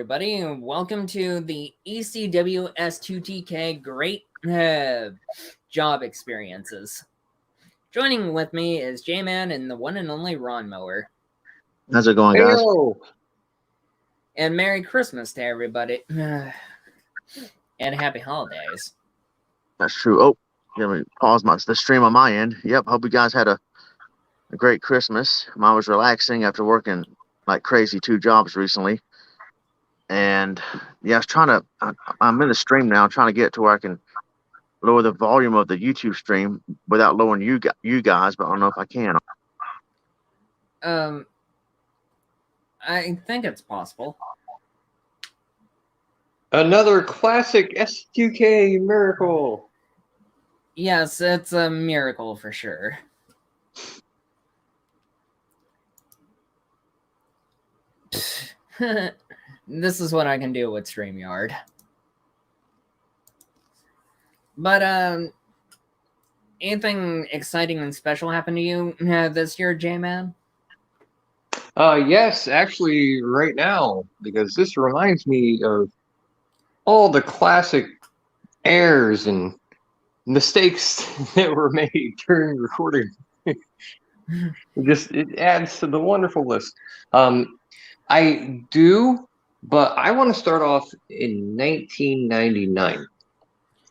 Everybody, and welcome to the ECW S2TK Great Job Experiences. Joining with me is JMan and the one and only Ronmower. How's it going, guys? Hello. And Merry Christmas to everybody. And Happy Holidays. That's true. Oh, let me pause the stream on my end. Yep, hope you guys had a great Christmas. Mine was relaxing after working like crazy 2 jobs recently. And yeah, I'm in the stream now, trying to get to where I can lower the volume of the YouTube stream without lowering you guys, but I don't know if I can. I think it's possible. Another classic ST2K miracle. Yes, it's a miracle for sure. This is what I can do with StreamYard. But anything exciting and special happened to you this year, J-Man? Yes, actually, right now, because this reminds me of all the classic errors and mistakes that were made during recording. It adds to the wonderful list. I do, but I want to start off in 1999.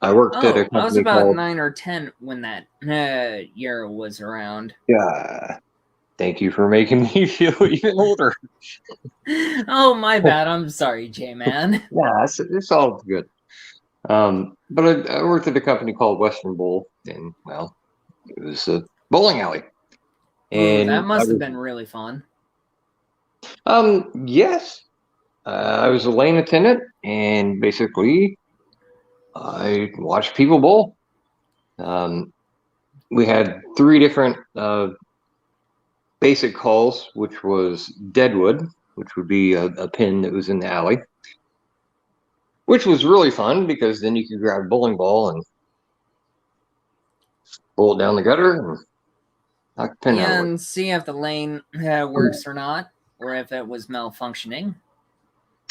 I worked at a company I was about called 9 or 10 when that year was around. Yeah. Thank you for making me feel even older. Oh, my bad. I'm sorry, J-Man. Yeah, it's all good. But I worked at a company called Western Bowl, and well, it was a bowling alley. And that must have been really fun. Yes. I was a lane attendant, and basically, I watched people bowl. We had 3 different basic calls, which was deadwood, which would be a pin that was in the alley, which was really fun because then you could grab a bowling ball and bowl it down the gutter and knock the pin out. Yeah, and see if the lane works or not, or if it was malfunctioning.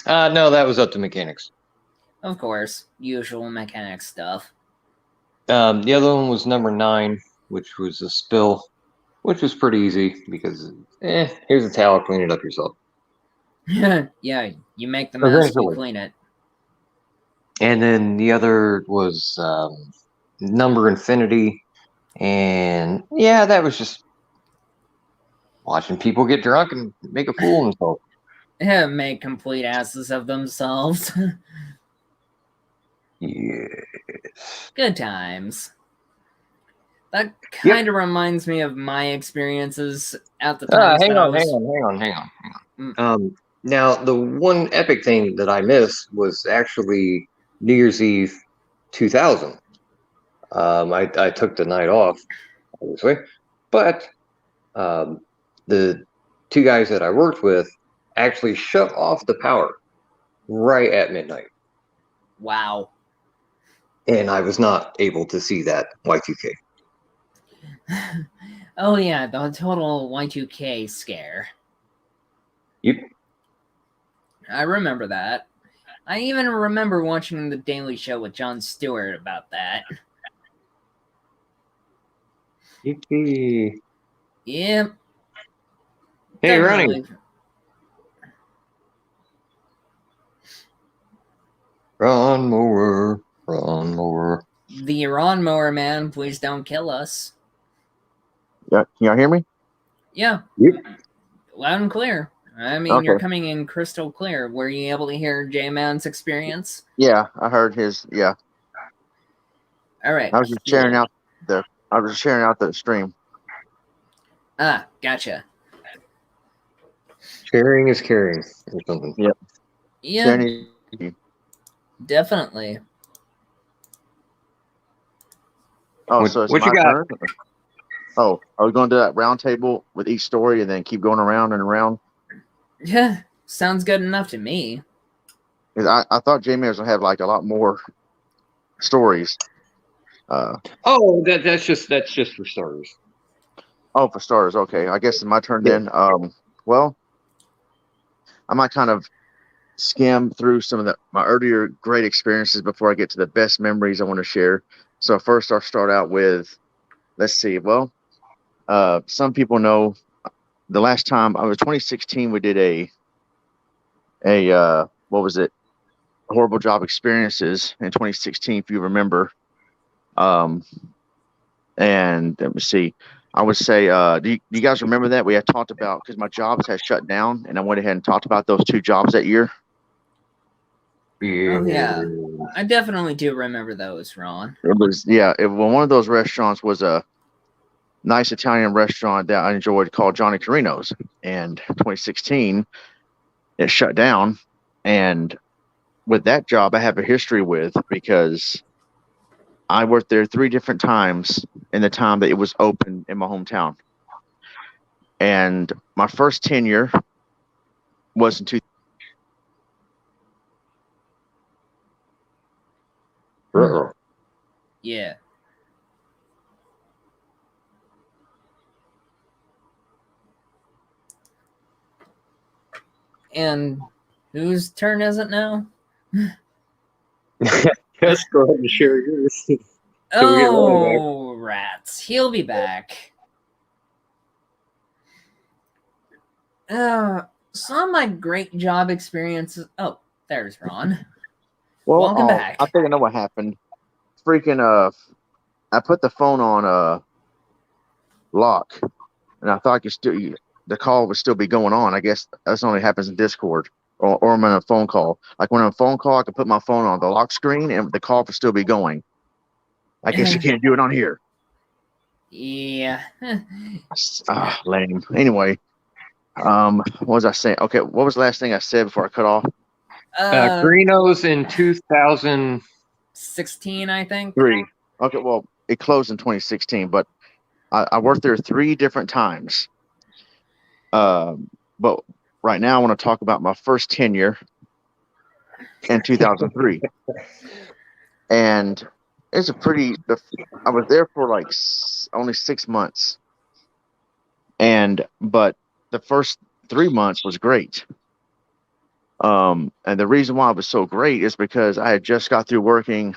No, that was up to mechanics. Of course, usual mechanic stuff. The other one was number 9, which was a spill, which was pretty easy because, here's a towel, clean it up yourself. Yeah, you make the mess, you clean it. And then the other was number infinity, and yeah, that was just watching people get drunk and make a fool of themselves. Yeah, make complete asses of themselves. Yes. Good times. That kind of reminds me of my experiences at the time. Hang on. Now, the one epic thing that I missed was actually New Year's Eve 2000. I took the night off, obviously, but the 2 guys that I worked with actually shut off the power right at midnight. Wow. And I was not able to see that Y2K. Oh yeah, the total Y2K scare. Yep. I remember that. I even remember watching The Daily Show with Jon Stewart about that. Yippee. Yep. Hey, Ronnie. Ronmower. The Ronmower man, please don't kill us. Yeah, can y'all hear me? Yeah. Yep. Loud and clear. I mean, You're coming in crystal clear. Were you able to hear J-Man's experience? Yeah, I heard his. Yeah. All right. I was just sharing out the stream. Ah, gotcha. Sharing is caring, or something. Yep. Yeah. Definitely. Oh, so it's my turn? Oh, are we going to do that round table with each story and then keep going around and around? Yeah, sounds good enough to me. I thought J-Man was going to have like a lot more stories. That's just for starters. Oh, for starters, okay. I guess it's my turn then. Well, I might kind of skim through some of my earlier great experiences before I get to the best memories I want to share. So first, I'll start out with, let's see. Well, some people know the last time I was 2016. We did a what was it? Horrible job experiences in 2016, if you remember. Um, and let me see. I would say, do you guys remember that we had talked about, because my jobs had shut down, and I went ahead and talked about those 2 jobs that year. Oh yeah, I definitely do remember those, Ron. It was well, one of those restaurants was a nice Italian restaurant that I enjoyed called Johnny Carino's. And 2016, it shut down, and with that job, I have a history with, because I worked there 3 different times in the time that it was open in my hometown. And my first tenure was in 2000. Yeah. And whose turn is it now? Yes, go ahead and share yours. Oh, rats. He'll be back. Some of my great job experiences. Oh, there's Ron. Well, Welcome back. I think I know what happened. Freaking I put the phone on lock, and I thought the call would still be going on. I guess that's only happens in Discord, or I'm on a phone call. Like when I'm on a phone call, I can put my phone on the lock screen and the call will still be going. I guess you can't do it on here. Yeah. Lame. Anyway, what was I saying? Okay, what was the last thing I said before I cut off? Carino's in 2016, I think. 3. Okay, well, it closed in 2016, but I worked there 3 different times. But right now I want to talk about my first tenure in 2003. And it's I was there for like only 6 months. But the first 3 months was great. And the reason why it was so great is because I had just got through working,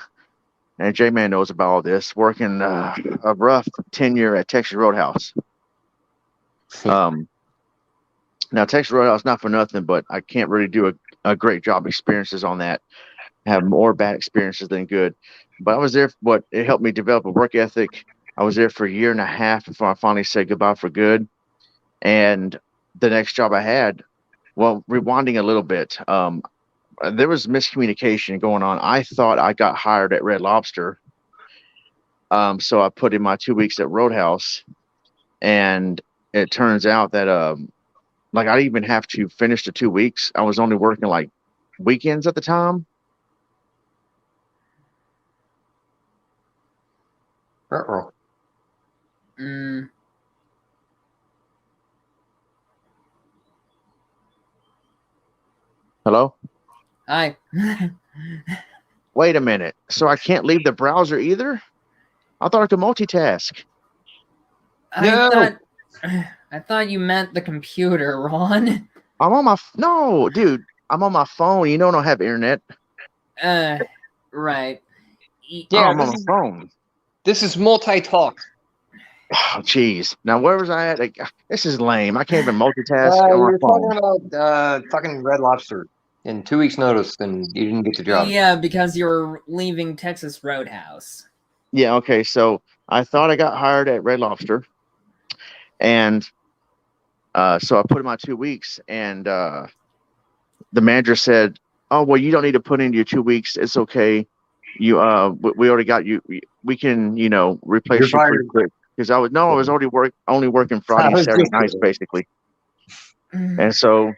and JMan knows about all this, working a rough tenure at Texas Roadhouse. Now, Texas Roadhouse, not for nothing, but I can't really do a great job experiences on that. I have more bad experiences than good. But I was there, it helped me develop a work ethic. I was there for a year and a half before I finally said goodbye for good. And the next job I had, well, rewinding a little bit, there was miscommunication going on. I thought I got hired at Red Lobster. So I put in my 2 weeks at Roadhouse, and it turns out that like I didn't even have to finish the 2 weeks. I was only working like weekends at the time. Hello? Hi. Wait a minute. So I can't leave the browser either? I thought I could multitask. No. I thought you meant the computer, Ron. I'm on no, dude. I'm on my phone. You know I don't have internet. Right. Yeah, I'm on my phone. This is multi-talk. Oh, jeez. Now, where was I at? Like, this is lame. I can't even multitask You on my were phone. talking about fucking Red Lobster in 2 weeks' notice, and you didn't get the job. Yeah, because you're leaving Texas Roadhouse. Yeah, okay. So I thought I got hired at Red Lobster, and so I put in my 2 weeks, and the manager said, "Oh, well, you don't need to put in your 2 weeks. It's okay. You we already got you. We can replace you pretty quick." Because I was only working Friday and Saturday nights basically. And so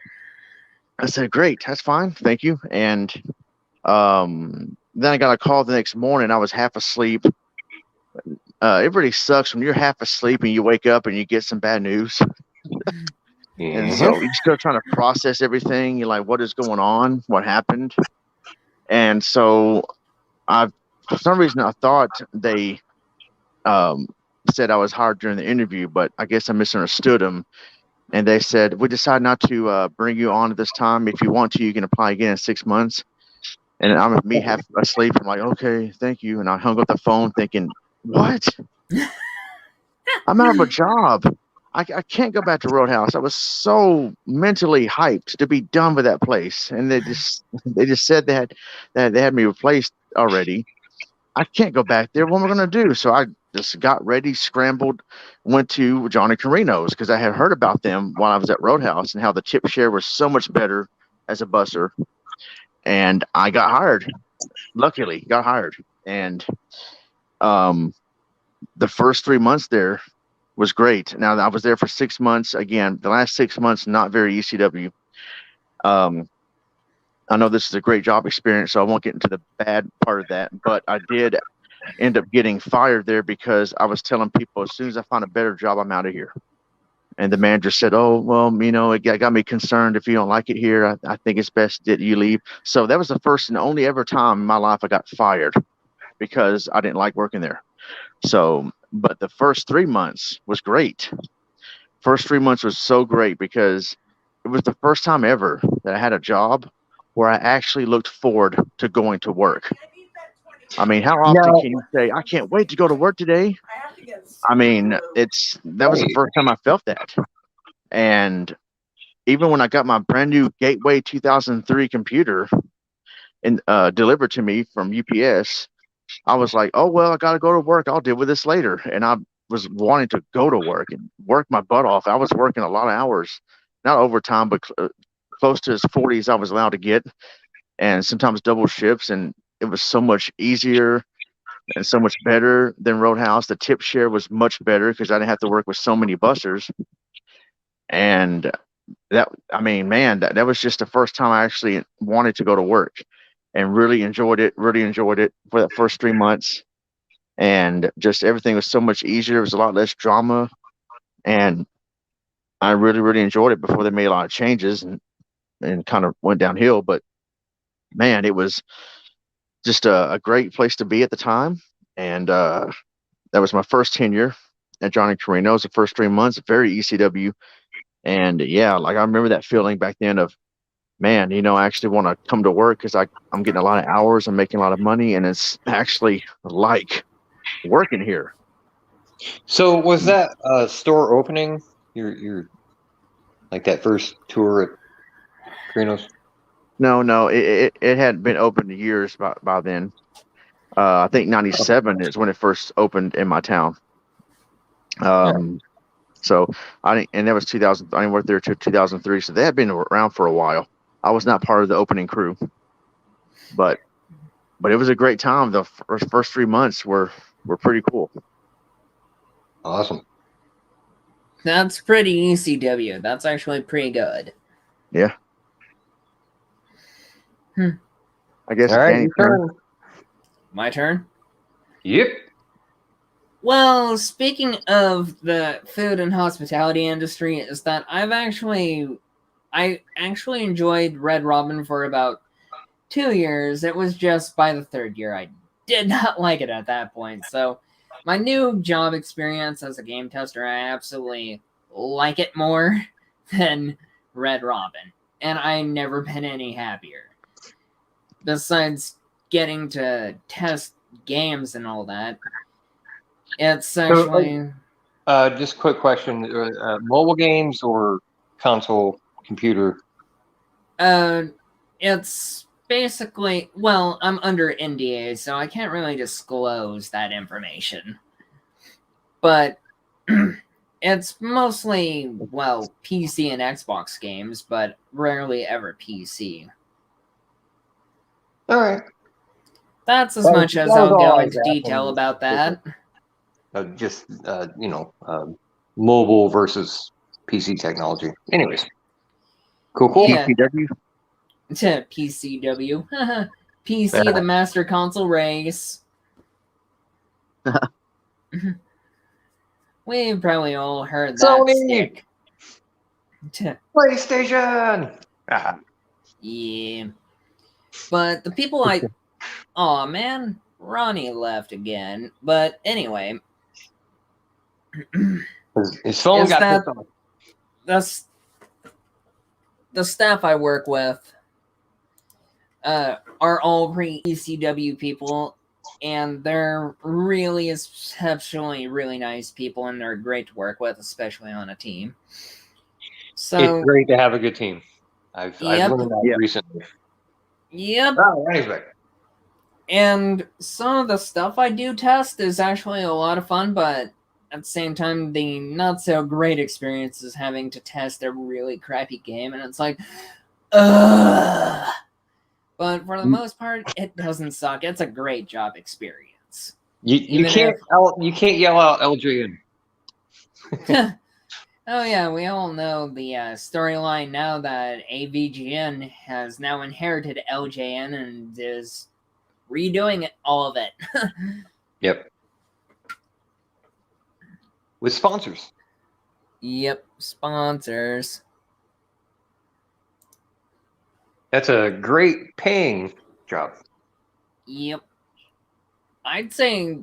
I said, "Great, that's fine, thank you." And then I got a call the next morning. I was half asleep. It really sucks when you're half asleep and you wake up and you get some bad news. And so you're still trying to process everything. You're like, what is going on? What happened? And so for some reason, I thought they said I was hired during the interview, but I guess I misunderstood them. and they said, we decided not to bring you on at this time. If you want to, you can apply again in 6 months. And I'm me half asleep. I'm like, okay, thank you. And I hung up the phone thinking, what? I'm out of a job. I can't go back to Roadhouse. I was so mentally hyped to be done with that place, and they just said that they had me replaced already. I can't go back there. What am I going to do? So I just got ready, scrambled, went to Johnny Carino's because I had heard about them while I was at Roadhouse and how the tip share was so much better as a busser. And I got hired. Luckily, got hired. And the first 3 months there was great. Now, I was there for 6 months. Again, the last 6 months, not very ECW. I know this is a great job experience, so I won't get into the bad part of that. But I did end up getting fired there because I was telling people, as soon as I find a better job, I'm out of here. And the manager said, oh, well, it got me concerned. If you don't like it here, I think it's best that you leave. So that was the first and only ever time in my life I got fired because I didn't like working there. So, but the first 3 months was great. First 3 months was so great because it was the first time ever that I had a job where I actually looked forward to going to work. I mean, how often can you say, I can't wait to go to work today? I mean, that was the first time I felt that. And even when I got my brand new Gateway 2003 computer and delivered to me from UPS, I was like, oh, well, I got to go to work. I'll deal with this later. And I was wanting to go to work and work my butt off. I was working a lot of hours, not overtime, but close to his 40s I was allowed to get, and sometimes double shifts. And it was so much easier and so much better than Roadhouse. The tip share was much better because I didn't have to work with so many busters. And that was just the first time I actually wanted to go to work and really enjoyed it for that first 3 months. And just everything was so much easier. It was a lot less drama. And I really, really enjoyed it before they made a lot of changes and kind of went downhill. But man, it was just a great place to be at the time. And that was my first tenure at Johnny Carino's, the first 3 months, very ECW. And yeah, like I remember that feeling back then of, man, I actually want to come to work because I'm getting a lot of hours, I'm making a lot of money, and it's actually like working here. So was that store opening your like that first tour at Carino's? No, it had been open years by then. I think 97 is when it first opened in my town. So and that was 2000. I didn't work there till 2003. So they had been around for a while. I was not part of the opening crew, but it was a great time. The first 3 months were pretty cool. Awesome. That's pretty ECW. That's actually pretty good. Yeah. I guess All right, Danny's turn. My turn? Yep. Well, speaking of the food and hospitality industry, is that I actually enjoyed Red Robin for about 2 years. It was just by the third year I did not like it at that point. So my new job experience as a game tester, I absolutely like it more than Red Robin. And I've never been any happier. Besides getting to test games and all that, it's actually... just a quick question. Mobile games or console computer? It's basically... Well, I'm under NDA, so I can't really disclose that information. But it's mostly, well, PC and Xbox games, but rarely ever PC. All right. That's as much as I'll go into detail about that. Mobile versus PC technology. Anyways. Cool. Yeah. PCW? PCW. PC, the Master Console Race. We've probably all heard that Sony! stick. PlayStation! Yeah. But the people Aw, man. Ronnie left again. But anyway. His phone got pissed off. the staff I work with are all pre-ECW people, and they're really exceptionally really nice people, and they're great to work with, especially on a team. So it's great to have a good team. I've learned that recently. Yep. Oh, anyway. And some of the stuff I do test is actually a lot of fun, but at the same time, the not so great experience is having to test a really crappy game, and it's like, ugh. But for the most part, it doesn't suck. It's a great job experience. You can't yell out LJN. Oh yeah, we all know the storyline now that AVGN has now inherited LJN and is redoing all of it. Yep. With sponsors. Yep, sponsors. That's a great paying job. Yep. I'd say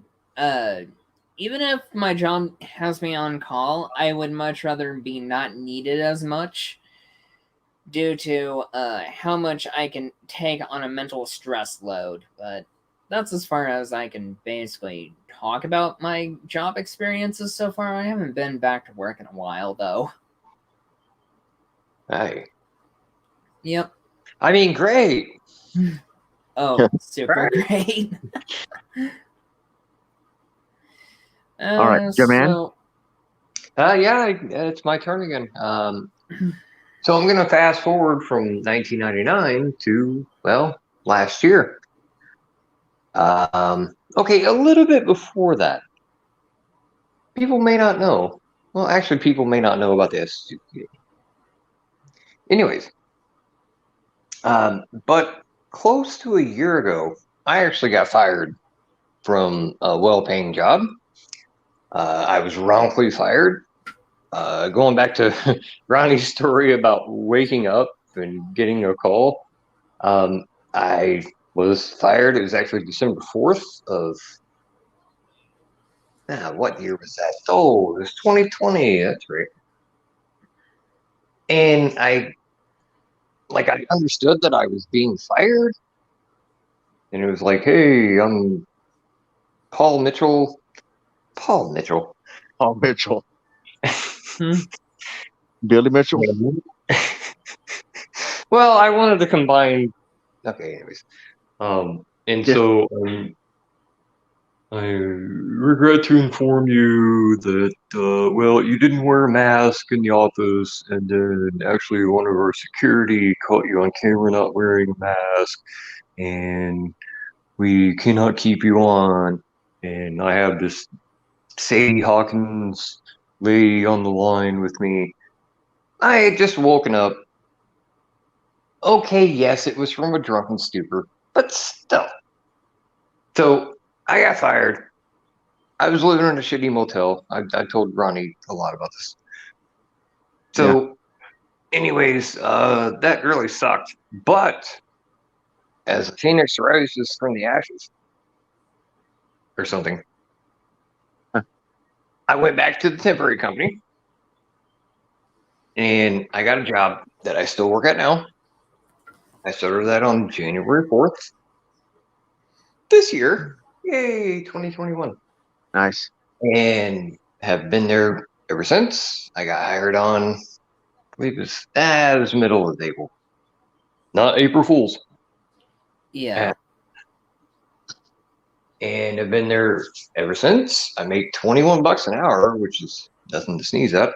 even if my job has me on call, I would much rather be not needed as much due to how much I can take on a mental stress load. But that's as far as I can basically talk about my job experiences so far. I haven't been back to work in a while, though. Hey. Yep. I mean, great. Oh, super great. All right, JMan. So, Yeah, it's my turn again. So I'm going to fast forward from 1999 to, well, last year. Okay, a little bit before that. People may not know. Well, actually, people may not know about this. Anyways, but close to a year ago, I actually got fired from a well-paying job. I was wrongfully fired. Going back to Ronnie's story about waking up and getting a call, I was fired. It was actually December 4th of, what year was that? Oh, it was 2020. That's right. And I understood that I was being fired. And it was like, hey, I'm Paul Mitchell. Paul Mitchell. Paul Mitchell. Billy Mitchell. Well, I wanted to combine. Okay, anyways. So I regret to inform you that, well, you didn't wear a mask in the office, and then actually one of our security caught you on camera not wearing a mask, and we cannot keep you on. And I have this Sadie Hawkins lady on the line with me. I had just woken up. Okay, yes, it was from a drunken stupor, but still. So I got fired. I was living in a shitty motel. I told Ronnie a lot about this. So, anyways, that really sucked. But as a phoenix rises from the ashes, or something, I went back to the temporary company, and I got a job that I still work at now. I started that on January 4th this year. Yay, 2021. Nice. And have been there ever since. I got hired on, I believe it was middle of April. Not April Fool's. yeah. And I've been there ever since. I make $21 an hour, which is nothing to sneeze at.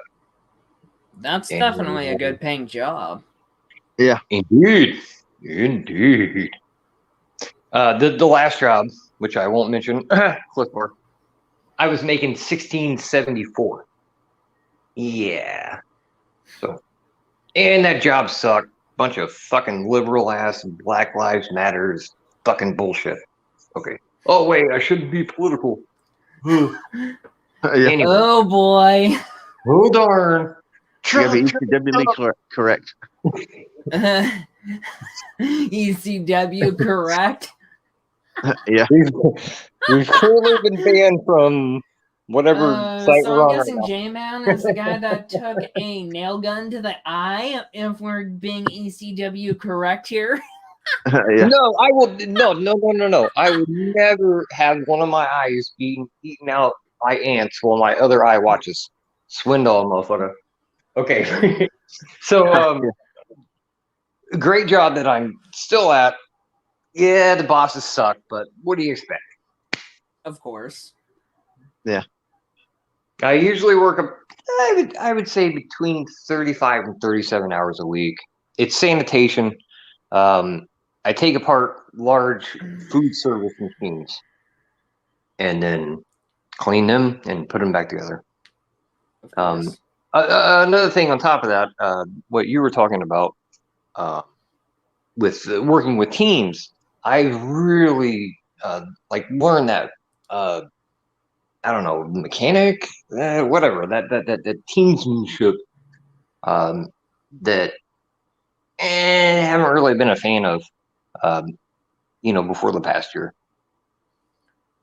That's definitely a good paying job. Yeah. Indeed. The last job, which I won't mention, Clipboard, I was making $16.74. Yeah. So, and that job sucked. Bunch of fucking liberal ass Black Lives Matters fucking bullshit. Okay. Oh wait, I shouldn't be political. Anyway. Oh boy. Oh darn. You have ECW correct. ECW correct. Yeah. We've clearly been banned from whatever site So we're I'm on right guessing now. JMan is the guy that took a nail gun to the eye, if we're being ECW correct here. Yeah. No, I will. No. I would never have one of my eyes being eaten out by ants while my other eye watches. Swindle, motherfucker. Okay. So, Yeah. great job that I'm still at. Yeah, the bosses suck, but what do you expect? Of course. I usually work I would say between 35 and 37 hours a week. It's sanitation. I take apart large food service machines and then clean them and put them back together. Of course. Another thing on top of that, what you were talking about with working with teams, I really like learned that I don't know, mechanic, whatever, that teamsmanship that haven't really been a fan of, before the past year,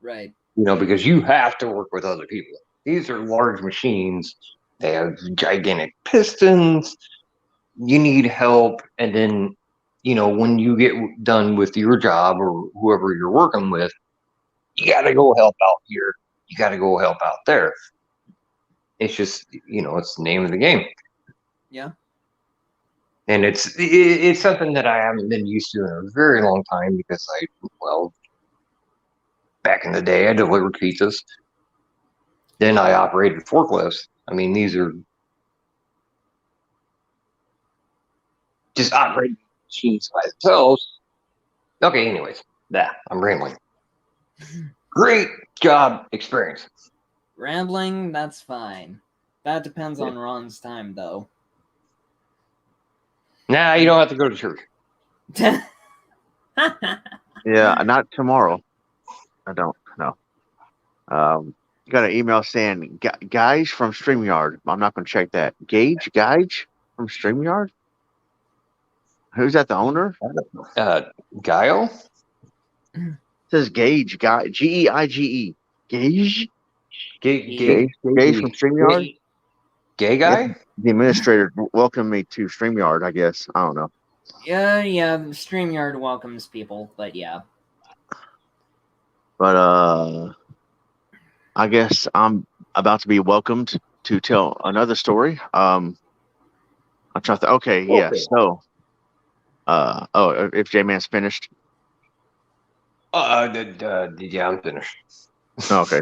Right. because you have to work with other people. These are large machines. They have gigantic pistons. You need help. And then, when you get done with your job or whoever you're working with, you got to go help out here. You got to go help out there. It's just, it's the name of the game. Yeah. And it's something that I haven't been used to in a very long time because back in the day, I delivered pizzas. Then I operated forklifts. I mean, these are just operating machines by themselves. Okay, anyways, I'm rambling. Great job experience. Rambling, that's fine. That depends on Ron's time, though. Nah, you don't have to go to church. Yeah, not tomorrow. I don't know. Got an email saying guys from StreamYard. I'm not going to check that. Gage from StreamYard. Who's that? The owner? Guile? It says Gage guy. Geige. Gage. Gage from StreamYard. Gay Yep. guy? The administrator welcomed me to StreamYard. I guess I don't know. Yeah. StreamYard welcomes people, but yeah. But I guess I'm about to be welcomed to tell another story. I'm trying to. Okay, yeah. Okay. So, if J-Man's finished. Yeah, I'm finished. Okay.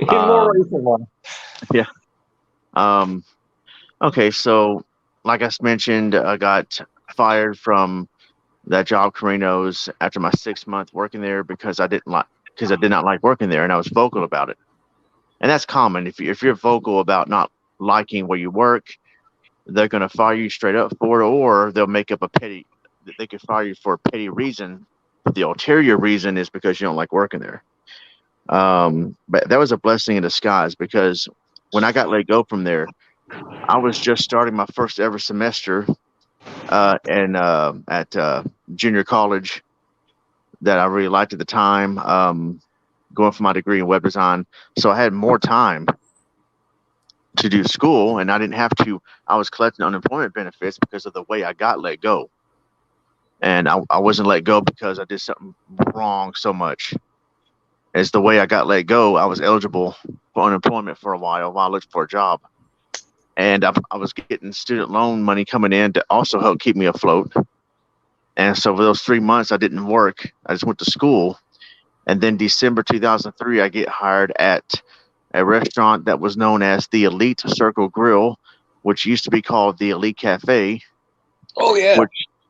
More recent one. Yeah. Okay. So, like I mentioned, I got fired from that job, Carino's, after my 6 month working there because I did not like working there, and I was vocal about it. And that's common. If you're vocal about not liking where you work, they're going to fire you straight up for it, or they'll make up a petty. They could fire you for a petty reason, but the ulterior reason is because you don't like working there. But that was a blessing in disguise because when I got let go from there, I was just starting my first ever semester at junior college that I really liked at the time, going for my degree in web design. So I had more time to do school, and I didn't have to. I was collecting unemployment benefits because of the way I got let go. And I wasn't let go because I did something wrong so much. It's the way I got let go. I was eligible for unemployment for a while I looked for a job. And I was getting student loan money coming in to also help keep me afloat. And so for those 3 months, I didn't work. I just went to school. And then December 2003, I get hired at a restaurant that was known as the Elite Circle Grill, which used to be called the Elite Cafe. Oh, yeah.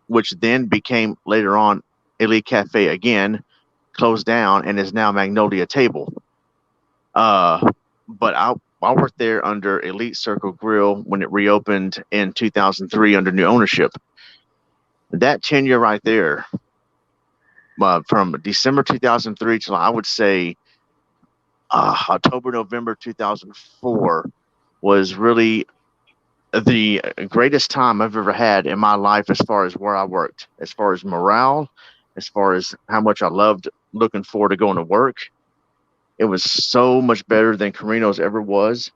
Which then became later on Elite Cafe again, closed down, and is now Magnolia Table. But I worked there under Elite Circle Grill when it reopened in 2003 under new ownership. That tenure right there, from December 2003 till I would say October, November 2004, was really the greatest time I've ever had in my life as far as where I worked, as far as morale, as far as how much I loved looking forward to going to work. it was so much better than Carino's ever was.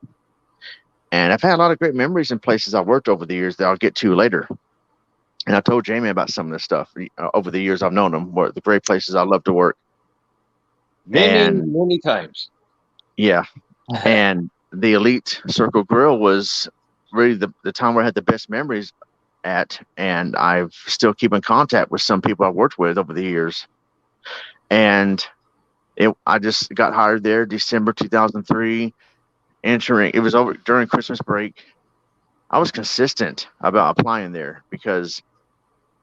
And I've had a lot of great memories in places I worked over the years that I'll get to later. And I told JMan about some of this stuff over the years I've known him, where the great places I love to work. Many times. Yeah. And the Elite Circle Grill was really the time where I had the best memories at. And I still keep in contact with some people I worked with over the years. And I just got hired there December 2003. It was over during Christmas break. I was consistent about applying there because,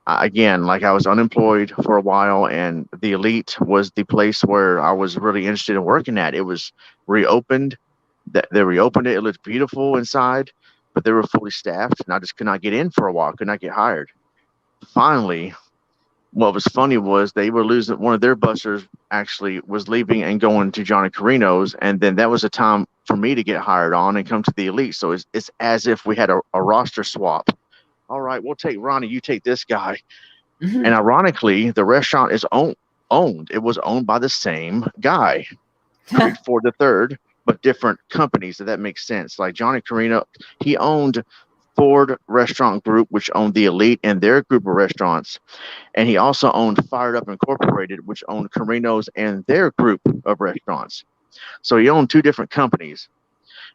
again, like I was unemployed for a while, and the Elite was the place where I was really interested in working at. It was reopened. They reopened it. It looked beautiful inside, but they were fully staffed, and I just could not get in for a while. Could not get hired. Finally, what was funny was they were losing one of their busters actually was leaving and going to Johnny Carino's, and then that was a time for me to get hired on and come to the Elite. So it's as if we had a roster swap. All right, we'll take Ronnie, you take this guy. And ironically, the restaurant is owned. It was owned by the same guy, Ford the Third, but different companies. If that makes sense. Like Johnny Carino, he owned Ford Restaurant Group, which owned the Elite and their group of restaurants. And he also owned Fired Up Incorporated, which owned Carino's and their group of restaurants. So he owned two different companies.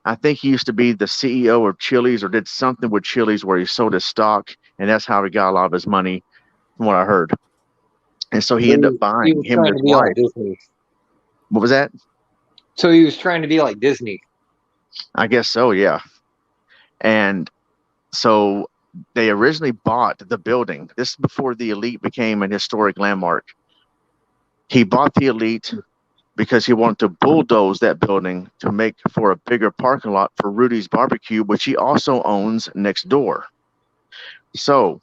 I think he used to be the CEO of Chili's or did something with Chili's where he sold his stock, and that's how he got a lot of his money, from what I heard. And so he ended up buying him and his wife. What was that? So he was trying to be like Disney. I guess so, yeah. And so they originally bought the building. This is before the Elite became an historic landmark. He bought the Elite because he wanted to bulldoze that building to make for a bigger parking lot for Rudy's Barbecue, which he also owns next door. So,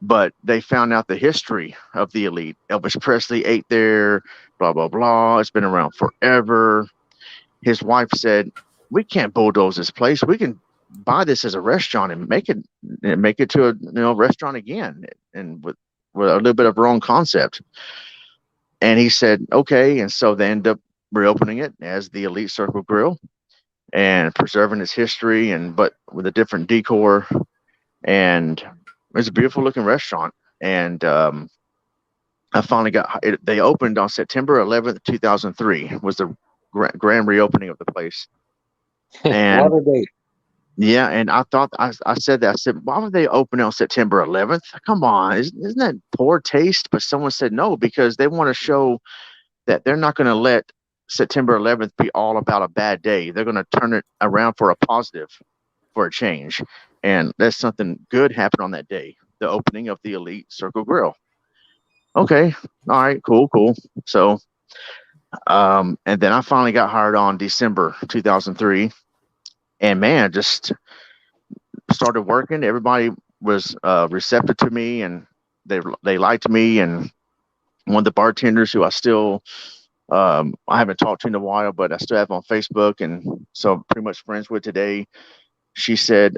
but they found out the history of the Elite. Elvis Presley ate there, blah, blah, blah. It's been around forever. His wife said, we can't bulldoze this place. We can buy this as a restaurant and make it to a restaurant again, and with a little bit of wrong concept. And he said, okay. And so they end up reopening it as the Elite Circle Grill and preserving its history, but with a different decor. And it's a beautiful looking restaurant. And I finally they opened on September 11th, 2003 was the grand reopening of the place. And what a date. Yeah, and I thought I said that. I said, why would they open on September 11th? Come on, isn't that poor taste? But someone said no, because they want to show that they're not going to let September 11th be all about a bad day. They're going to turn it around for a positive, for a change, and that's something good happened on that day, the opening of the Elite Circle Grill. Okay, all right, cool. So, and then I finally got hired on December 2003. And man, just started working. Everybody was receptive to me, and they liked me. And one of the bartenders who I still I haven't talked to in a while, but I still have on Facebook, and so I'm pretty much friends with today. She said,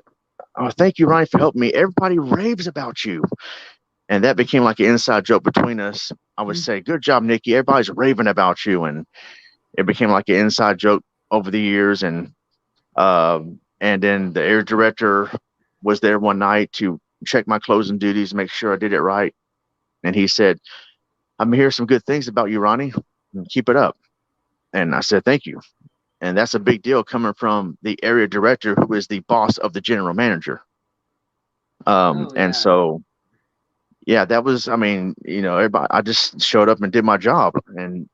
"Oh, thank you, Ryan, for helping me. Everybody raves about you." And that became like an inside joke between us. I would say, "Good job, Nikki. Everybody's raving about you," and it became like an inside joke over the years. And then the area director was there one night to check my closing duties, make sure I did it right. And he said, I'm hearing some good things about you, Ronnie. Keep it up. And I said, thank you. And that's a big deal coming from the area director, who is the boss of the general manager. And so, yeah, that was, everybody, I just showed up and did my job, and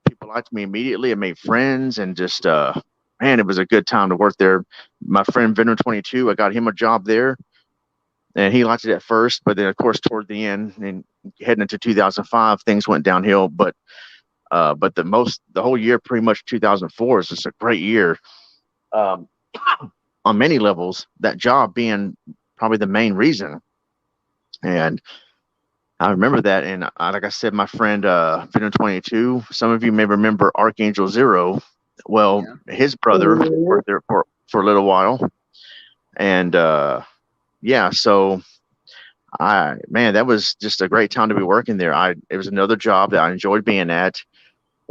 people liked me immediately. I made friends, and just, man, it was a good time to work there. My friend Venom 22, I got him a job there, and he liked it at first, but then of course toward the end and heading into 2005, things went downhill. But the whole year, pretty much 2004, is just a great year on many levels. That job being probably the main reason, and I remember that. And like I said, my friend Venom 22, some of you may remember Archangel Zero. Well, his brother worked there for a little while. And so that was just a great time to be working there. It was another job that I enjoyed being at,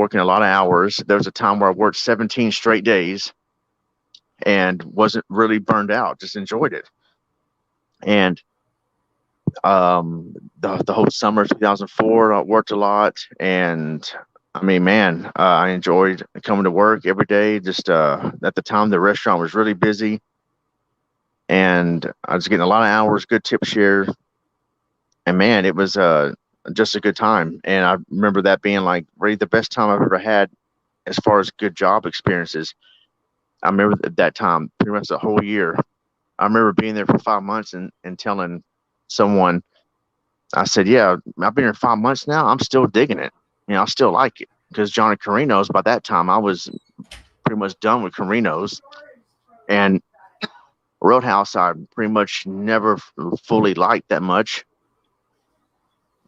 working a lot of hours. There was a time where I worked 17 straight days and wasn't really burned out, just enjoyed it. And the whole summer of 2004, I worked a lot. And I mean, man, I enjoyed coming to work every day. Just at the time, the restaurant was really busy. And I was getting a lot of hours, good tip share. And man, it was just a good time. And I remember that being like really the best time I've ever had as far as good job experiences. I remember at that time, pretty much the whole year. I remember being there for 5 months and telling someone, I said, yeah, I've been here 5 months now. I'm still digging it. You know, I still like it. Because Johnny Carino's, by that time, I was pretty much done with Carino's. And Roadhouse, I pretty much never fully liked that much.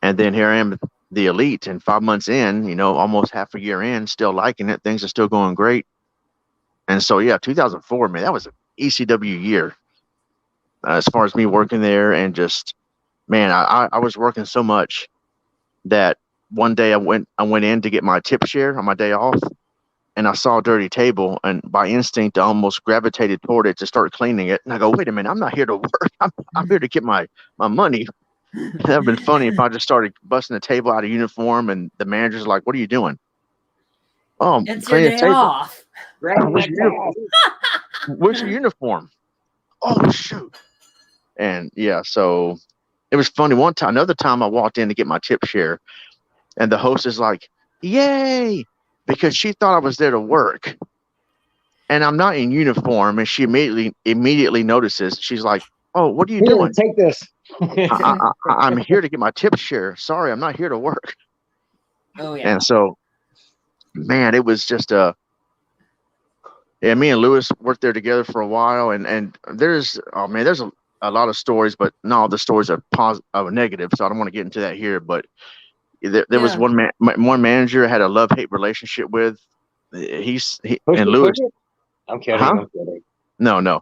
And then here I am, the Elite, and 5 months in, you know, almost half a year in, still liking it. Things are still going great. And so, yeah, 2004, man, that was an ECW year as far as me working there. And just, man, I was working so much that one day I went in to get my tip share on my day off, and I saw a dirty table, and by instinct, I almost gravitated toward it to start cleaning it. And I go, wait a minute, I'm not here to work. I'm here to get my money. That would have been funny if I just started busting the table out of uniform, and the manager's like, what are you doing? Oh, It's your day off. Where's your uniform? Oh, shoot. And yeah, so it was funny. Another time I walked in to get my tip share, and the host is like, yay, because she thought I was there to work. And I'm not in uniform, and she immediately notices. She's like, oh, what are you doing? Take this. I'm here to get my tip share. Sorry, I'm not here to work. Oh, yeah. And so, man, it was just me and Lewis worked there together for a while, and there's a lot of stories, but not all the stories are negative, so I don't want to get into that here. But there was one manager I had a love-hate relationship with. And Lewis. I'm kidding. Huh? I'm kidding. No.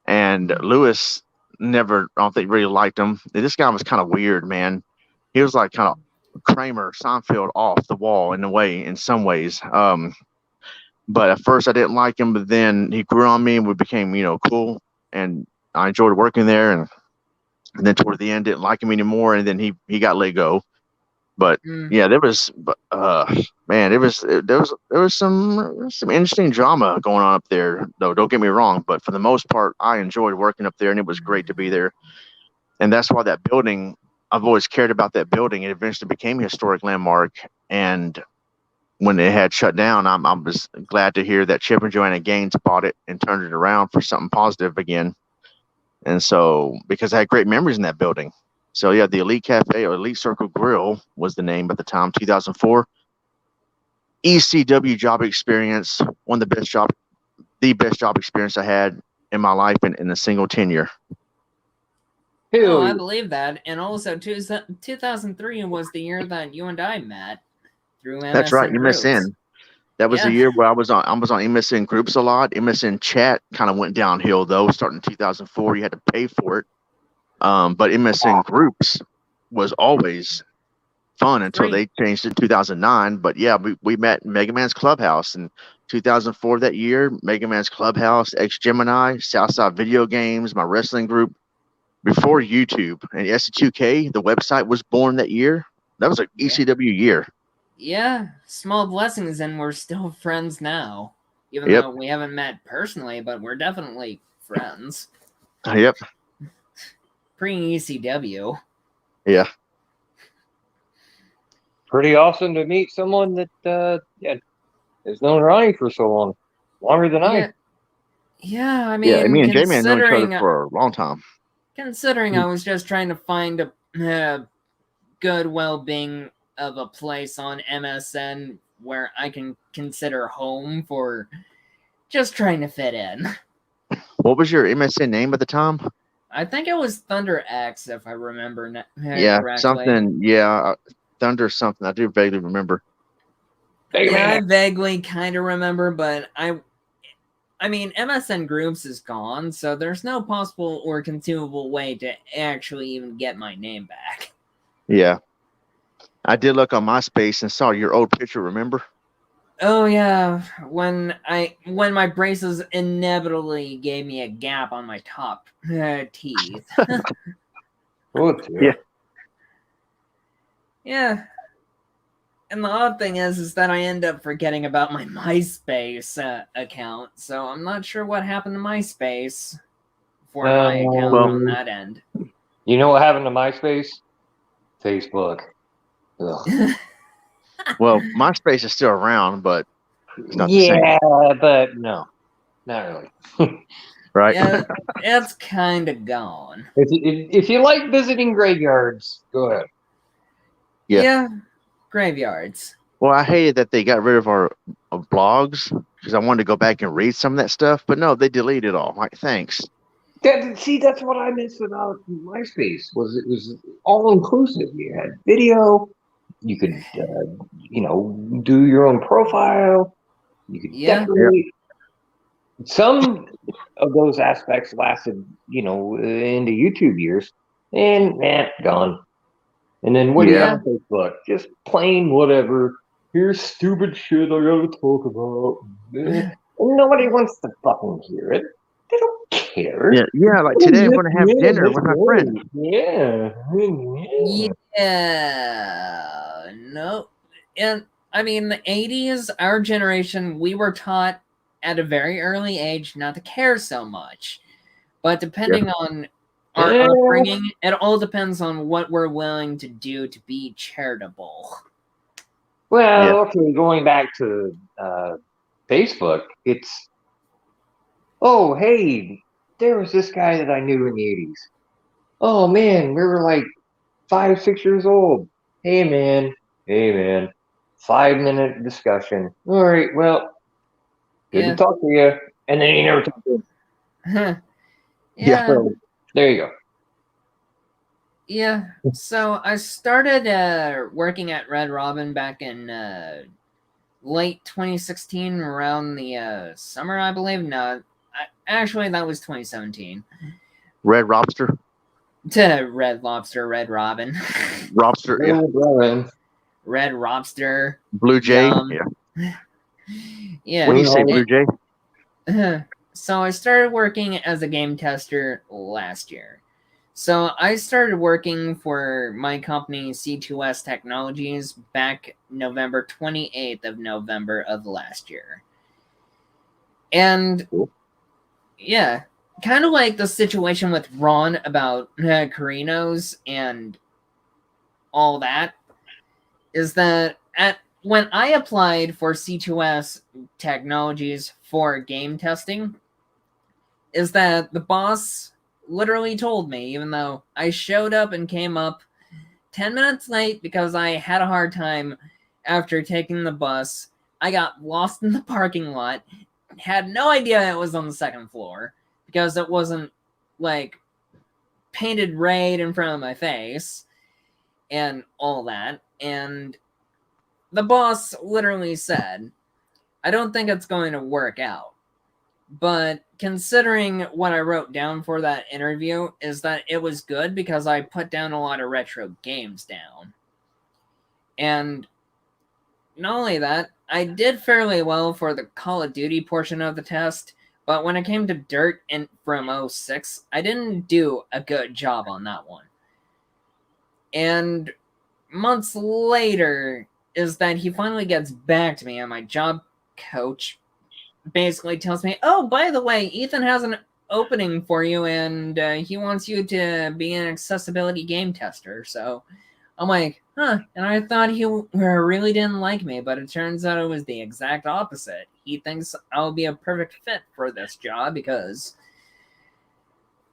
And Lewis never, I don't think, really liked him. This guy was kind of weird, man. He was like kind of Kramer, Seinfeld off the wall in some ways. But at first I didn't like him, but then he grew on me and we became, cool. And I enjoyed working there. And then toward the end, didn't like him anymore. And then he got let go. But yeah, there was some interesting drama going on up there, though. Don't get me wrong, but for the most part, I enjoyed working up there, and it was great to be there. And that's why that building, I've always cared about that building. It eventually became a historic landmark. And when it had shut down, I was glad to hear that Chip and Joanna Gaines bought it and turned it around for something positive again. And so, because I had great memories in that building. So yeah, the Elite Cafe or Elite Circle Grill was the name at the time, 2004. ECW job experience, the best job experience I had in my life in a single tenure. Oh, I believe that. And also, 2003 was the year that you and I met through MSN. That's right, groups. MSN. That was the year where I was on MSN groups a lot. MSN chat kind of went downhill though. Starting in 2004, you had to pay for it. But MSN groups was always fun until they changed it in 2009. But yeah, we met in Mega Man's Clubhouse in 2004 that year. Mega Man's Clubhouse, Gemini, Southside Video Games, my wrestling group. Before YouTube and ST2K, the website was born that year. That was an ECW year. Yeah, small blessings, and we're still friends now. Even though we haven't met personally, but we're definitely friends. Yep. Pre-ECW. Yeah. Pretty awesome to meet someone that has known Ronnie for so long. Longer than I. Yeah, I mean, me and JMan know each other for a long time. Considering I was just trying to find a good well-being of a place on MSN where I can consider home for just trying to fit in. What was your MSN name at the time? I think it was Thunder X, if I remember correctly. Something. Yeah, Thunder something. I do vaguely remember. I vaguely kind of remember, but I mean, MSN Groups is gone, so there's no possible or conceivable way to actually even get my name back. Yeah. I did look on MySpace and saw your old picture, remember? Oh yeah, when my braces inevitably gave me a gap on my top teeth. Oh Yeah. dear. Yeah. And the odd thing is that I end up forgetting about my MySpace account, so I'm not sure what happened to MySpace for my account Well, on that end. You know what happened to MySpace? Facebook. Ugh. well, MySpace is still around, but it's not the same, Yeah, but no, not really. right? Yeah, it's kind of gone. If you like visiting graveyards, go ahead. Yeah. Yeah, graveyards. Well, I hated that they got rid of our blogs because I wanted to go back and read some of that stuff, but no, they deleted it all. Like, thanks. That's what I miss about MySpace. It was all inclusive. You had video. You could, do your own profile. You could Yeah, Yeah. definitely. Some of those aspects lasted, into YouTube years, and gone. And then what do you Yeah. have on Facebook? Just plain whatever. Here's stupid shit I gotta talk about. And nobody wants to fucking hear it. They don't care. Yeah. Yeah. Like Oh, today, I'm yes, going to have yeah, dinner that's with my friend. right. Yeah. Yeah. yeah, no, and I mean the '80s. Our generation, we were taught at a very early age not to care so much. But depending on our Yeah. upbringing, it all depends on what we're willing to do to be charitable. Well, Yeah. okay, going back to Facebook, it's, oh, hey, there was this guy that I knew in the 80s. Oh, man, we were like 5, 6 years old. Hey, man, 5-minute discussion. All right, well, good to Yeah. talk to you. And then you never talk to him. Yeah. Yeah. So, there you go. Yeah. So I started working at Red Robin back in late 2016, around the summer, I believe. No, actually, that was 2017. Red Lobster. To Red Lobster, Red Robin, Lobster. Yeah. Red Lobster, Blue Jay. Yum. Yeah. Yeah. What do you say, Blue Jay? So I started working as a game tester last year. So I started working for my company C2S Technologies back November 28th of November of last year. And yeah, kind of like the situation with Ron about Carinos and all that, is that when I applied for C2S Technologies for game testing, is that the boss literally told me, even though I showed up and came up 10 minutes late because I had a hard time after taking the bus, I got lost in the parking lot, had no idea it was on the second floor because it wasn't like painted right in front of my face and all that. And the boss literally said, I don't think it's going to work out. But considering what I wrote down for that interview, is that it was good because I put down a lot of retro games down. And not only that, I did fairly well for the Call of Duty portion of the test, but when it came to Dirt and from 06, I didn't do a good job on that one. And months later is that he finally gets back to me, and my job coach basically tells me, oh, by the way, Ethan has an opening for you, and he wants you to be an accessibility game tester. So I'm like, huh. And I thought he really didn't like me, but it turns out it was the exact opposite. He thinks I'll be a perfect fit for this job because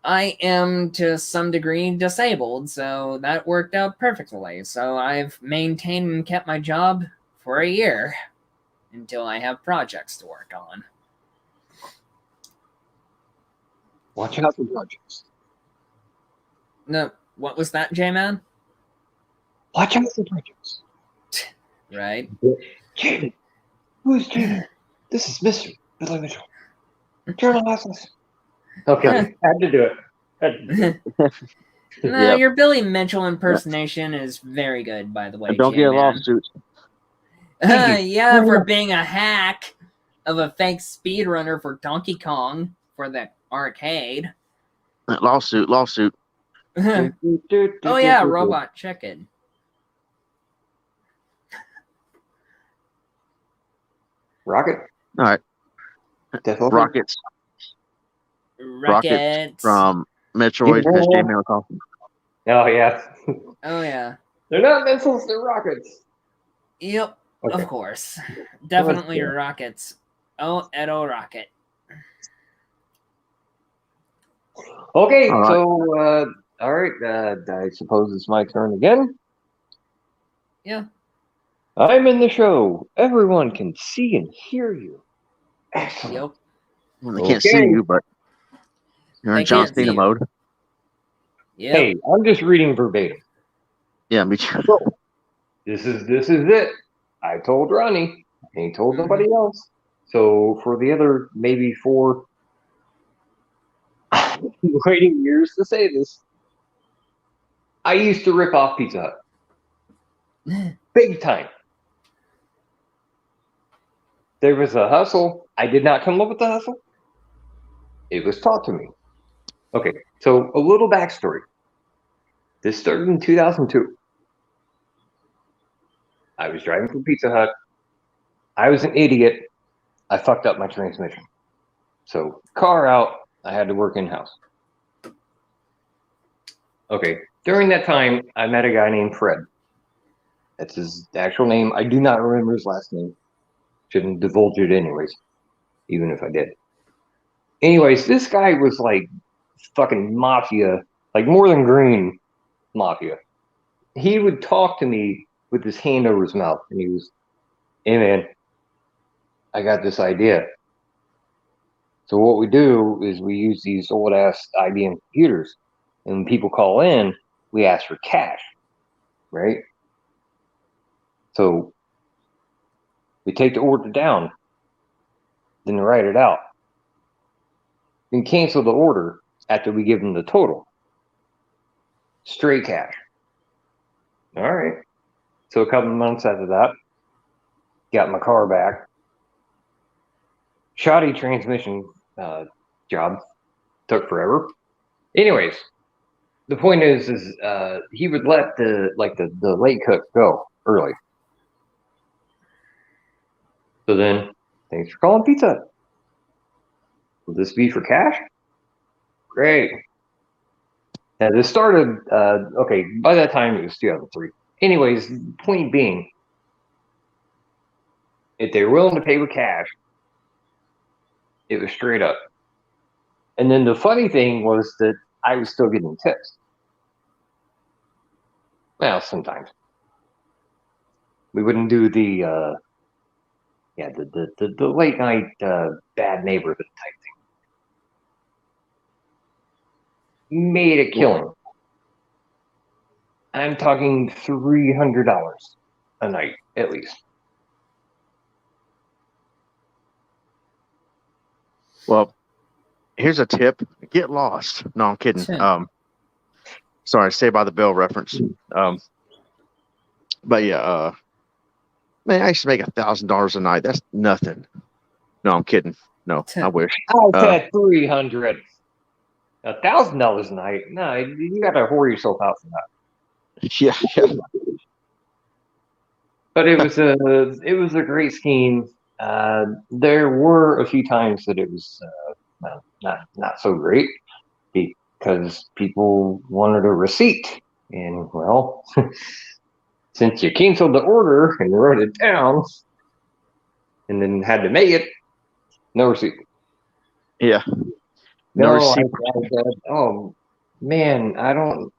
I am to some degree disabled, so that worked out perfectly. So I've maintained and kept my job for a year until I have projects to work on. Watch out for projects. No, what was that, JMan? Watch out for projects. Right? Jaden. Who's Jaden? This is Mr. Billy Mitchell. Turn on license. Okay, had to do it. No, Yep. your Billy Mitchell impersonation is very good, by the way, And don't get a J-Man. lawsuit. Thank you. Yeah, for being a hack of a fake speedrunner for Donkey Kong for the arcade. Lawsuit. Oh yeah, Robot Chicken. Rocket. All right. Definitely. Rockets Rockets. from Metroid, Yeah. as JMan calls them. Oh yeah. Oh yeah. They're not missiles. They're rockets. Yep. Okay. Of course. Definitely Yeah. rockets. Oh, Edo Rocket. Okay. All right. So, all right. I suppose it's my turn again. Yeah. I'm in the show. Everyone can see and hear you. Excellent. Yep. Well, they can't see you, but you're They in John can't see Cena you. mode. Yep. Hey, I'm just reading verbatim. Yeah, me too. This is it. I told Ronnie. I ain't told nobody else. So for the other maybe 4 waiting years to say this, I used to rip off Pizza Hut. Big time. There was a hustle. I did not come up with the hustle. It was taught to me. Okay, so a little backstory. This started in 2002. I was driving from Pizza Hut. I was an idiot. I fucked up my transmission. So car out. I had to work in-house. Okay, during that time, I met a guy named Fred. That's his actual name. I do not remember his last name. Shouldn't divulge it anyways, even if I did. Anyways, this guy was like fucking mafia, like more than green mafia. He would talk to me with his hand over his mouth, and he was, "Hey man, I got this idea. So what we do is we use these old ass IBM computers, and when people call in, we ask for cash, right? So we take the order down, then write it out, then cancel the order after we give them the total. Straight cash." All right. So a couple of months after that, got my car back. Shoddy transmission job, took forever. Anyways, the point is he would let the late cook go early. So then, thanks for calling Pizza Hut. Will this be for cash? Great. Now this started. Okay, by that time it was 2003. Anyways, point being, if they were willing to pay with cash, it was straight up. And then the funny thing was that I was still getting tips. Well, sometimes we wouldn't do the late night bad neighborhood type thing. Made a killing. I'm talking $300 a night at least. Well, here's a tip: get lost. No, I'm kidding. Sorry, Saved by the Bell reference. But yeah, man, I used to make $1,000 a night. That's nothing. No, I'm kidding. No, I wish. I said 300. $1,000 a night? No, you got to whore yourself out for that. Yeah. But it was a great scheme. There were a few times that it was not so great because people wanted a receipt, and well, since you canceled the order and wrote it down, and then had to make it, no receipt. Yeah. No receipt. I said, oh man, I don't.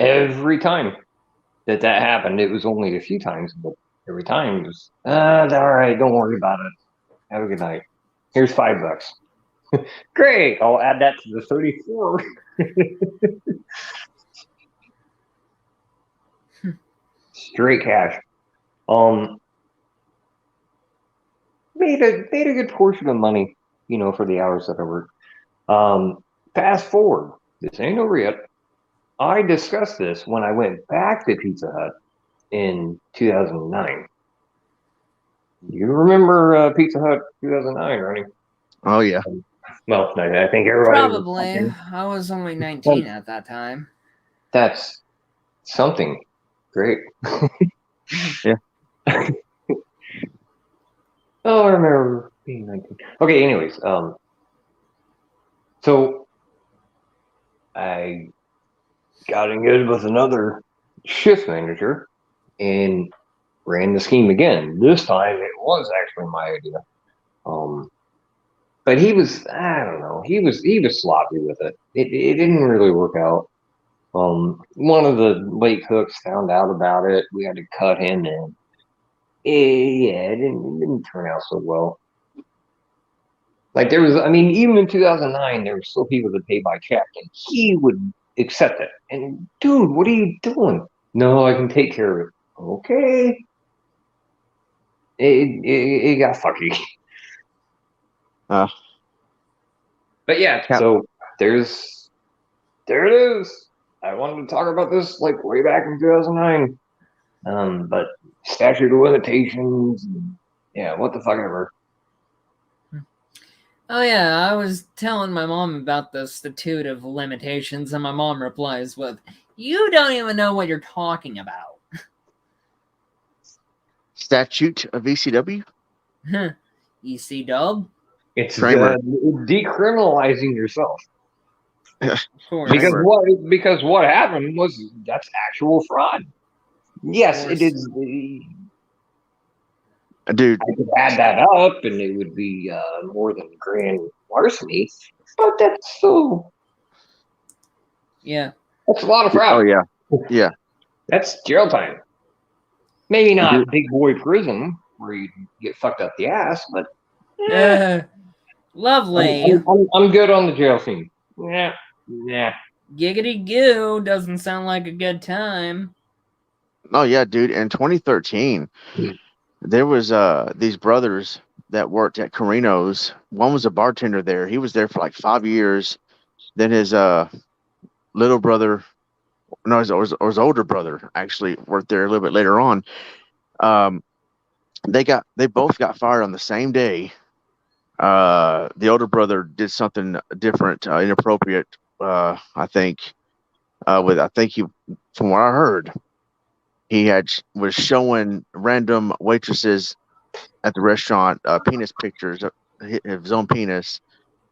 Every time that happened, it was only a few times, but every time it was, all right, don't worry about it. Have a good night. Here's $5. Great, I'll add that to the 34. Straight cash. Made a good portion of money, for the hours that I worked. Fast forward, this ain't over yet. I discussed this when I went back to Pizza Hut in 2009. You remember Pizza Hut 2009, Ronnie? Oh yeah. Well, I think everybody was Probably. watching. I was only 19 at that time. That's something great. Yeah. Oh, I remember being 19. Okay, anyways, so I got in good with another shift manager and ran the scheme again. This time it was actually my idea. But he was, I don't know, he was sloppy with it. It didn't really work out. One of the late cooks found out about it. We had to cut him in. It didn't turn out so well. Like there was, I mean, even in 2009, there were still people that pay by check, and he would accept it. And dude, what are you doing? No, I can take care of it. Okay. It got fucky. Uh, But yeah, Cap- so there it is. I wanted to talk about this like way back in 2009. But statute of limitations, yeah, what the fuck ever. Oh yeah, I was telling my mom about the statute of limitations, and my mom replies with, "You don't even know what you're talking about." Statute of ECW. EC Dub, It's Kramer. decriminalizing yourself. of course. Because Kramer. what happened was that's actual fraud. Yes, it course. is. Dude, I could add that up, and it would be more than grand larceny. But that's still Yeah. that's a lot of oh fraud. yeah. Yeah. That's jail time. Maybe not Dude, big boy prison where you get fucked up the ass, but Lovely. I'm good on the jail scene. Yeah, yeah. Giggity goo doesn't sound like a good time. oh yeah, dude. In 2013, there was these brothers that worked at Carino's. One was a bartender there. He was there for like 5 years. Then his little brother, no, his older brother actually worked there a little bit later on. Um, they both got fired on the same day. The older brother did something different, inappropriate. I think I think he, from what I heard, was showing random waitresses at the restaurant penis pictures of his own penis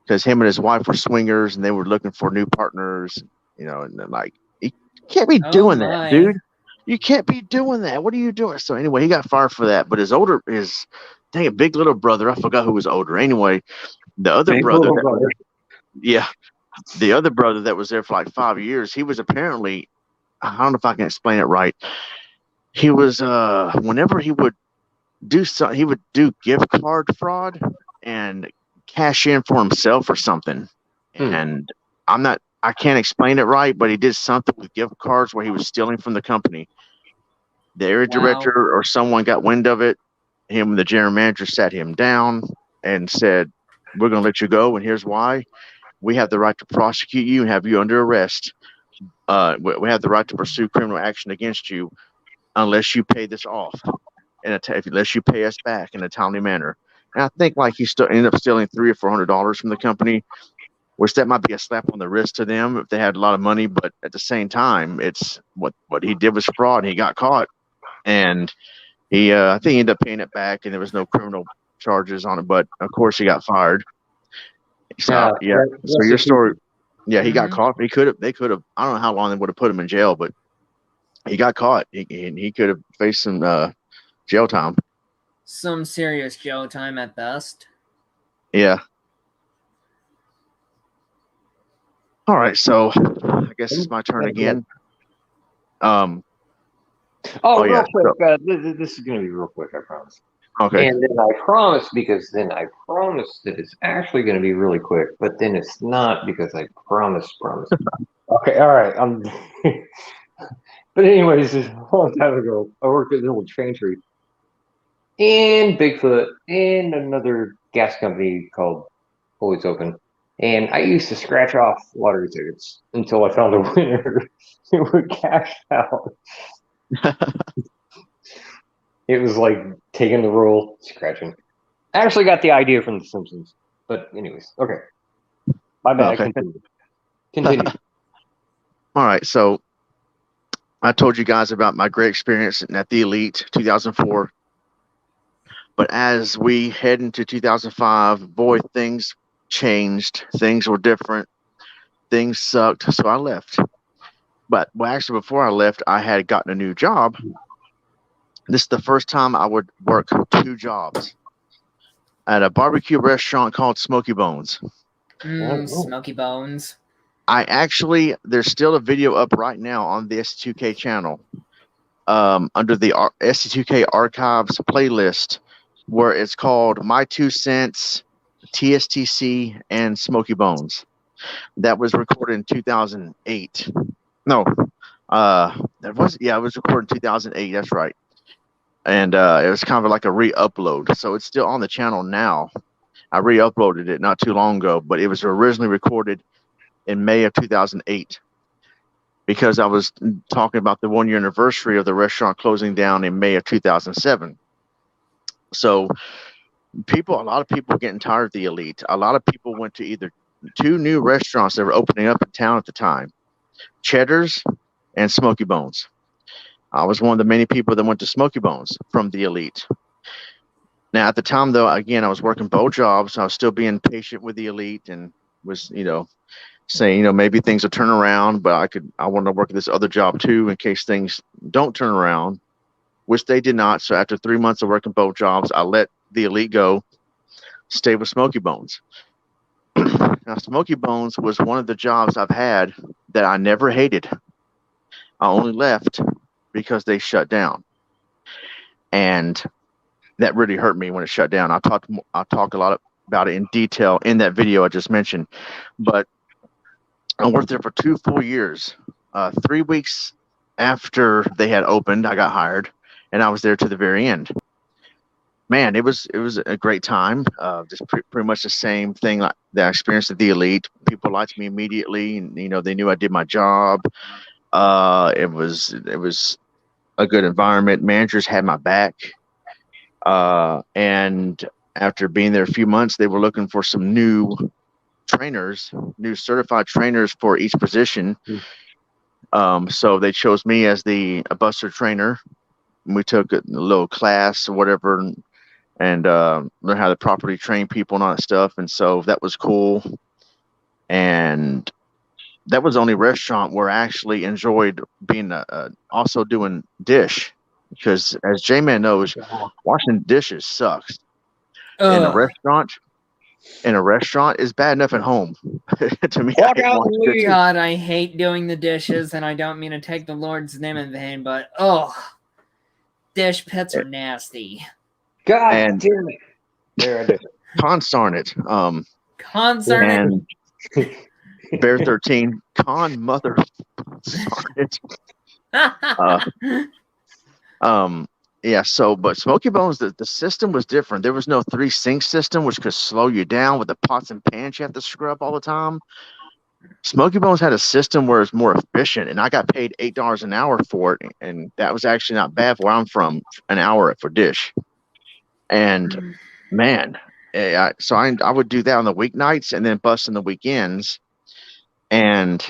because him and his wife were swingers and they were looking for new partners. And then, like, you can't be Oh doing that, my. dude. You can't be doing that. What are you doing? So anyway, he got fired for that. But his dang a big little brother, I forgot who was older. Anyway, the other Big brother, little brother. the other brother that was there for like 5 years, he was apparently, I don't know if I can explain it right. He was whenever he would do something, he would do gift card fraud and cash in for himself or something. And I can't explain it right, but he did something with gift cards where he was stealing from the company. The area director or someone got wind of it. Him and the general manager sat him down and said, "We're going to let you go, and here's why. We have the right to prosecute you and have you under arrest. We have the right to pursue criminal action against you unless you pay this off, unless you pay us back in a timely manner." And I think like he still ended up stealing $300 or $400 from the company, which that might be a slap on the wrist to them if they had a lot of money. But at the same time, it's what he did was fraud. And he got caught, and I think he ended up paying it back, and there was no criminal charges on it. But of course, he got fired. So yeah. So your story, yeah, he got caught. They could have. I don't know how long they would have put him in jail, but he got caught. He could have faced some jail time. Some serious jail time at best. Yeah. All right. So I guess it's my turn again. Real yeah. quick. This is going to be real quick, I promise. Okay. And then I promise that it's actually going to be really quick, but then it's not because I promise. Okay, all right. But anyways, a long time ago, I worked at a little train tree and Bigfoot and another gas company called Always Open. And I used to scratch off lottery tickets until I found a winner who would cash out. It was like taking the role, scratching. I actually got the idea from The Simpsons. But anyways, okay. My bad. Okay. Continue. All right. So I told you guys about my great experience at the Elite 2004. But as we head into 2005, boy, things changed. Things were different. Things sucked. So I left. But well, actually, before I left, I had gotten a new job. This is the first time I would work 2 jobs at a barbecue restaurant called Smoky Bones. Smoky Bones. There's still a video up right now on the ST2K channel under the ST2K archives playlist where it's called My 2 Cents, TSTC, and Smoky Bones. That was recorded in 2008. No, it was recorded in 2008. That's right. And it was kind of like a re-upload. So it's still on the channel now. I re-uploaded it not too long ago, but it was originally recorded in May of 2008 because I was talking about the 1-year anniversary of the restaurant closing down in May of 2007. So a lot of people getting tired of the Elite. A lot of people went to either 2 new restaurants that were opening up in town at the time, Cheddar's and Smoky Bones. I was one of the many people that went to Smoky Bones from the Elite. Now, at the time, though, again, I was working both jobs. I was still being patient with the Elite and was, saying, maybe things will turn around, but I want to work at this other job too in case things don't turn around, which they did not. So after 3 months of working both jobs, I let the Elite go, stay with Smoky Bones. Now, Smoky Bones was one of the jobs I've had that I never hated. I only left because they shut down. And that really hurt me when it shut down. I talk a lot about it in detail in that video I just mentioned. But I worked there for 2 full years. 3 weeks after they had opened, I got hired, and I was there to the very end. Man, it was a great time. Just pretty much the same thing that I experienced at the Elite. People liked me immediately, and they knew I did my job. It was a good environment. Managers had my back. And after being there a few months, they were looking for some new certified trainers for each position. So they chose me as a buster trainer. We took a little class or whatever and learn how to properly train people and all that stuff. And so that was cool. And that was the only restaurant where I actually enjoyed being also doing dish. Because as JMan knows, washing dishes sucks. In a restaurant is bad enough at home. To me, God, I hate doing the dishes, and I don't mean to take the Lord's name in vain, but dish pits are nasty. God damn it! There I did it. Consarn it. Consarn it. Bear 13. Con mother. It. Yeah, but Smoky Bones, the system was different. There was no 3 sink system, which could slow you down with the pots and pans you have to scrub all the time. Smoky Bones had a system where it's more efficient, and I got paid $8 an hour for it, and that was actually not bad for where I'm from, an hour for dish. And man, I would do that on the weeknights and then bust in the weekends. And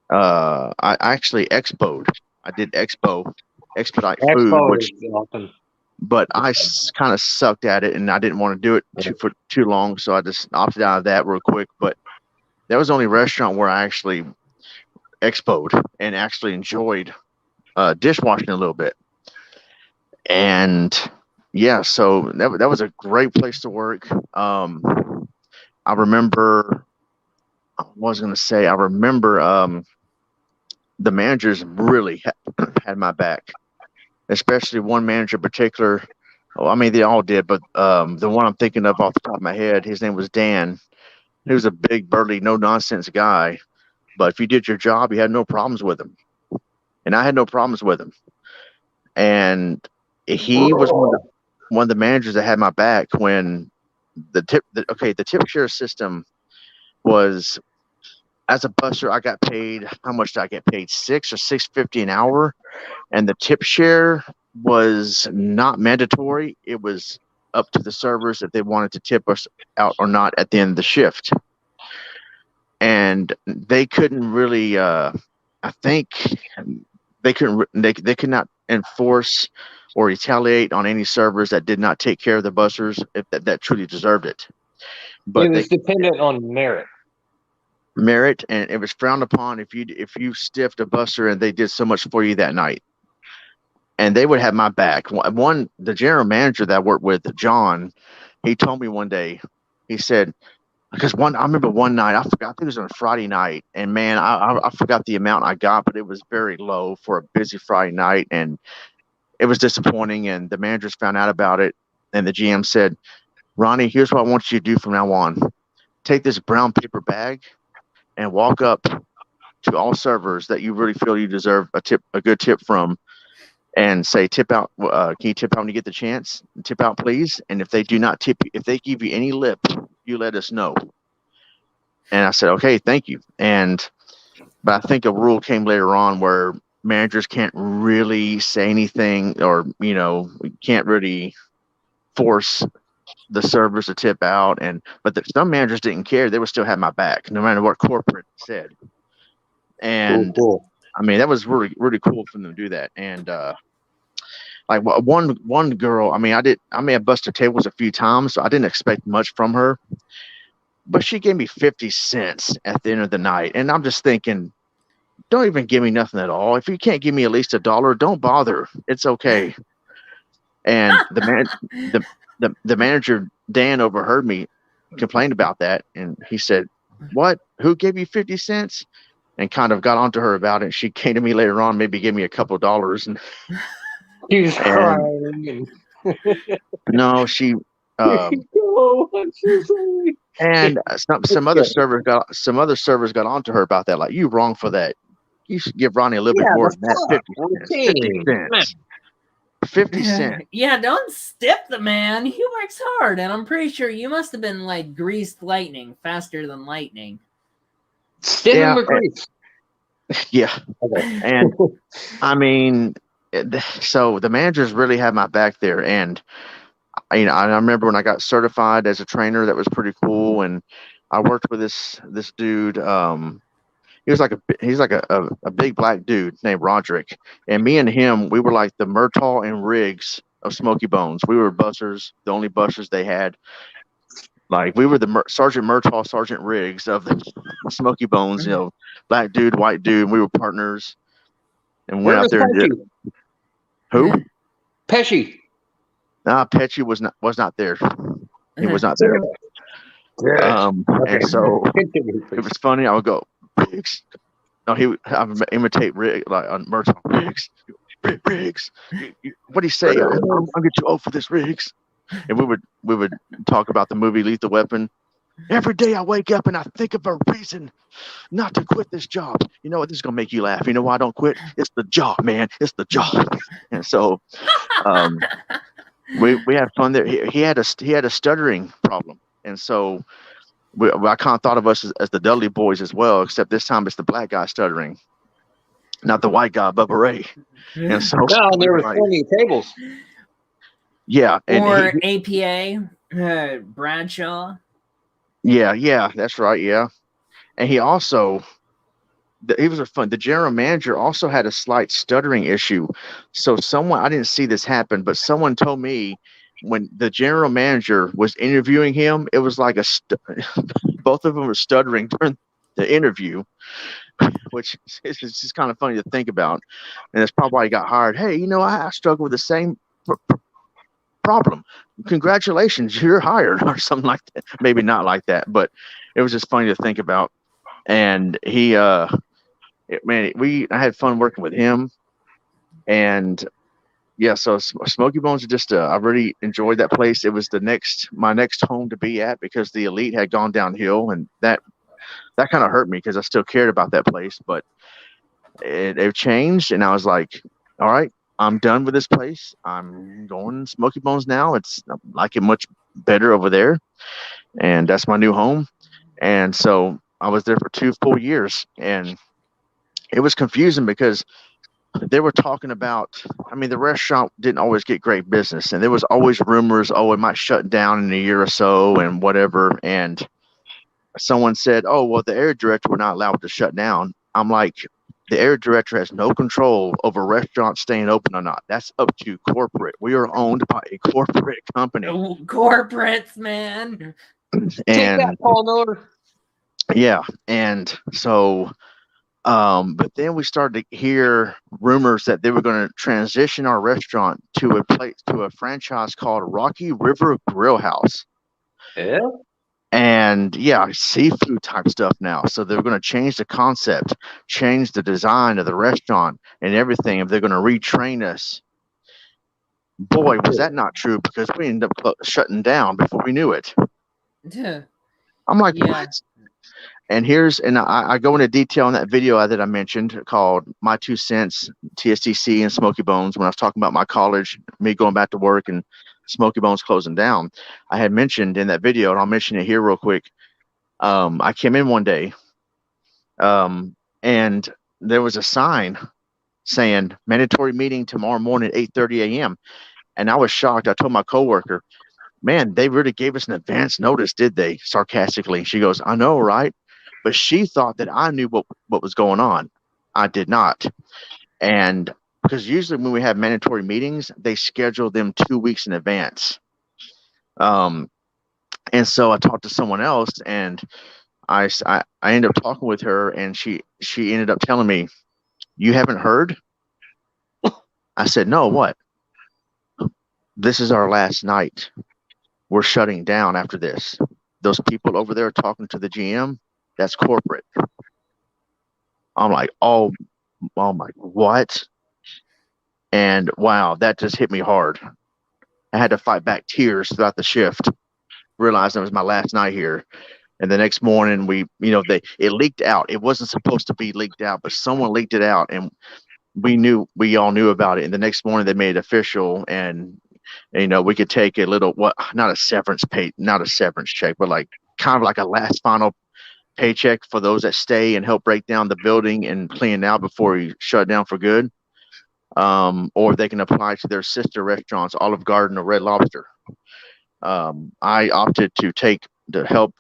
I actually expoed. I did expedite food, which awesome. But I kind of sucked at it, and I didn't want to do it for too long, so I just opted out of that real quick. But that was the only restaurant where I actually expoed and actually enjoyed dishwashing a little bit. And yeah, so that was a great place to work. I remember the managers really had my back, especially one manager in particular. Well, I mean, they all did, but the one I'm thinking of off the top of my head, his name was Dan. He was a big, burly, no-nonsense guy, but if you did your job, you had no problems with him. And I had no problems with him. And he was one of the managers that had my back when the tip share system was, as a buster, I got paid, how much did I get paid? $6 or $6.50 an hour. And the tip share was not mandatory. It was up to the servers if they wanted to tip us out or not at the end of the shift. And they couldn't really, I think they couldn't, they could not enforce or retaliate on any servers that did not take care of the bussers if that truly deserved it. But It they was dependent on merit. merit, and it was frowned upon if you stiffed a busser and they did so much for you that night. And they would have my back. The general manager that I worked with, John, he told me one day, he said, because I remember one night, I forgot, I think it was on a Friday night, and man, I forgot the amount I got, but it was very low for a busy Friday night, and it was disappointing. And the managers found out about it, and the GM said, Ronnie, here's what I want you to do from now on. Take this brown paper bag and walk up to all servers that you really feel you deserve a good tip from, and say, tip out. Can you tip out when you get the chance? Tip out, please. And if they do not tip you, if they give you any lip, you let us know. And I said, okay, thank you. But I think a rule came later on where managers can't really say anything, or can't really force the servers to tip out. But some managers didn't care; they would still have my back, no matter what corporate said. And cool. I mean, that was really, really cool for them to do that. And like one girl, I mean, I may have busted tables a few times, so I didn't expect much from her, but she gave me 50 cents at the end of the night. And I'm just thinking, don't even give me nothing at all. If you can't give me at least $1, don't bother. It's okay. And the manager, Dan, overheard me complain about that. And he said, what? Who gave you 50 cents? And kind of got onto her about it. She came to me later on, maybe give me a couple of dollars. And She was crying. no, she. Oh, I'm so sorry. And some other servers got onto her about that. Like, you wrong for that. You should give Ronnie a little bit more than that. 50 cents. 50 cents. Yeah, don't stiff the man. He works hard, and I'm pretty sure you must have been like greased lightning, faster than lightning. Stiff him with grease. Yeah. Okay. And I mean, so the managers really had my back there. And I remember when I got certified as a trainer, that was pretty cool. And I worked with this dude. He's like a big black dude named Roderick. And me and him, we were like the Murtaugh and Riggs of Smoky Bones. We were bussers, the only bussers they had. Like, we were the Sergeant Murtaugh, Sergeant Riggs of the Smoky Bones, black dude, white dude. And we were partners, and went out there and did. Who? Pesci. Nah, Pesci was not there. He was not there. And so it was funny. I would go, Riggs. No, I would imitate Riggs, like on Murtaugh. Riggs. What do you say? I'll get you old for this, Riggs. And we would talk about the movie Lethal Weapon. Every day I wake up and I think of a reason not to quit this job. You know what? This is gonna make you laugh. You know why I don't quit? It's the job, man. It's the job. And so, we had fun there. He had a stuttering problem, and so I kind of thought of us as the Dudley Boys as well. Except this time it's the black guy stuttering, not the white guy, Bubba Ray. And so, there were 20 tables. Yeah, or APA, Bradshaw. Yeah, that's right. Yeah, and he also, he was the general manager also had a slight stuttering issue. So I didn't see this happen, but someone told me when the general manager was interviewing him, it was like both of them were stuttering during the interview, which is just kind of funny to think about. And that's probably why he got hired. Hey, I struggle with the same problem. Congratulations, you're hired, or something like that. Maybe not like that, but it was just funny to think about. And I had fun working with him. And yeah, so Smoky Bones is just I really enjoyed that place. It was my next home to be at, because the Elite had gone downhill, and that kind of hurt me because I still cared about that place, but it changed, and I was like, all right, I'm done with this place. I'm going Smoky Bones now. I like it much better over there, and that's my new home. And so I was there for 2 full years, and it was confusing because they were talking about, I mean, the restaurant didn't always get great business, and there was always rumors, oh, it might shut down in a year or so and whatever. And someone said, oh, well, the area director would not allow it to shut down. I'm like, the area director has no control over restaurants staying open or not. That's up to corporate. We are owned by a corporate company. Oh, corporates, man. Take that, And Paul Miller. yeah, and so but then we started to hear rumors that they were going to transition our restaurant to a franchise called Rocky River Grill House. Yeah. And yeah, seafood type stuff now. So they're going to change the concept, change the design of the restaurant and everything. If they're going to retrain us, boy, was that not true, because we ended up shutting down before we knew it. I'm like, Yeah. what? And I go into detail in that video that I mentioned called My Two Cents, TSTC and Smoky Bones, when I was talking about my college, me going back to work and Smoky Bones closing down. I had mentioned in that video, and I'll mention it here real quick. I came in one day, and there was a sign saying mandatory meeting tomorrow morning at 8:30 a.m. And I was shocked. I told my coworker, man, they really gave us an advance notice, did they? Sarcastically. She goes, I know, right? But she thought that I knew what was going on. I did not. And because usually when we have mandatory meetings, they schedule them 2 weeks in advance. And so I talked to someone else, and I ended up talking with her, and she ended up telling me, you haven't heard? I said, no, what? This is our last night. We're shutting down after this. Those people over there talking to the GM, that's corporate. I'm like, oh my, what? And wow, that just hit me hard. I had to fight back tears throughout the shift, realizing it was my last night here. And the next morning, it leaked out. It wasn't supposed to be leaked out, but someone leaked it out, and we all knew about it. And the next morning, they made it official, and we could take a little, not a severance check, but like kind of like a last final paycheck for those that stay and help break down the building and clean out before we shut down for good. Or they can apply to their sister restaurants, Olive Garden or Red Lobster. I opted to help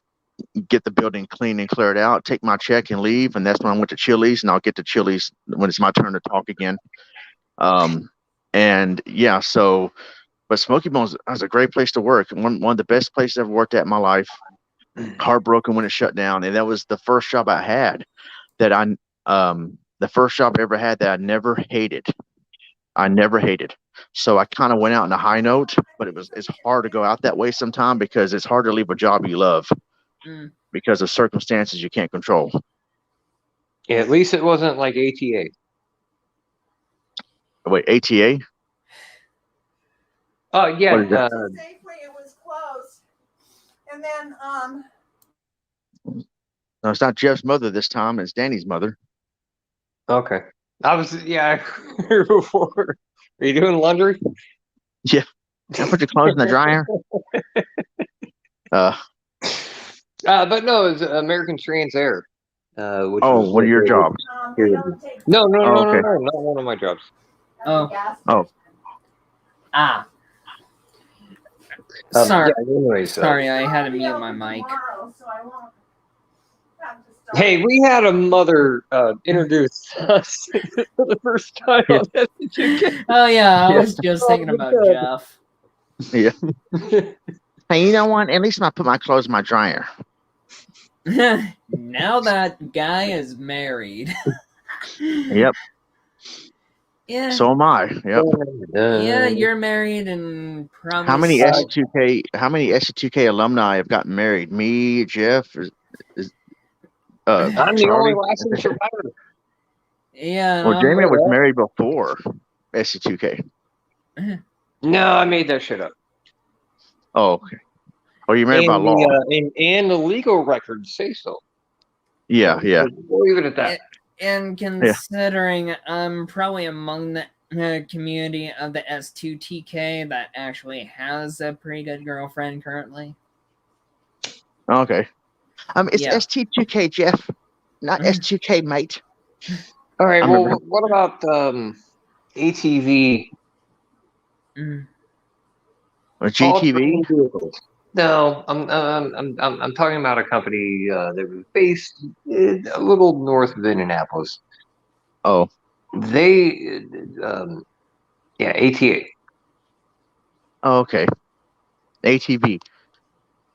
get the building clean and cleared out, take my check and leave. And that's when I went to Chili's, and I'll get to Chili's when it's my turn to talk again. And yeah, but Smoky Bones was a great place to work. One of the best places I've ever worked at in my life. Heartbroken when it shut down. And that was the first job I had the first job I ever had that I never hated. So I kind of went out on a high note, but it's hard to go out that way sometimes, because it's hard to leave a job you love because of circumstances you can't control. Yeah, at least it wasn't like ATA. Wait, ATA? Oh, yeah. Safeway, it was closed. And then, No, it's not Jeff's mother this time. It's Danny's mother. Okay. I heard before. Are you doing laundry? Yeah. Can I put your clothes in the dryer? But no, it's American Trans Air. Which was what are your jobs? they don't take No, okay. no, not one of my jobs. gas. Sorry. Yeah, anyways, Sorry, I had to mute my mic. Tomorrow, so I won't have to start. Hey, we had a mother introduce us for the first time on ST2K. Oh yeah, I was just thinking about Jeff. Yeah. Hey, you know what? At least I put my clothes in my dryer. Now that guy is married. Yep. Yeah. So am I. Yep. Yeah, you're married and probably. How many ST2K alumni have gotten married? Me, Jeff, I'm the Charlie? only lasting survivor. Yeah. Well, Jamie was married before ST2K. No, I made that shit up. Oh, okay. Oh, you're married by law. And the legal records say so. Yeah. We'll leave it at that. And considering I'm probably among the community of the S2TK that actually has a pretty good girlfriend currently. Okay. It's ST2K, Jeff, not S2K, mate. All right. Well, what about ATV. Mm. Or All GTV? terrain vehicles. No, I'm talking about a company that was based a little north of Indianapolis. Oh, They, yeah, ATA. oh, okay. ATV.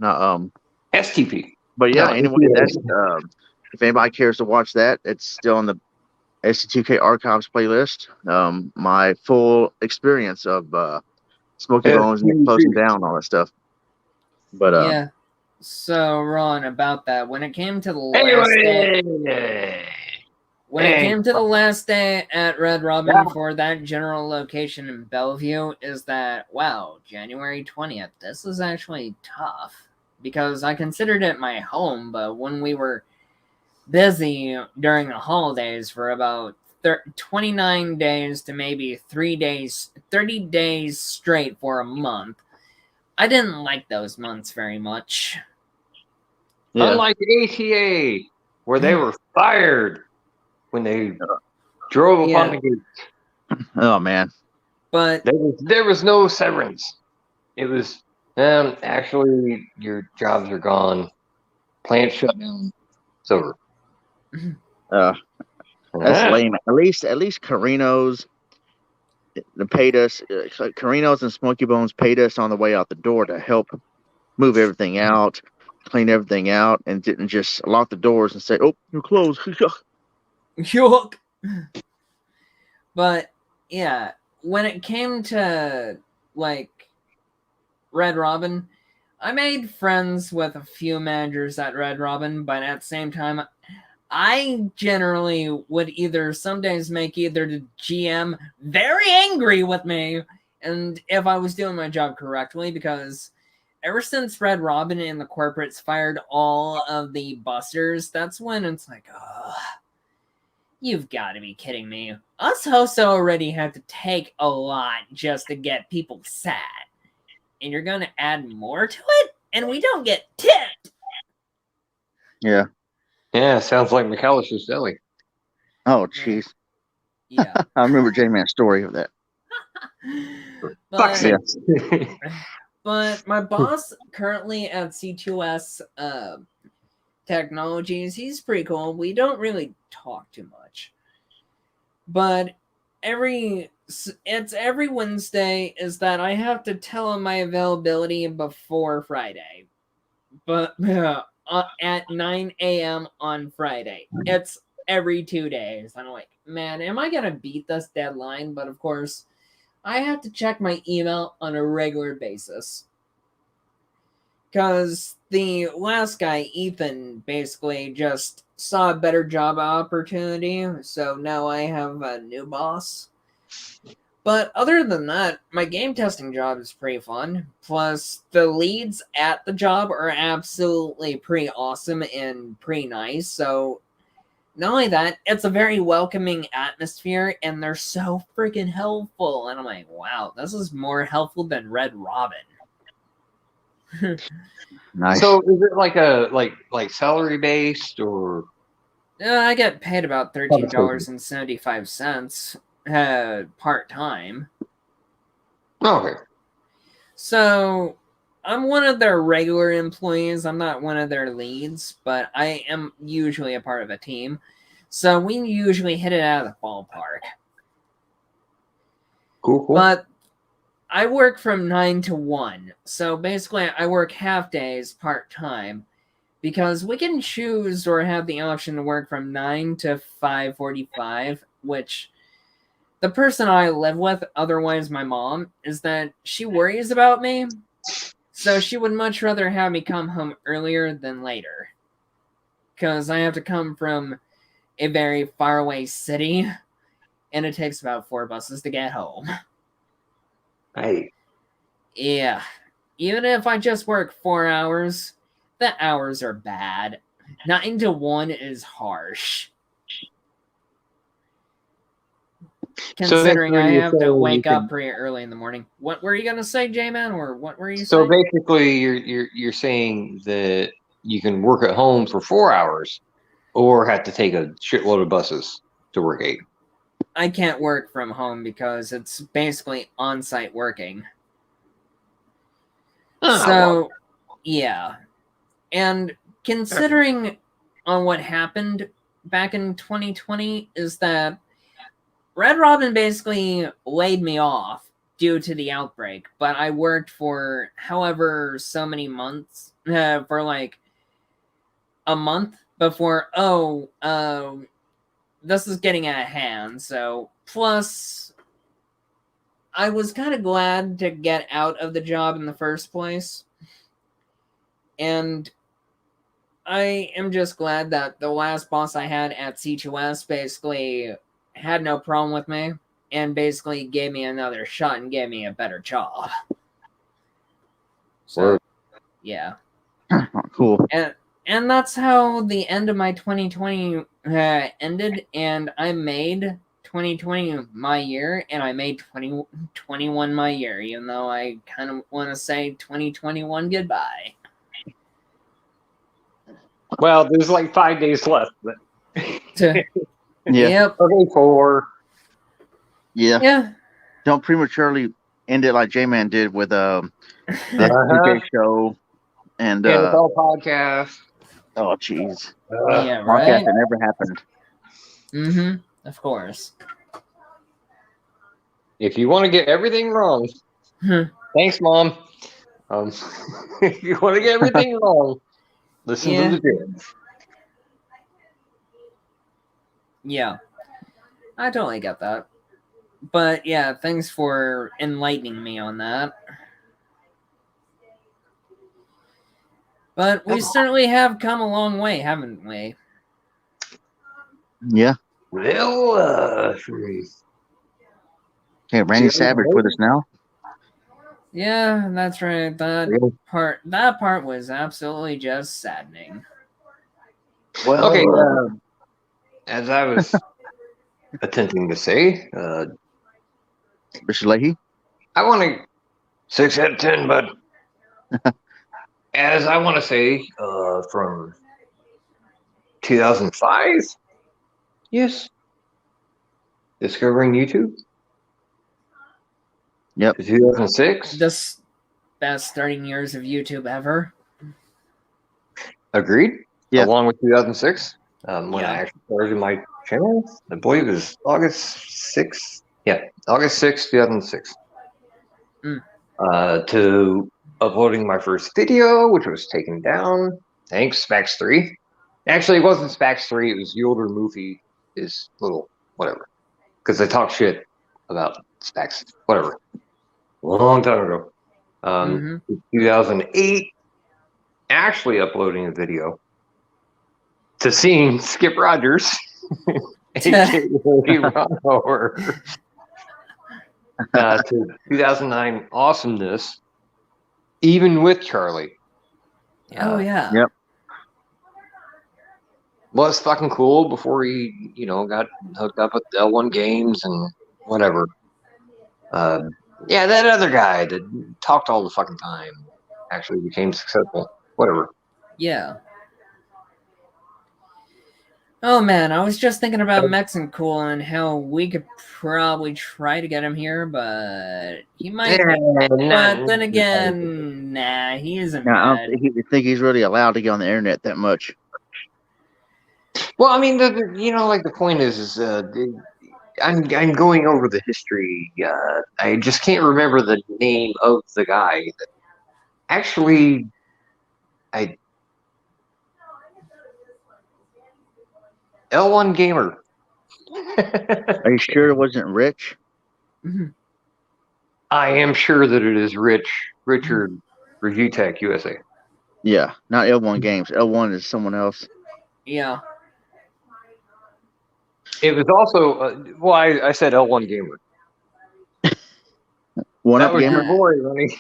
No, STP. but yeah, No, anyway, that's ATA. if anybody cares to watch that, it's still on the ST2K archives playlist. My full experience of Smoky Bones and closing STP. down all that stuff. But Yeah. So, Ron, about that, when it came to the last day, Anyway, when it hey, came to the last day at Red Robin yeah. for that general location in Bellevue, is that, wow, January 20th, this is actually tough. Because I considered it my home, but when we were busy during the holidays for about 29 days to maybe 3 days, 30 days straight for a month, I didn't like those months very much. yeah, Unlike ATA, where they were fired when they drove upon Yeah. the gate. oh man, But There was no severance. It was actually your jobs are gone. Plant shut down. It's over. uh, that's Ah, lame. At least Carino's they paid us. Carino's and Smoky Bones paid us on the way out the door to help move everything out, clean everything out, and didn't just lock the doors and say, "Oh, you're closed." yuck. But yeah, when it came to like Red Robin, I made friends with a few managers at Red Robin, but at the same time, I generally would either some days make either the GM very angry with me, and if I was doing my job correctly, because ever since Red Robin and the corporates fired all of the busters, that's when it's like, ugh, you've got to be kidding me. Us hosts already have to take a lot just to get people sad, and you're going to add more to it, and we don't get tipped. Yeah. yeah, sounds like McAllister's Deli. Oh, jeez. Yeah. I remember J-Man's story of that. Fuck's But, sake. but my boss currently at C2S Technologies, he's pretty cool. We don't really talk too much. But it's every Wednesday is that I have to tell him my availability before Friday. But at 9 a.m. on Friday. It's every 2 days. I'm like, man, am I going to beat this deadline? But of course, I have to check my email on a regular basis. Because the last guy, Ethan, basically just saw a better job opportunity. So now I have a new boss. But other than that, my game testing job is pretty fun. Plus, the leads at the job are absolutely pretty awesome and pretty nice. So, not only that, it's a very welcoming atmosphere, and they're so freaking helpful. And I'm like, wow, this is more helpful than Red Robin. Nice. So is it like a like salary based or I get paid about $13.75 part time. okay? So I'm one of their regular employees. I'm not one of their leads, but I am usually a part of a team. So we usually hit it out of the ballpark. Cool. But I work from 9 to 1. So basically I work half days part time because we can choose or have the option to work from 9 to 5:45, which the person I live with, otherwise my mom, is that she worries about me. So she would much rather have me come home earlier than later. Because I have to come from a very faraway city, and it takes about 4 buses to get home. Hey, Yeah. Even if I just work 4 hours, the hours are bad. 9 to 1 is harsh. Considering I have to wake up pretty early in the morning. What were you gonna say, J-Man, or what were you so saying? basically, you're saying that you can work at home for 4 hours, or have to take a shitload of buses to work 8. I can't work from home because it's basically on-site working. So, yeah. And considering on what happened back in 2020 is that Red Robin basically laid me off due to the outbreak, but I worked for however so many months, for like a month before, this is getting out of hand. So, plus, I was kind of glad to get out of the job in the first place. And I am just glad that the last boss I had at C2S basically had no problem with me and basically gave me another shot and gave me a better job. So, yeah. Cool. And that's how the end of my 2020 ended, and I made 2020 my year, and I made 2021 my year, even though I kind of want to say 2021 goodbye. Well, there's like 5 days left. But... Yeah. Yep. Okay, 4. Yeah. Yeah. Don't prematurely end it like JMan did with the ST2K show and NFL podcast. oh jeez. Yeah, Podcast right? that never happened. Mm-hmm. Of course. If you want to get everything wrong, thanks, Mom. If you want to get everything wrong, listen to the Jams. Yeah. I totally get that. But yeah, thanks for enlightening me on that. But we certainly have come a long way, haven't we? Yeah. Well, Okay, Randy Savage with us now. Yeah, that's right. That part was absolutely just saddening. Well, okay, as I was attempting to say, Mr. Leahy. I want to 6 out of 10, bud. As I want to say, from 2005, yes, discovering YouTube. Yep. 2006. The best starting years of YouTube ever. Agreed. Yep. Along with 2006, when Yeah. I actually started my channel, I believe it was August 6th. Yeah, August 6th, 2006. To uploading my first video, which was taken down. Thanks, Spax 3. Actually, it wasn't Spax 3. It was the older movie. Is little whatever. Because I talked shit about Spax. Whatever. A long time ago. 2008, actually uploading a video to seeing Skip Rogers, aka Ronmower, to 2009 awesomeness, even with Charlie. Oh yeah. Yep. Was fucking cool before he, got hooked up with L1 Games and whatever. Yeah, that other guy that talked all the fucking time actually became successful. Whatever. Yeah. Oh man, I was just thinking about Mexican Cool and how we could probably try to get him here, but he might. But then again, nah, he isn't. No, I don't think he's really allowed to get on the internet that much. Well, I mean, the point is I'm going over the history. I just can't remember the name of the guy that actually L1 Gamer. Are you sure it wasn't Rich? I am sure that it is Richard Review Tech USA. Yeah, not L1 Games. L1 is someone else. Yeah. It was also I said L1 Gamer. One that Up was Gamer. Your boy, Ronnie.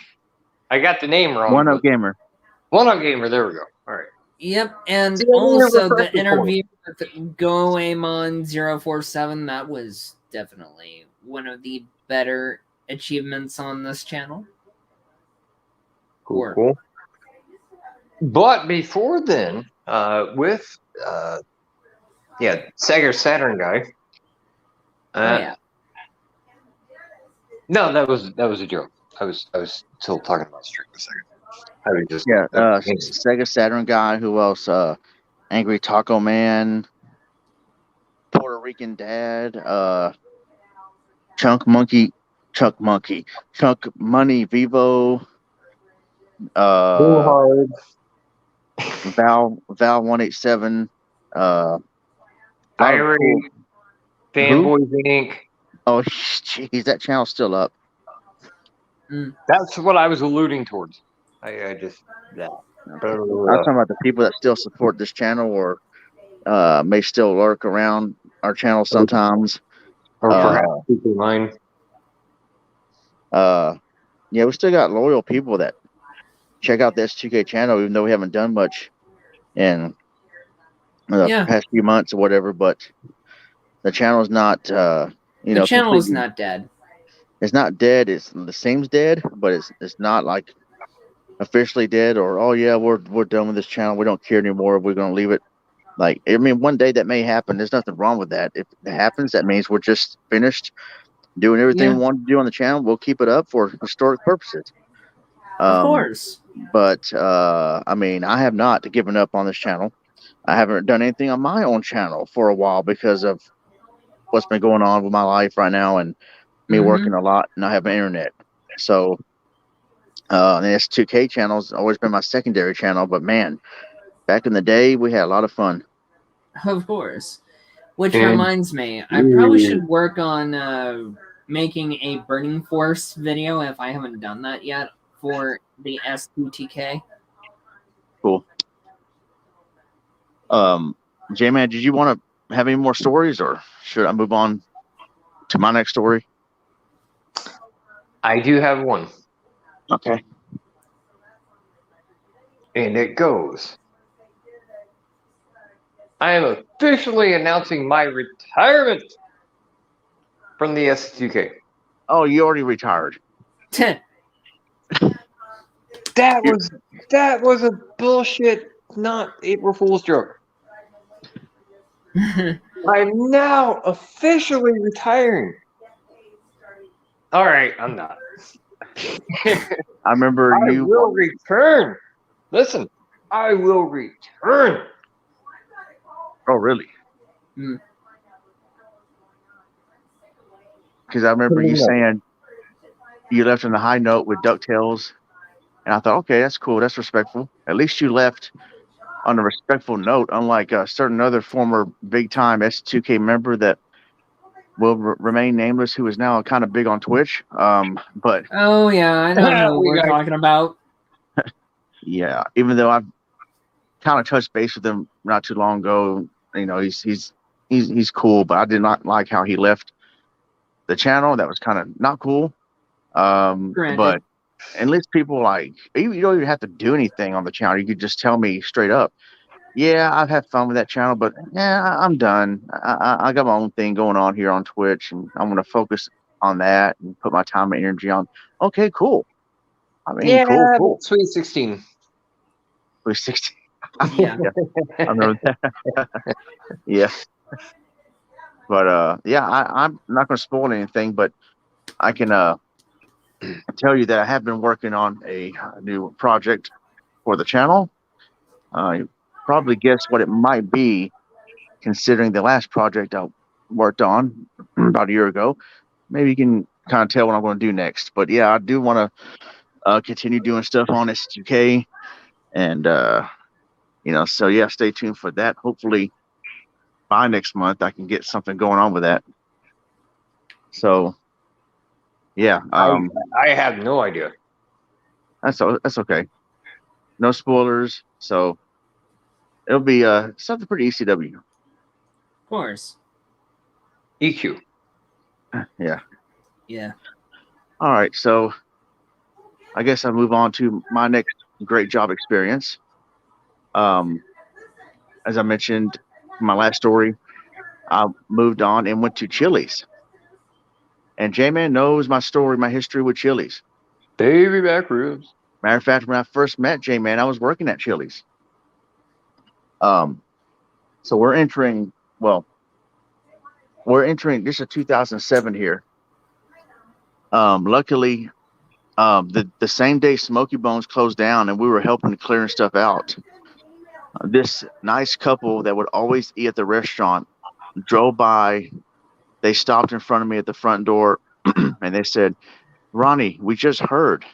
I got the name wrong. One Up Gamer. One Up Gamer. There we go. All right. Yep, and also the interview with GoAmon047, that was definitely one of the better achievements on this channel. Cool. But before then, with Sega Saturn guy, Oh yeah. No, that was a joke. I was still talking about stream a second. I was just Yeah, Sega Saturn guy. Who else? Angry Taco Man, Puerto Rican Dad, Chunk Monkey, Chunk Money Vivo, Go hard. Val 187, lot of Irate, cool. Fanboys Inc. Oh, jeez, that channel's still up. That's what I was alluding towards. I just that. I'm talking about the people that still support this channel or may still lurk around our channel sometimes. Or perhaps people mine. Yeah, we still got loyal people that check out the ST2K channel, even though we haven't done much in the past few months or whatever. But the channel's not, the channel is not dead. It's not dead. It seems dead, but it's not like officially dead. Or oh yeah, we're done with this channel. We don't care anymore. We're gonna leave it. Like I mean, one day that may happen. There's nothing wrong with that. If it happens, that means we're just finished doing everything we want to do on the channel. We'll keep it up for historic purposes. Of course. But I mean, I have not given up on this channel. I haven't done anything on my own channel for a while because of what's been going on with my life right now and me working a lot and I have an internet. So the S2K channel's always been my secondary channel. But man, back in the day, we had a lot of fun. Of course. Which reminds me, I probably should work on making a Burning Force video if I haven't done that yet for the ST2K. Cool. JMan, did you want to have any more stories or should I move on to my next story? I do have one. Okay. And it goes. I am officially announcing my retirement from the ST2K. Oh, you already retired. That was a bullshit, not April Fool's joke. I'm now officially retiring. All right, I'm not. I remember I will return. Listen, I will return. Oh, really? Because I remember you saying you left on a high note with DuckTales, and I thought, okay, that's cool, that's respectful. At least you left on a respectful note, unlike a certain other former big-time S2K member that will remain nameless, who is now kind of big on Twitch. But oh yeah, I know who we're talking about. Yeah, even though I've kind of touched base with him not too long ago, you know, he's cool, but I did not like how he left the channel. That was kind of not cool. But at least people like you don't even have to do anything on the channel. You could just tell me straight up, yeah, I've had fun with that channel, but yeah, I'm done. I got my own thing going on here on Twitch, and I'm gonna focus on that and put my time and energy on. Okay, cool. I mean, cool. Sweet 16. Sweet 16. Yeah. I remember that. Yeah. But yeah, I'm not gonna spoil anything, but I can tell you that I have been working on a new project for the channel. You probably guess what it might be, considering the last project I worked on about a year ago. Maybe you can kind of tell what I'm going to do next. But yeah, I do want to continue doing stuff on ST2K, and you know, so yeah, stay tuned for that. Hopefully by next month I can get something going on with that. So yeah, I have no idea. That's okay. No spoilers, so it'll be something pretty ECW. Of course. EQ. Yeah. Yeah. All right, so I guess I'll move on to my next great job experience. As I mentioned in my last story, I moved on and went to Chili's. And JMan knows my story, my history with Chili's. Baby back ribs. Matter of fact, when I first met JMan, I was working at Chili's. So we're entering, well, we're entering. This is 2007 here. Luckily, the same day Smoky Bones closed down, and we were helping to clearing stuff out. This nice couple that would always eat at the restaurant drove by. They stopped in front of me at the front door, and they said, "Ronnie, we just heard.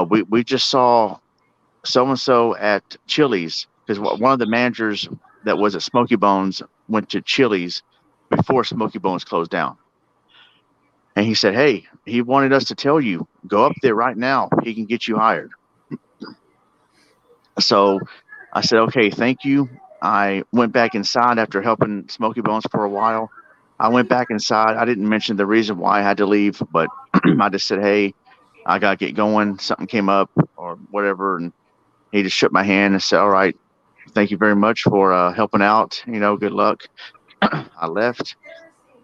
We just saw so and so at Chili's, because one of the managers that was at Smoky Bones went to Chili's before Smoky Bones closed down." And he said, "Hey, he wanted us to tell you, go up there right now. He can get you hired." So I said, "Okay, thank you." I went back inside after helping Smoky Bones for a while. I went back inside. I didn't mention the reason why I had to leave, but I just said, "Hey, I got to get going. Something came up or whatever." And he just shook my hand and said, "All right, thank you very much for helping out. Good luck." I left,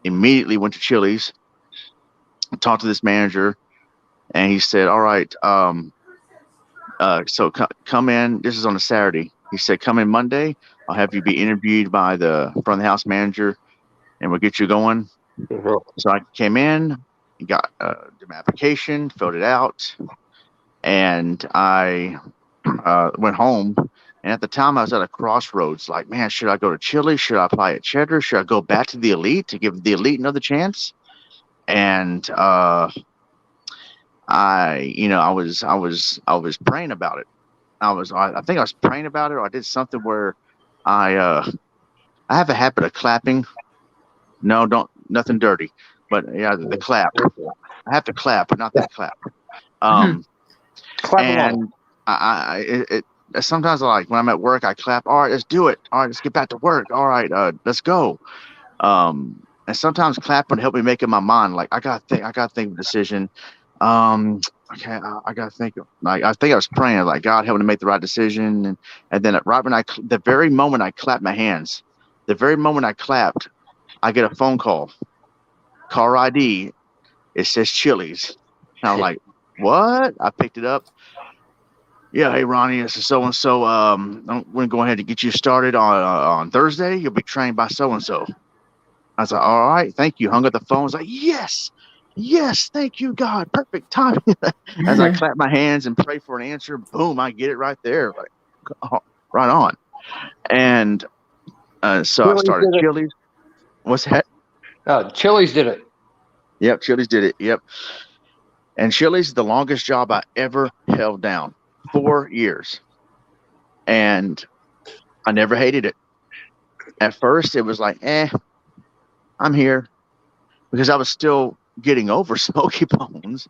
immediately went to Chili's, talked to this manager, and he said, "All right, so come in." This is on a Saturday. He said, "Come in Monday. I'll have you be interviewed by the front of the house manager, and we'll get you going." Mhm. So I came in, got did my application, filled it out, and I went home. And at the time, I was at a crossroads. Like, man, should I go to Chile? Should I apply at Cheddar? Should I go back to the Elite to give the Elite another chance? And I was praying about it. I think I was praying about it, or I did something where I have a habit of clapping. No, don't nothing dirty, but yeah, the clap. I have to clap, but not that clap. Clap along. And it sometimes like when I'm at work, I clap. All right, let's do it. All right, let's get back to work. All right, let's go. And sometimes clapping help me make in my mind. Like I gotta think of a decision. Okay, I gotta think. Like I think I was praying, like God help me to make the right decision. And then right when the very moment I clapped my hands, the very moment I clapped, I get a phone call. Caller ID. It says Chili's. And I was like, what? I picked it up. Yeah, hey Ronnie, this is so and so. I'm gonna go ahead and get you started on Thursday. You'll be trained by so and so. I was like, all right, thank you. Hung up the phone. I was like, yes, thank you, God, perfect timing. As I clap my hands and pray for an answer, boom, I get it right there, like right on. And so I started Chili's. What's that? Chili's did it. Yep, Chili's did it. Yep. And Chili's is the longest job I ever held down. 4 years. And I never hated it. At first, it was like, I'm here. Because I was still getting over Smoky Bones.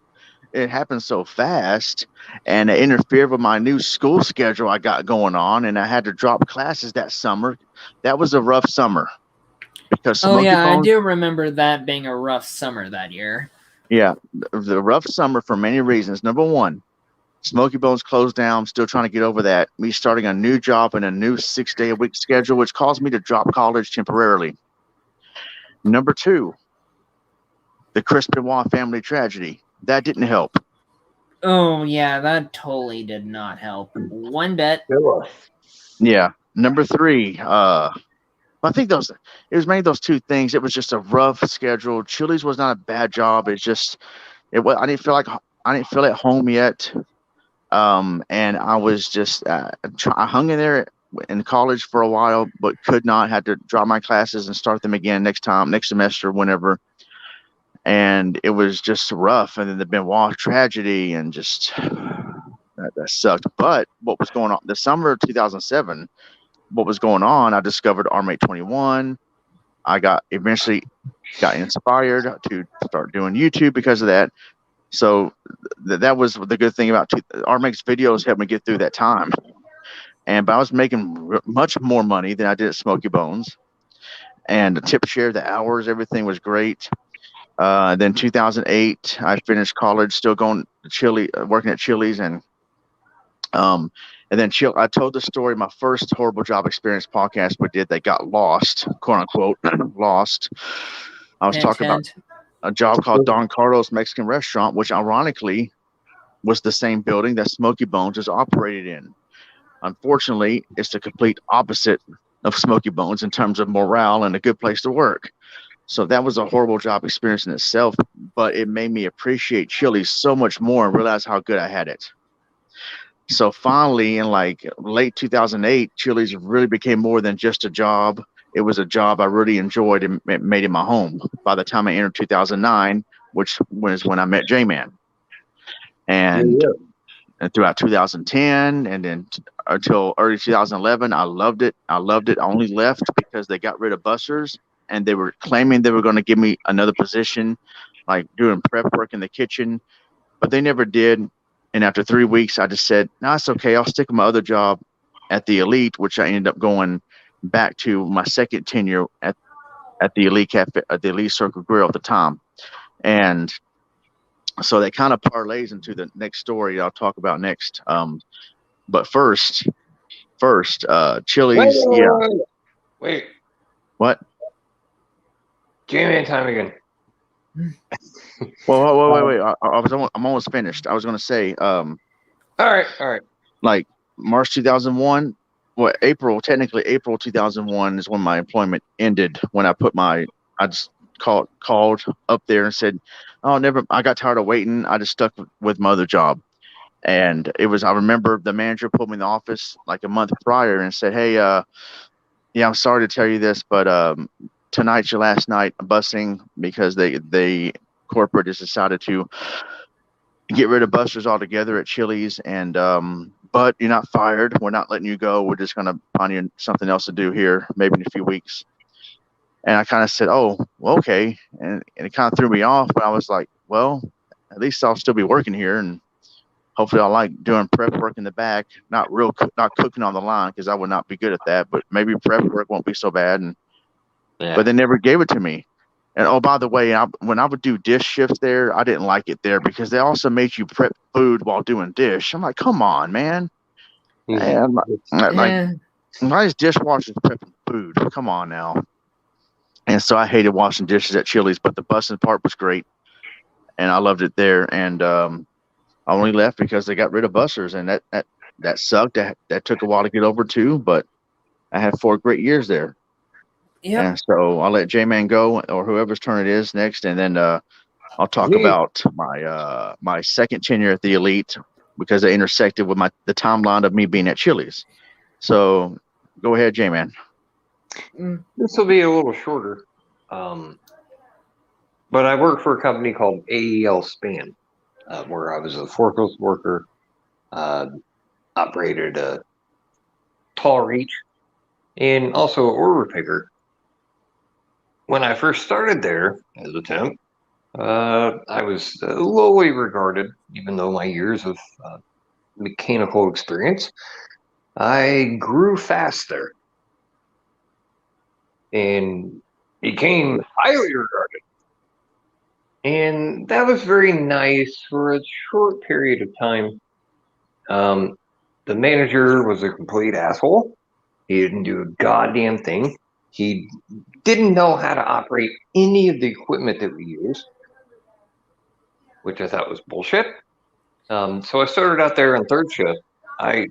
It happened so fast. And it interfered with my new school schedule I got going on. And I had to drop classes that summer. That was a rough summer. Because Smoky Bones, I do remember that being a rough summer that year. Yeah, the rough summer for many reasons. Number one, Smoky Bones closed down. I'm still trying to get over that. Me starting a new job and a new 6-day-a-week schedule, which caused me to drop college temporarily. Number two, the Chris Benoit family tragedy. That didn't help. Oh, yeah, that totally did not help. One bit. Yeah. Number three, I think it was mainly those two things. It was just a rough schedule. Chili's was not a bad job. It's just I didn't feel at home yet. And I was just I hung in there in college for a while, but could not. Had to drop my classes and start them again next semester, whenever. And it was just rough. And then the Benoit tragedy, and just that sucked. But what was going on the summer of 2007? What was going on? I discovered Armate 21. I eventually got inspired to start doing YouTube because of that. So that was the good thing about Armate's videos helped me get through that time. But I was making much more money than I did at Smoky Bones. And the tip share, the hours, everything was great. Then 2008, I finished college, still going to Chile, working at Chili's, and then I told the story, my first horrible job experience podcast we did that got lost, quote unquote, lost. I was talking about a job called Don Carlos Mexican Restaurant, which ironically was the same building that Smoky Bones is operated in. Unfortunately, it's the complete opposite of Smoky Bones in terms of morale and a good place to work. So that was a horrible job experience in itself, but it made me appreciate Chili's so much more and realize how good I had it. So finally, in like late 2008, Chili's really became more than just a job. It was a job I really enjoyed and made it my home. By the time I entered 2009, which was when I met JMan, and Yeah. and throughout 2010 and then until early 2011, I loved it. I loved it. I only left because they got rid of busters and they were claiming they were going to give me another position, like doing prep work in the kitchen, but they never did. And after 3 weeks, I just said, no, it's okay. I'll stick with my other job at the Elite, which I ended up going back to my second tenure at the Elite Cafe, at the Elite Circle Grill at the time. And so that kind of parlays into the next story I'll talk about next. But first, Chili's, yeah. Wait. What? JMan time again. Well, wait. I'm almost finished. I was going to say, All right. like March 2001. Well, technically April 2001 is when my employment ended. When I just called up there and said, "Oh, never." I got tired of waiting. I just stuck with my other job. And I remember the manager pulled me in the office like a month prior and said, "Hey, yeah, I'm sorry to tell you this, but tonight's your last night busing because they corporate has decided to get rid of busters altogether at Chili's. And but you're not fired. We're not letting you go. We're just gonna find you something else to do here, maybe in a few weeks." And I kind of said, "Oh, well, okay," and it kind of threw me off. But I was like, "Well, at least I'll still be working here and." Hopefully, I like doing prep work in the back, not cooking on the line because I would not be good at that. But maybe prep work won't be so bad. But they never gave it to me. And oh, by the way, when I would do dish shifts there, I didn't like it there because they also made you prep food while doing dish. I'm like, come on, man. I'm like, why is dishwashers prepping food? Come on now. And so I hated washing dishes at Chili's, but the busing part was great, and I loved it there. And I only left because they got rid of busters, and that sucked. That took a while to get over too, but I had 4 great years there. Yep. And so I'll let J-Man go or whoever's turn it is next, and then I'll talk about my second tenure at the Elite because it intersected with the timeline of me being at Chili's. So go ahead, J-Man. This will be a little shorter, but I worked for a company called AEL Span. Where I was a forklift worker, operated a tall reach, and also an order picker. When I first started there as a temp, I was lowly regarded, even though my years of mechanical experience. I grew fast there and became highly regarded. And that was very nice for a short period of time. The manager was a complete asshole. He didn't do a goddamn thing. He didn't know how to operate any of the equipment that we used, which I thought was bullshit. So I started out there on third shift. I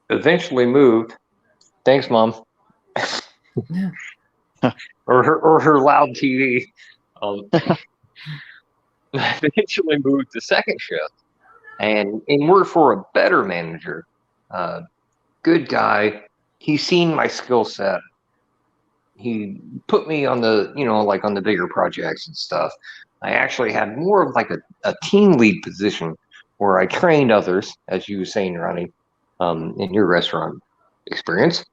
eventually moved. Thanks, Mom. or her loud TV. I eventually moved to second shift and worked for a better manager. Good guy. He's seen my skill set. He put me on the, like on the bigger projects and stuff. I actually had more of like a team lead position where I trained others, as you were saying, Ronnie, in your restaurant experience.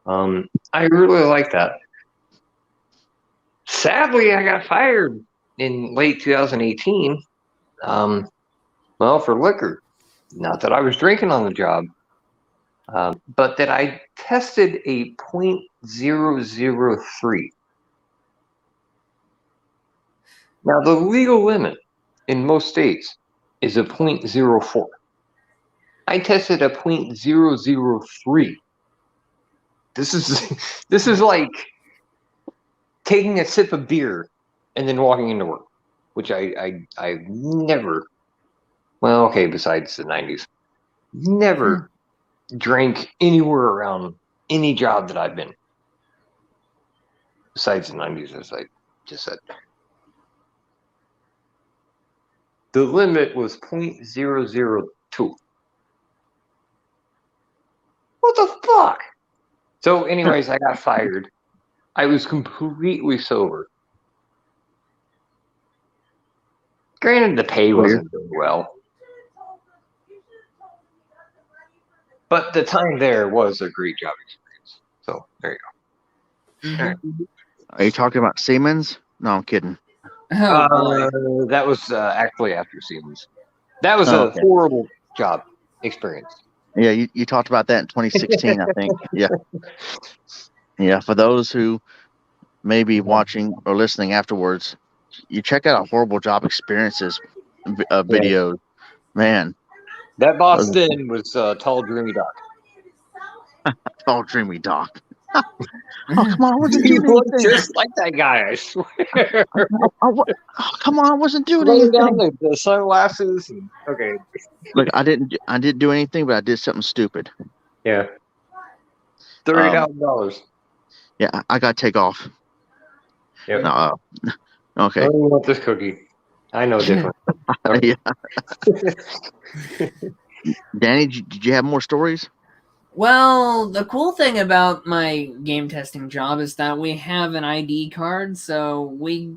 I really like that. Sadly, I got fired in late 2018. Well, for liquor. Not that I was drinking on the job, but that I tested a .003. Now, the legal limit in most states is a .04. I tested a .003. This is like taking a sip of beer and then walking into work, which I never. Well, okay, besides the 90s, never drank anywhere around any job that I've been. Besides the 90s, it's like just said. The limit was 0.002. What the fuck? So, anyways, I got fired. I was completely sober. Granted, the pay wasn't doing well. But the time there was a great job experience. So, there you go. Mhm. All right. Are you talking about Siemens? No, I'm kidding. Oh boy. That was actually after Siemens. That was Oh, a okay. horrible job experience. Yeah, you talked about that in 2016, I think. Yeah. Yeah, for those who may be watching or listening afterwards, you check out our horrible job experiences videos. Man, That boss then was Tall Dreamy Doc. oh, dreamy Doc. Oh, come on, I wasn't He doing looked anything. just like that guy, I swear. Oh, come on, I wasn't doing Laying down anything. the sunglasses. And, okay. Look, I didn't do anything, but I did something stupid. Yeah. $30,000. Yeah, I got to take off. Yep. No, okay. I don't want this cookie. I know different. Okay. Yeah. Danny, did you have more stories? Well, the cool thing about my game testing job is that we have an ID card, so we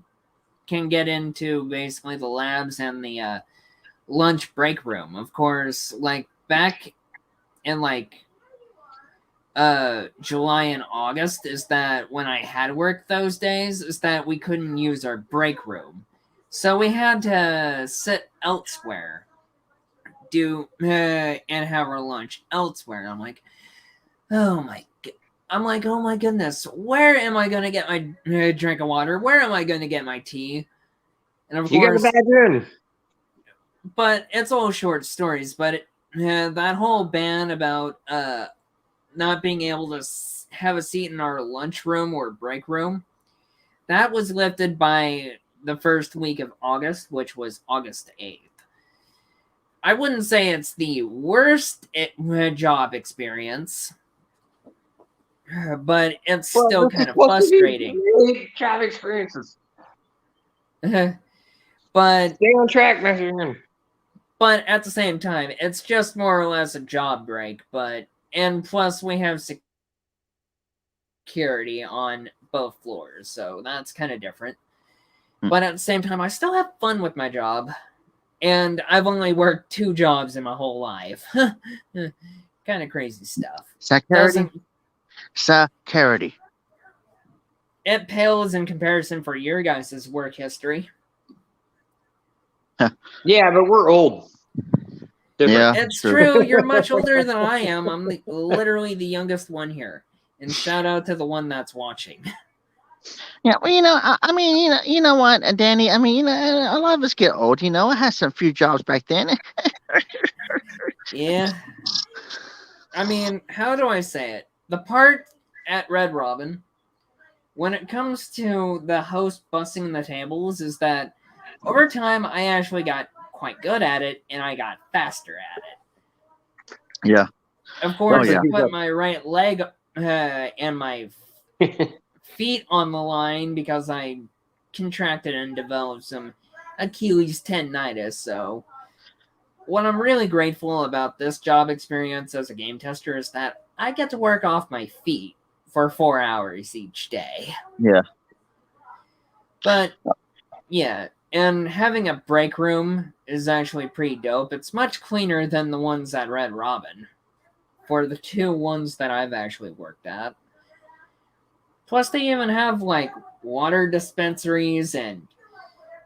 can get into basically the labs and the lunch break room. Of course, like back in July and August is that when I had work those days is that we couldn't use our break room. So we had to sit elsewhere, and have our lunch elsewhere. And I'm like, oh my goodness, where am I gonna get my drink of water? Where am I gonna get my tea? And of You got course, the badge in. but it's all short stories. But that whole ban about not being able to have a seat in our lunchroom or break room, that was lifted by the first week of August, which was August 8th. I wouldn't say it's the worst job experience, but it's still kind of frustrating. Job experiences. But Stay on track, Messenger. But at the same time, it's just more or less a job break. And plus we have security on both floors, so that's kind of different. But at the same time, I still have fun with my job, and I've only worked 2 jobs in my whole life. Kind of crazy stuff. Security. It pales in comparison for your guys' work history. Yeah, but we're old. Yeah, it's true. You're much older than I am. I'm literally the youngest one here. And shout out to the one that's watching. Yeah, well, I mean, you know what, Danny? I mean, a lot of us get old. I had some few jobs back then. Yeah. I mean, how do I say it? The part at Red Robin, when it comes to the host bussing the tables, is that over time I actually got quite good at it, and I got faster at it. Yeah. Of course, I put my right leg and my feet on the line because I contracted and developed some Achilles tendinitis. So what I'm really grateful about this job experience as a game tester is that I get to work off my feet for 4 hours each day. Yeah. But yeah, and having a break room is actually pretty dope. It's much cleaner than the ones at Red Robin, for the 2 ones that I've actually worked at. Plus, they even have, water dispensaries, and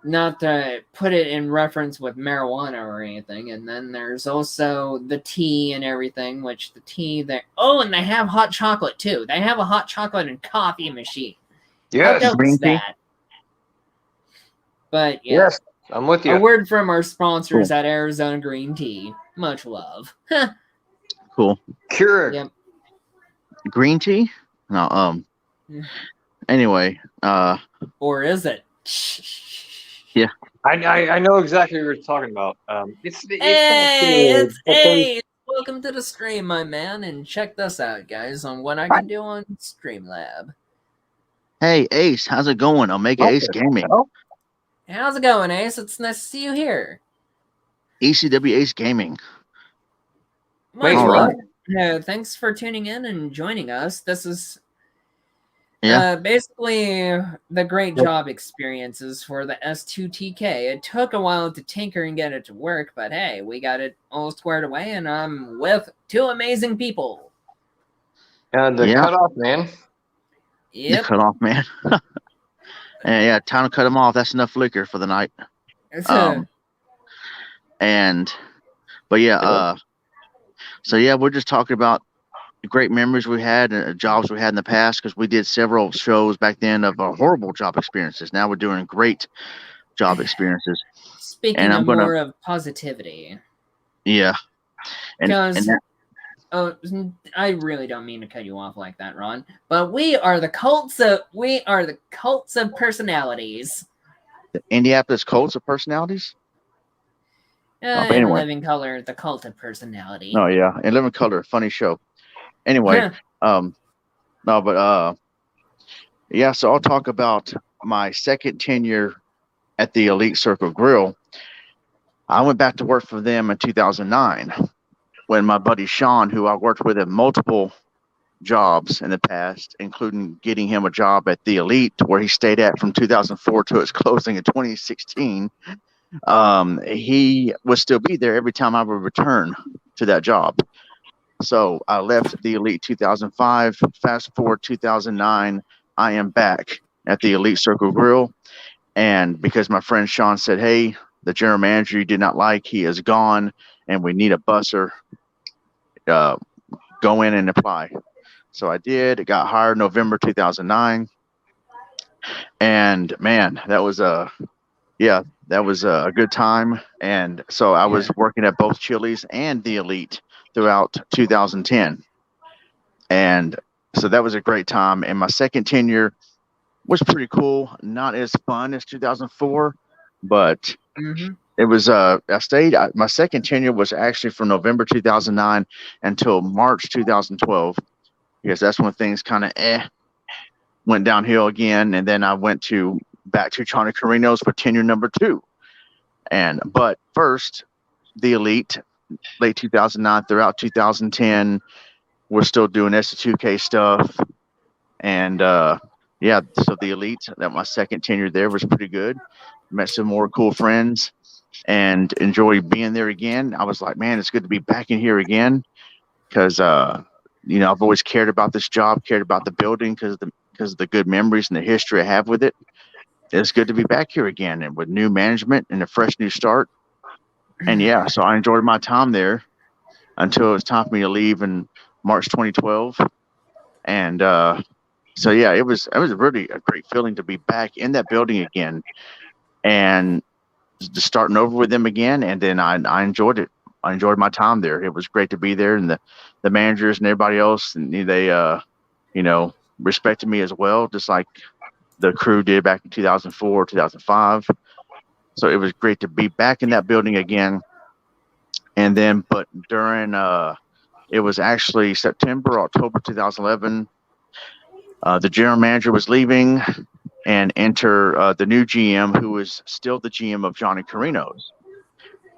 not to put it in reference with marijuana or anything. And then there's also the tea and everything, which the tea there... Oh, and they have hot chocolate, too. They have a hot chocolate and coffee machine. Yes. How dope is that? But, yeah. Yes, I'm with you. A word from our sponsors at Arizona Green Tea. Much love. Cool. Keurig. Yep. Green tea? No, anyway, or is it? Yeah. I know exactly what you're talking about. Hey, welcome to the stream, my man, and check this out, guys, on what I can do on Streamlab. Hey, Ace, how's it going? Omega Ace Gaming. Hello? How's it going, Ace? It's nice to see you here. ECW Ace Gaming. Wait, Much All love. right. Thanks for tuning in and joining us. This is Yeah. basically the great job experiences for the S2TK. It took a while to tinker and get it to work, but hey, we got it all squared away, and I'm with two amazing people. The Yeah. cutoff man. The Yep. cutoff man. And yeah, time to cut him off. That's enough liquor for the night. But yeah, so yeah, we're just talking about the great memories we had and jobs we had in the past, because we did several shows back then of horrible job experiences. Now we're doing great job experiences. Speaking And I'm of gonna, more of positivity, yeah, and because that, I really don't mean to cut you off like that, Ron. But we are the cults of personalities. the Indianapolis Colts of personalities. But In anyway, living color, the cult of personality. oh yeah, in Living Color, funny show. Anyway, no, but yeah, so I'll talk about my second tenure at the Elite Circle Grill. I went back to work for them in 2009 when my buddy Sean, who I worked with at multiple jobs in the past, including getting him a job at the Elite, where he stayed at from 2004 to its closing in 2016. He would still be there every time I would return to that job. So I left the Elite 2005. Fast forward 2009, I am back at the Elite Circle Grill. And because my friend Sean said, hey, the general manager you did not like, he is gone, and we need a busser, go in and apply. So I did. It got hired November 2009. And man, that was a good time. And so I was working at both Chili's and the Elite throughout 2010. And so that was a great time. And my second tenure was pretty cool. Not as fun as 2004, but it was, my second tenure was actually from November 2009 until March 2012, because that's when things kind of went downhill again. And then I went back to Johnny Carino's for tenure number 2. But first, the Elite, late 2009 throughout 2010, we're still doing ST2K stuff. And so the Elite, that my second tenure there, was pretty good. Met some more cool friends and enjoyed being there again. I was like, man, it's good to be back in here again, because I've always cared about this job, cared about the building, because of the good memories and the history I have with it. It's good to be back here again, and with new management and a fresh new start. And yeah, so I enjoyed my time there until it was time for me to leave in March 2012. And so yeah, it was really a great feeling to be back in that building again and just starting over with them again. And then I enjoyed it. I enjoyed my time there. It was great to be there, and the managers and everybody else, and they respected me as well, just like the crew did back in 2004, 2005. So it was great to be back in that building again. And then, but during, it was actually September, October 2011, the general manager was leaving, and enter the new GM, who was still the GM of Johnny Carino's.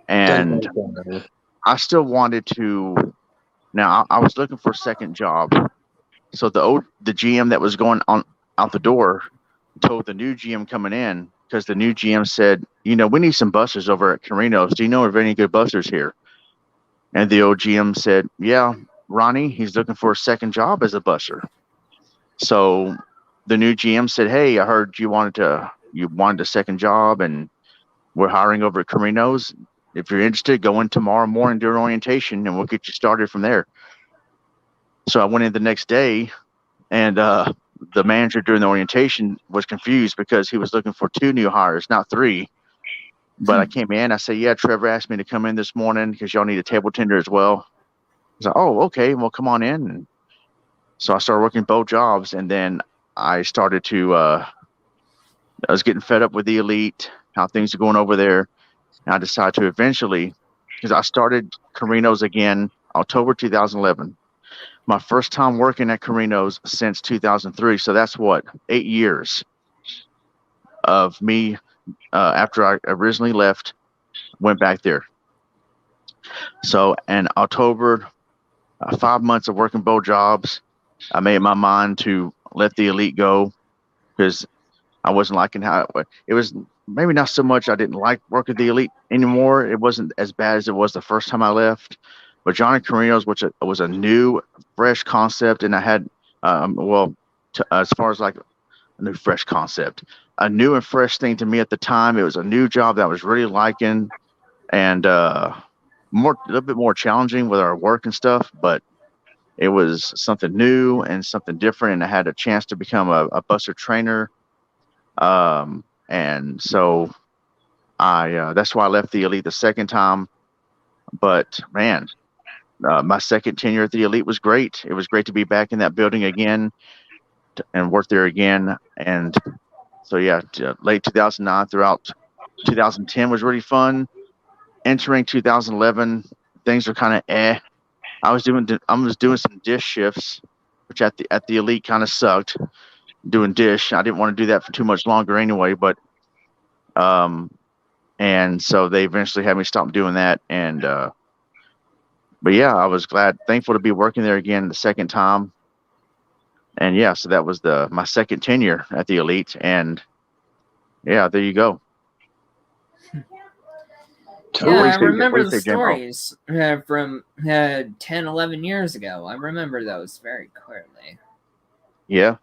And I still wanted to, now I was looking for a second job. So the GM that was going on out the door told the new GM coming in, because the new GM said, we need some busters over at Carino's. Do you know of any good busters here? And the old GM said, yeah, Ronnie, he's looking for a second job as a buster. So the new GM said, hey, I heard you wanted a second job, and we're hiring over at Carino's. If you're interested, go in tomorrow morning during orientation, and we'll get you started from there. So I went in the next day, and the manager during the orientation was confused because he was looking for 2 new hires, not 3. But I came in, I said, yeah, Trevor asked me to come in this morning because y'all need a table tender as well. I was like, oh, okay, well, come on in. And so I started working both jobs, and then I started to, I was getting fed up with the Elite, how things are going over there. And I decided to eventually, because I started Carino's again, October 2011. my first time working at Carino's since 2003. So that's what, 8 years of me after I originally left, went back there. So in October, 5 months of working both jobs, I made my mind to let the Elite go because I wasn't liking how it was. Maybe not so much I didn't like working the Elite anymore. It wasn't as bad as it was the first time I left. But Johnny Carino's, which was a new, fresh concept, and I had, as far as like a new, fresh concept, a new and fresh thing to me at the time. It was a new job that I was really liking, and a little bit more challenging with our work and stuff. But it was something new and something different, and I had a chance to become a buster trainer. And so that's why I left the Elite the second time. But man, my second tenure at the Elite was great. It was great to be back in that building again and work there again. And so yeah, late 2009 throughout 2010 was really fun. Entering 2011, things are kind of I was doing some dish shifts, which at the Elite kind of sucked. Doing dish, I didn't want to do that for too much longer anyway. But and so they eventually had me stop doing that. And but yeah, I was thankful to be working there again the second time. And yeah, so that was my second tenure at the Elite. And yeah, there you go. Yeah, I remember the stories from 10, 11 years ago. I remember those very clearly. Yeah.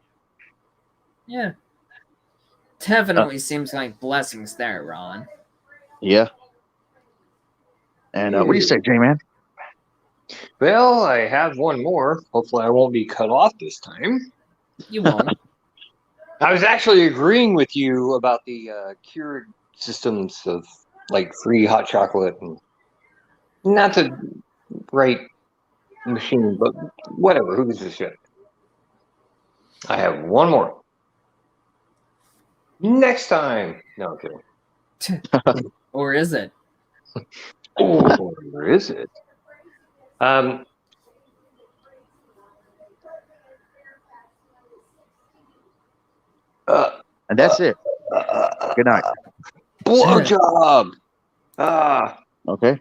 Yeah. Definitely seems like blessings there, Ron. Yeah. And what do you say, J-Man? Well, I have one more. Hopefully I won't be cut off this time. You won't. I was actually agreeing with you about the Keurig systems of like free hot chocolate, and not the right machine, but whatever. Who gives a shit? I have one more. Next time. No, I'm kidding. Or is it? Or is it? And that's it. Good night. Blowjob. Okay.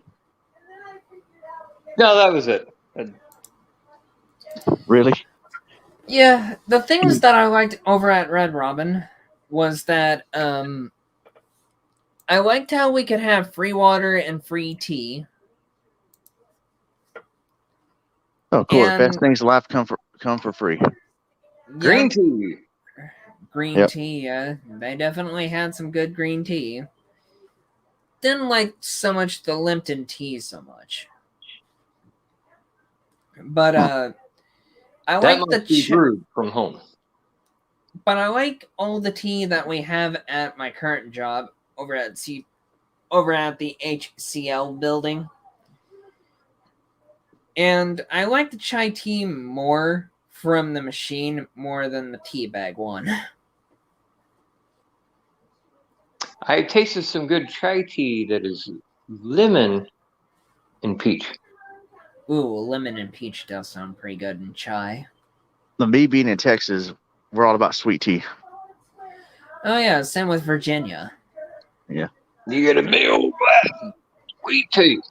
No, that was it. Really? Yeah, the things that I liked over at Red Robin was that I liked how we could have free water and free tea. Oh, cool. The best things in life come for free. Green tea. Green tea, yeah. They definitely had some good green tea. Didn't like so much the Lipton tea so much. But I like the brewed from home. But I like all the tea that we have at my current job over at the HCL building. And I like the chai tea more from the machine more than the tea bag one. I tasted some good chai tea that is lemon and peach. Ooh, lemon and peach does sound pretty good in chai. Me being in Texas, we're all about sweet tea. Oh yeah, same with Virginia. Yeah. You get a big old glass of sweet tea.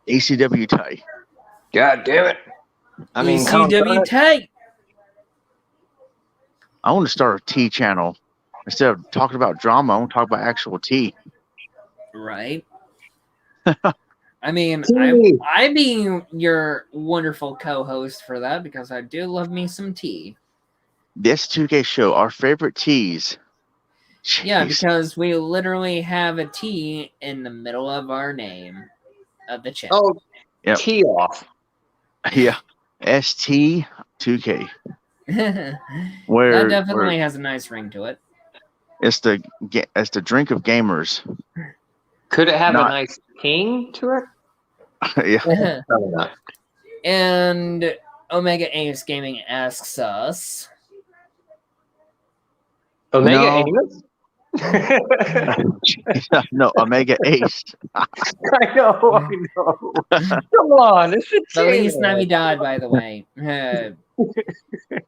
ECW tea. God damn it. I mean, ECW tea. I want to start a tea channel. Instead of talking about drama, I want to talk about actual tea. Right. I mean, I being your wonderful co-host for that because I do love me some tea. The ST2K show, our favorite teas. Jeez. Yeah, because we literally have a T in the middle of our name of the channel. Oh, yep. Tea off. Yeah, ST2K. That definitely has a nice ring to it. It's the drink of gamers. Could it have a nice ping to it? Yeah. And Omega Ace Gaming asks us. Omega Amos? No, Omega Ace. I know. Come on, it's a Feliz J-Man. Navidad, by the way,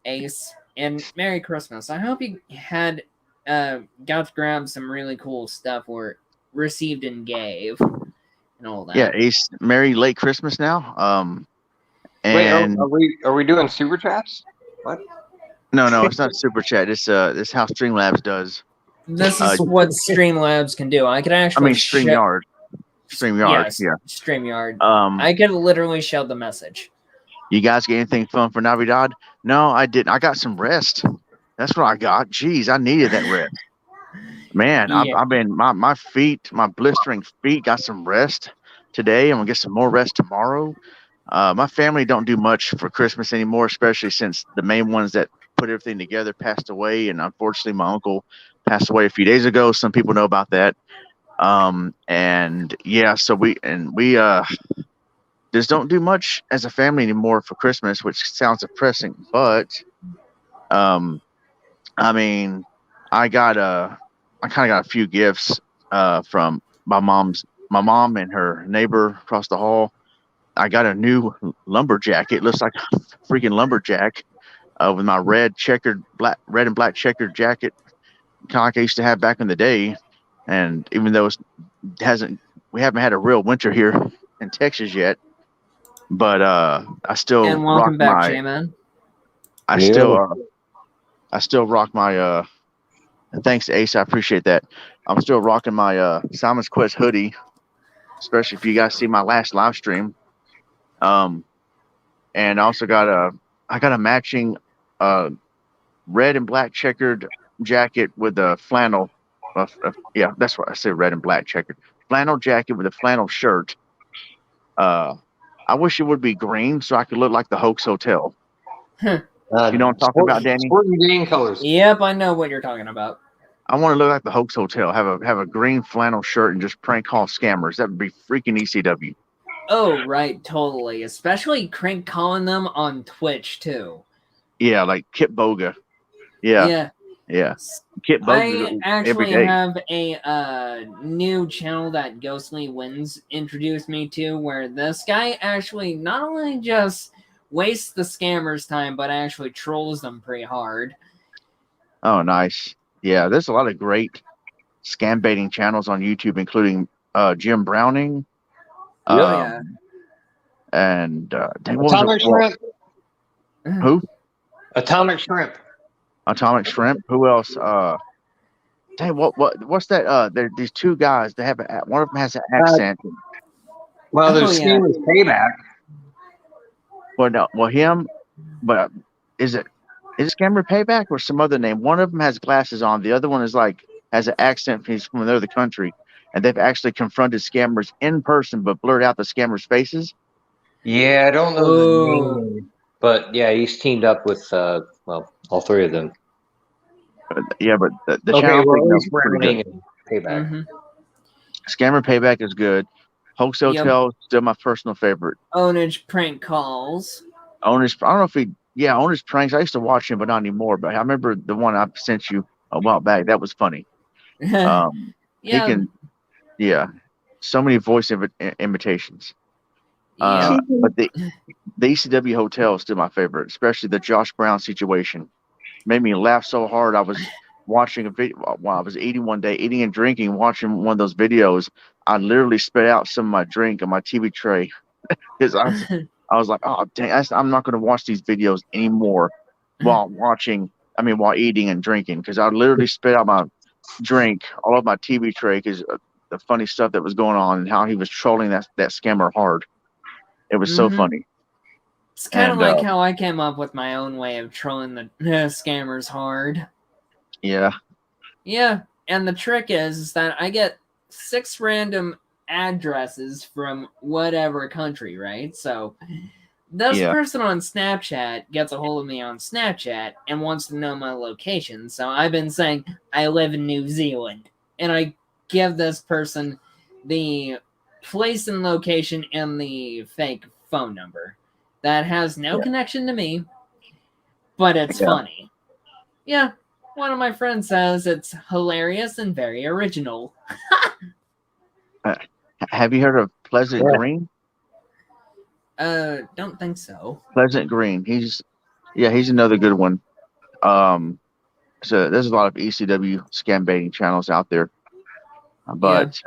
Ace, and Merry Christmas. I hope you had got to grab some really cool stuff or received and gave and all that. Yeah, Ace. Merry late Christmas now. Wait, And are we doing super chats? What? no, it's not super chat. This how Streamlabs does. This is what Streamlabs can do. I could actually StreamYard. StreamYard. Yes, Yeah. StreamYard. Um, I could literally show the message. You guys get anything fun for Navidad? No, I didn't. I got some rest. That's what I got. Jeez, I needed that rest. Man, Yeah. I've been my feet, my blistering feet got some rest today. I'm gonna get some more rest tomorrow. My family don't do much for Christmas anymore, especially since the main ones that put everything together passed away, and unfortunately, my uncle passed away a few days ago. Some people know about that. And yeah, so we just don't do much as a family anymore for Christmas, which sounds depressing. But, I mean, I kind of got a few gifts from my mom and her neighbor across the hall. I got a new lumberjack. It looks like a freaking lumberjack with my red and black checkered jacket, kind of like I used to have back in the day. And even though we haven't had a real winter here in Texas yet, but I still And rock welcome back, my J-Man. I still rock my and thanks to Ace, I appreciate that. I'm still rocking my Simon's Quest hoodie, especially if you guys see my last live stream. And I also got a matching red and black checkered jacket with a flannel. Yeah, that's what I said, red and black checkered flannel jacket with a flannel shirt. I wish it would be green so I could look like the Hoax Hotel. You know what I'm talking about, Danny? Sporting green colors. Yep, I know what you're talking about. I want to look like the Hoax Hotel. Have a green flannel shirt and just prank call scammers. That would be freaking ECW. Oh, right, totally. Especially crank calling them on Twitch too. Yeah, like Kip Boga. Yeah. Kip Boga I every actually day. have a new channel that Ghostly Winds introduced me to, where this guy actually not only just wastes the scammers' time, but actually trolls them pretty hard. Oh, nice. Yeah, there's a lot of great scam baiting channels on YouTube, including Jim Browning. Yeah. And dang, what was Atomic it? Well, Shrimp. who? Atomic Shrimp. Atomic Shrimp. Who else? Dang, what's that? These two guys. They have one of them has an accent. Well, there's Oh, yeah. Steam's Payback. Well, him. But is it Scammer Payback or some other name? One of them has glasses on. The other one is like has an accent. He's from another country, and they've actually confronted scammers in person, but blurred out the scammers' faces. Yeah, I don't know the name, but yeah, he's teamed up with all three of them. Yeah, but the Okay, channel well, thing, he's Browning and Payback. Mm-hmm. Scammer Payback is good. Hoax Hotel is still my personal favorite. Ownage prank calls. Owner's, I don't know if Owner's Pranks. I used to watch him, but not anymore. But I remember the one I sent you a while back. That was funny. Yeah. He can, so many voice imitations. Yeah. But the ECW Hotel is still my favorite, especially the Josh Brown situation. Made me laugh so hard. I was watching a video while I was eating one day, eating and drinking, watching one of those videos. I literally spit out some of my drink on my TV tray because I was like, oh dang, I'm not going to watch these videos anymore while eating and drinking, because I literally spit out my drink all over my TV tray because the funny stuff that was going on and how he was trolling that scammer hard. It was so funny. It's kind of like how I came up with my own way of trolling the scammers hard. Yeah. Yeah, and the trick is that I get 6 random addresses from whatever country, right? So this person on Snapchat gets a hold of me on Snapchat and wants to know my location. So I've been saying I live in New Zealand, and I give this person the place and location and the fake phone number that has no connection to me, but it's funny. Yeah. One of my friends says it's hilarious and very original. Have you heard of Pleasant Yeah. Green? Don't think so. Pleasant Green. He's another good one. So there's a lot of ECW scam baiting channels out there. Yeah. But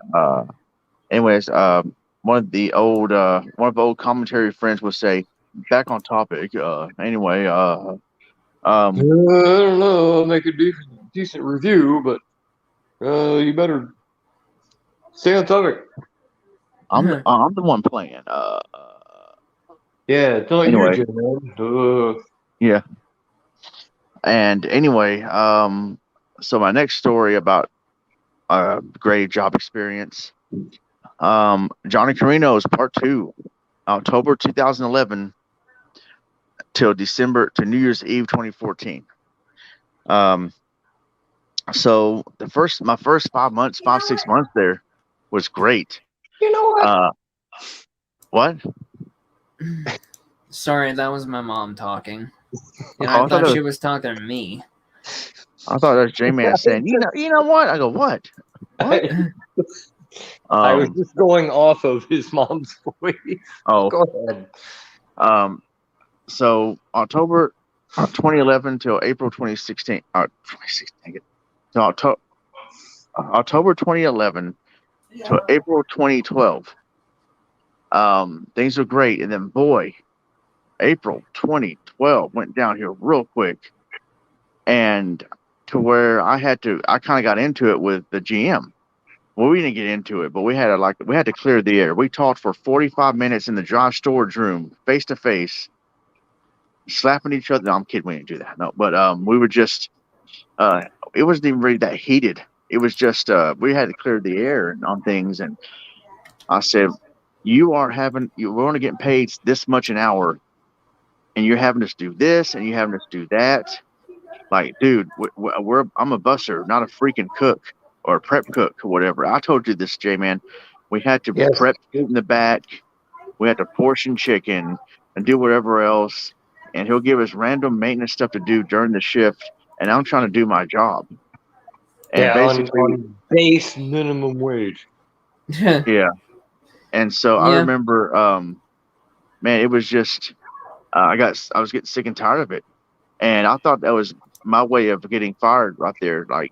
anyways, one of the old commentary friends would say, back on topic. Anyway, I don't know. I'll make a decent review, but you better stay on topic. I'm the one playing. Yeah, it's not Anyway. you, JMan. Yeah. And anyway, so my next story about great job experience. Johnny Carino's part 2, October 2011 till New Year's Eve 2014. So my first 6 months there was great. You know what? What? Sorry, that was my mom talking. And Oh, I thought she was talking to me. I thought that was J-Man saying, you know what? I go, what? What? I was just going off of his mom's voice. Oh, Go ahead. So October 2011 till April 2016. 2016. So October 2011 to April 2012. Things were great, and then boy, April 2012 went downhill real quick, and to where I kind of got into it with the GM. Well, we didn't get into it, but we had to clear the air. We talked for 45 minutes in the dry storage room, face to face, slapping each other. No, I'm kidding. We didn't do that. No, but we were just. It wasn't even really that heated. It was just we had to clear the air on things, and I said, we're only getting paid this much an hour, and you're having us do this, and you're having us do that. Like, dude, I'm a busser, not a freaking cook or a prep cook or whatever. I told you this, J-Man. We had to Yes. prep food in the back. We had to portion chicken and do whatever else. And he'll give us random maintenance stuff to do during the shift. And I'm trying to do my job. And basically, on base minimum wage. yeah. And so I Yeah. remember, man, it was just, I was getting sick and tired of it. And I thought that was my way of getting fired right there. Like,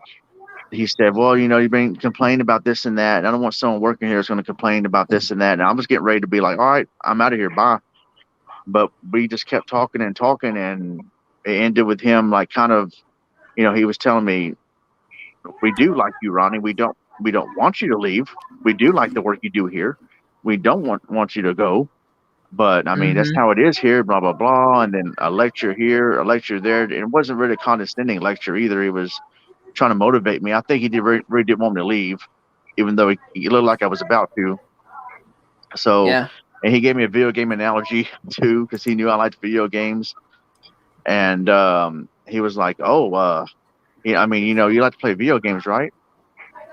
he said, well, you've been complaining about this and that. And I don't want someone working here that's going to complain about this and that. And I was getting ready to be like, all right, I'm out of here. Bye. But we just kept talking, and it ended with him like kind of, he was telling me, we do like you, Ronnie. We don't want you to leave. We do like the work you do here. We don't want you to go. But I mean, that's how it is here, blah, blah, blah. And then a lecture here, a lecture there. And it wasn't really a condescending lecture either. He was trying to motivate me. I think he really didn't want me to leave, even though he looked like I was about to. So, Yeah. and he gave me a video game analogy too, because he knew I liked video games. And he was like, oh, I mean, you like to play video games, right?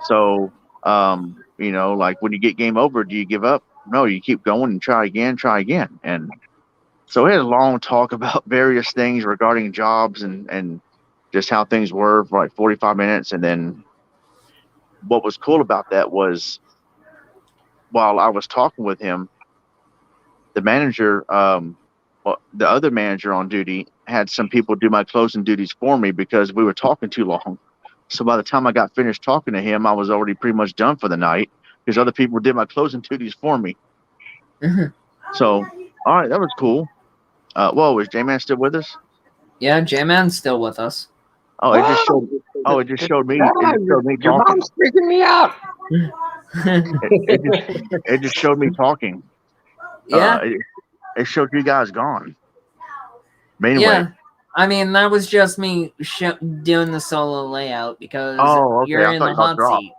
So, like when you get game over, do you give up? No, you keep going and try again. And so we had a long talk about various things regarding jobs and just how things were for like 45 minutes. And then what was cool about that was while I was talking with him, the manager, the other manager on duty had some people do my closing duties for me because we were talking too long. So by the time I got finished talking to him, I was already pretty much done for the night because other people did my closing duties for me. So, all right, that was cool. Whoa, is J-Man still with us? Yeah, J-Man's still with us. Oh, it just showed. Oh, it just showed me. It just showed me Your talking. mom's freaking me out. It just showed me talking. Yeah. It showed you guys gone. But anyway. Yeah. I mean, that was just me doing the solo layout because okay. you're in the hot seat.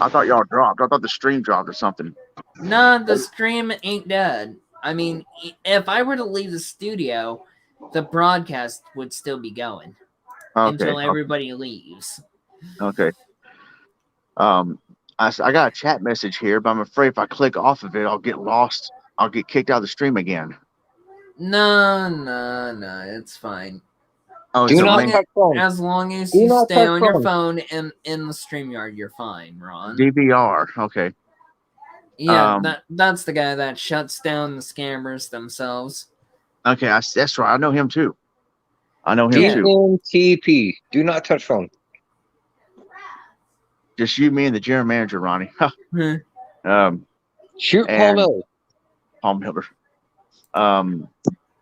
I thought y'all dropped. I thought the stream dropped or something. No, the stream ain't dead. I mean, if I were to leave the studio, the broadcast would still be going until everybody leaves. Okay. I got a chat message here, but I'm afraid if I click off of it, I'll get lost. I'll get kicked out of the stream again. No, it's fine. Oh, Do it's a not link. touch phone. As long as Do you not stay touch on your phone. phone in the StreamYard, you're fine, Ron. DVR. Okay. Yeah, that's the guy that shuts down the scammers themselves. Okay, that's right. I know him too. I know him Yeah. too. GMTP. Do not touch phone. Just you, me, and the general manager, Ronnie. Shoot Paul And Miller. Paul Miller.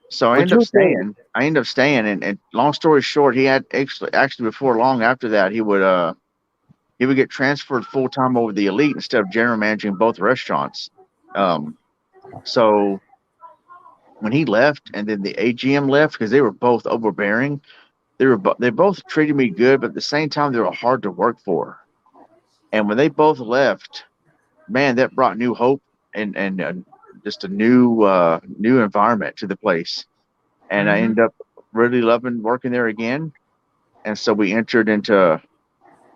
So I But ended up you think- staying. And long story short, he had actually before long after that, he would get transferred full time over the elite instead of general managing both restaurants. So when he left, and then the AGM left because they were both overbearing. They both treated me good, but at the same time they were hard to work for. And when they both left, man, that brought new hope and just a new environment to the place. And I ended up really loving working there again. And so we entered into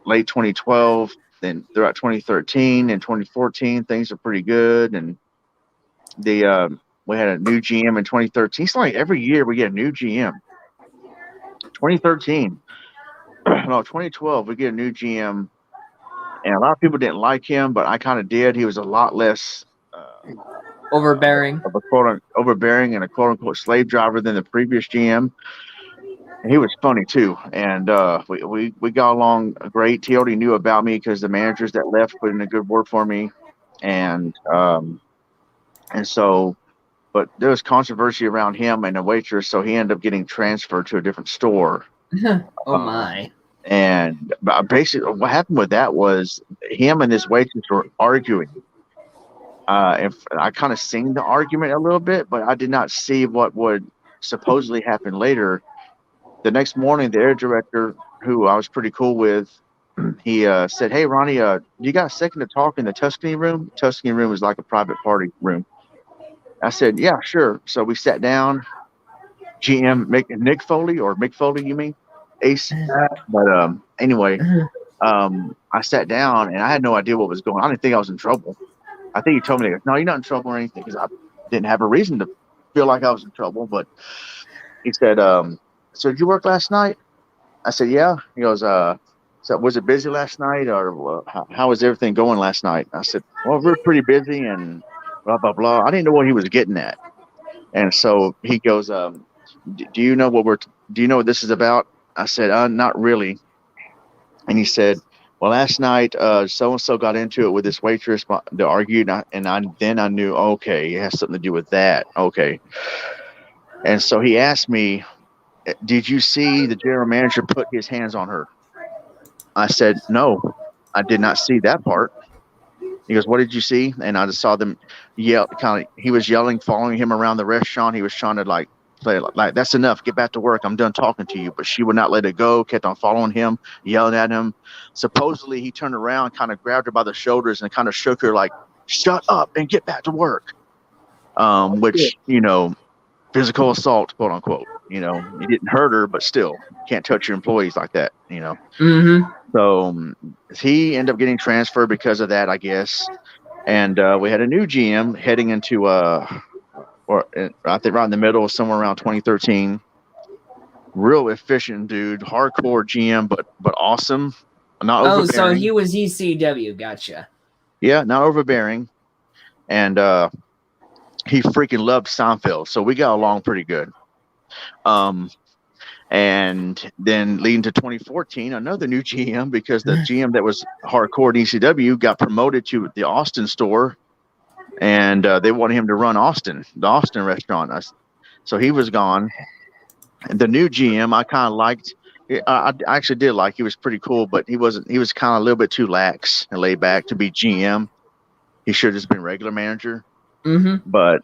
late 2012, then throughout 2013 and 2014, things are pretty good. And we had a new GM in 2013. It's like every year we get a new GM. 2013, no, 2012, we get a new GM, and a lot of people didn't like him, but I kind of did. He was a lot less Overbearing. of a overbearing and a quote unquote slave driver than the previous GM. And he was funny too, and we got along great. He already knew about me because the managers that left put in a good word for me, and so, but there was controversy around him and a waitress, so he ended up getting transferred to a different store. Oh my! And basically, what happened with that was him and this waitress were arguing. If I kind of seen the argument a little bit, but I did not see what would supposedly happen later. The next morning, the air director, who I was pretty cool with, he said, "Hey, Ronnie, you got a second to talk in the Tuscany room?" Tuscany room is like a private party room. I said, "Yeah, sure." So we sat down. GM Nick Foley, or Mick Foley, you mean? Ace. But anyway, I sat down and I had no idea what was going on. I didn't think I was in trouble. I think he told me, "No, you're not in trouble or anything," because I didn't have a reason to feel like I was in trouble. But he said, "So did you work last night?" I said, "Yeah." He goes, "So was it busy last night, or how was everything going last night?" I said, "Well, we were pretty busy and blah blah blah." I didn't know what he was getting at, and so he goes, "Do you know do you know what this is about?" I said, "Not really." And he said, "Well, last night, so and so got into it with this waitress. They argued, then I knew, okay, it has something to do with that. Okay." And so he asked me, "Did you see the general manager put his hands on her?" I said, "No, I did not see that part." He goes, "What did you see?" And I just saw them yell. He was yelling, following him around the restaurant. He was trying to play like, "That's enough. Get back to work. I'm done talking to you." But she would not let it go. Kept on following him, yelling at him. Supposedly, he turned around, kind of grabbed her by the shoulders, and kind of shook her like, "Shut up and get back to work." Which physical assault, quote unquote. He didn't hurt her, but still, can't touch your employees like that. So he ended up getting transferred because of that, I guess. And we had a new GM heading into or I think right in the middle, somewhere around 2013. Real efficient dude, hardcore GM, but awesome. Not overbearing. So he was ECW. Gotcha. Yeah, not overbearing. And he freaking loved Seinfeld, so we got along pretty good. And then leading to 2014, another new GM, because the GM that was hardcore in ECW got promoted to the Austin store, and they wanted him to run the Austin restaurant. So he was gone. And the new GM, I kind of liked. I actually did like. He was pretty cool, but he wasn't. He was kind of a little bit too lax and laid back to be GM. He should have just been regular manager. But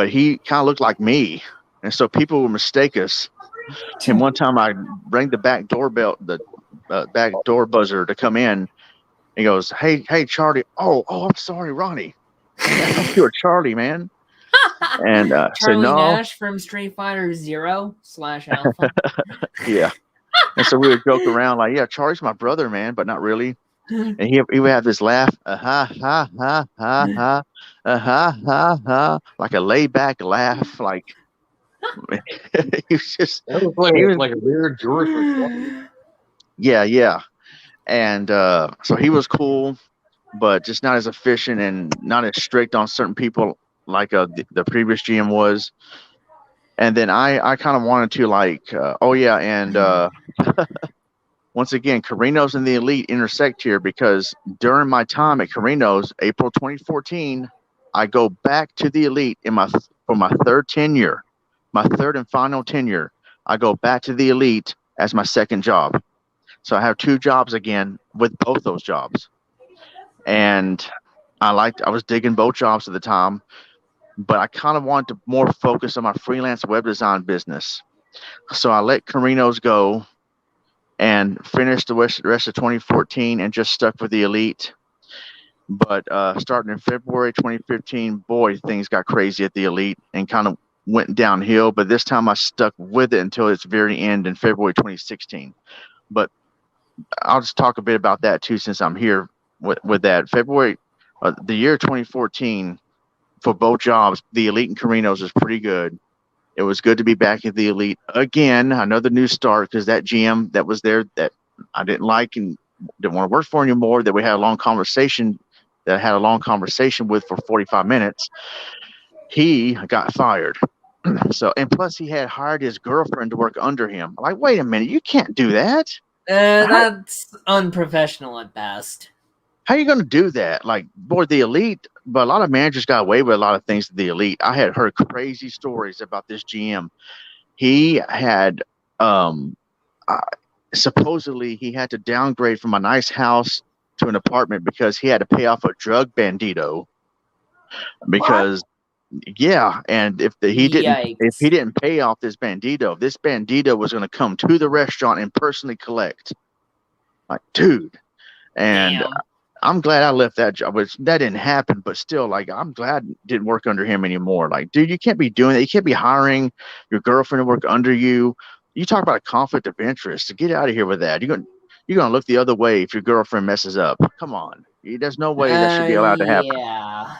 he kind of looked like me, and so people would mistake us. And one time I rang the back doorbell, the back door buzzer to come in. He goes, "Hey, Charlie." Oh, I'm sorry, Ronnie. I thought you were Charlie, man. And Charlie no. Nash from Street Fighter Zero/Alpha. Yeah. And so we would joke around like, "Yeah, Charlie's my brother, man," but not really. And he would have this laugh, ha ha ha ha ha, ha ha ha, like a laid back laugh, like He was just That was like, he was like a weird George McClellan. yeah. And so he was cool, but just not as efficient and not as strict on certain people like the previous GM was. And then I kind of wanted to like, once again, Carino's and the Elite intersect here because during my time at Carino's, April 2014, I go back to the Elite for my third tenure, my third and final tenure. I go back to the Elite as my second job. So I have two jobs again with both those jobs. And I was digging both jobs at the time, but I kind of wanted to more focus on my freelance web design business. So I let Carino's go and finished the rest of 2014 and just stuck with the Elite. But starting in February 2015, boy, things got crazy at the Elite and kind of went downhill. But this time I stuck with it until its very end in February 2016. But I'll just talk a bit about that too, since I'm here with that. February, the year 2014, for both jobs, the Elite and Carino's was pretty good. It was good to be back at the Elite again. Another new start because that GM that was there that I didn't like and didn't want to work for anymore, that we had a long conversation, with for 45 minutes, he got fired. So, and plus he had hired his girlfriend to work under him. I'm like, wait a minute, you can't do that. That's unprofessional at best. How are you going to do that? Like, boy, the Elite, but a lot of managers got away with a lot of things to the Elite. I had heard crazy stories about this GM. He had, supposedly, he had to downgrade from a nice house to an apartment because he had to pay off a drug bandito. Because, yeah, and if he didn't pay off this bandito was going to come to the restaurant and personally collect. Like, dude, and. Damn. I'm glad I left that job, which that didn't happen, but still, like, I'm glad I didn't work under him anymore. Like, dude, you can't be doing that. You can't be hiring your girlfriend to work under you. You talk about a conflict of interest. So get out of here with that. You're gonna look the other way if your girlfriend messes up. Come on, there's no way that should be allowed to happen. Yeah.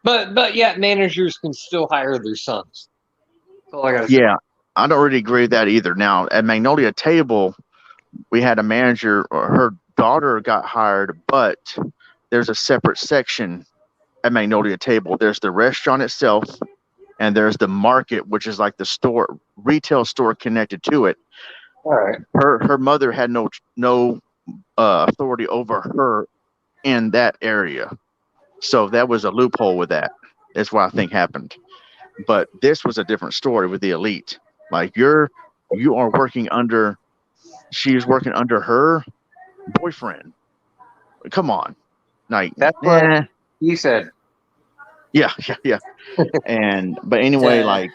But yet managers can still hire their sons. That's all I gotta say. Yeah, I don't really agree with that either. Now at Magnolia Table, we had a manager, or her daughter got hired, but there's a separate section at Magnolia Table. There's the restaurant itself, and there's the market, which is like the retail store connected to it. All right. Her mother had no authority over her in that area, so that was a loophole with that. That's what I think happened. But this was a different story with the Elite. Like you are working under. She's working under her boyfriend. Come on, like That's what he said. Yeah. But anyway, like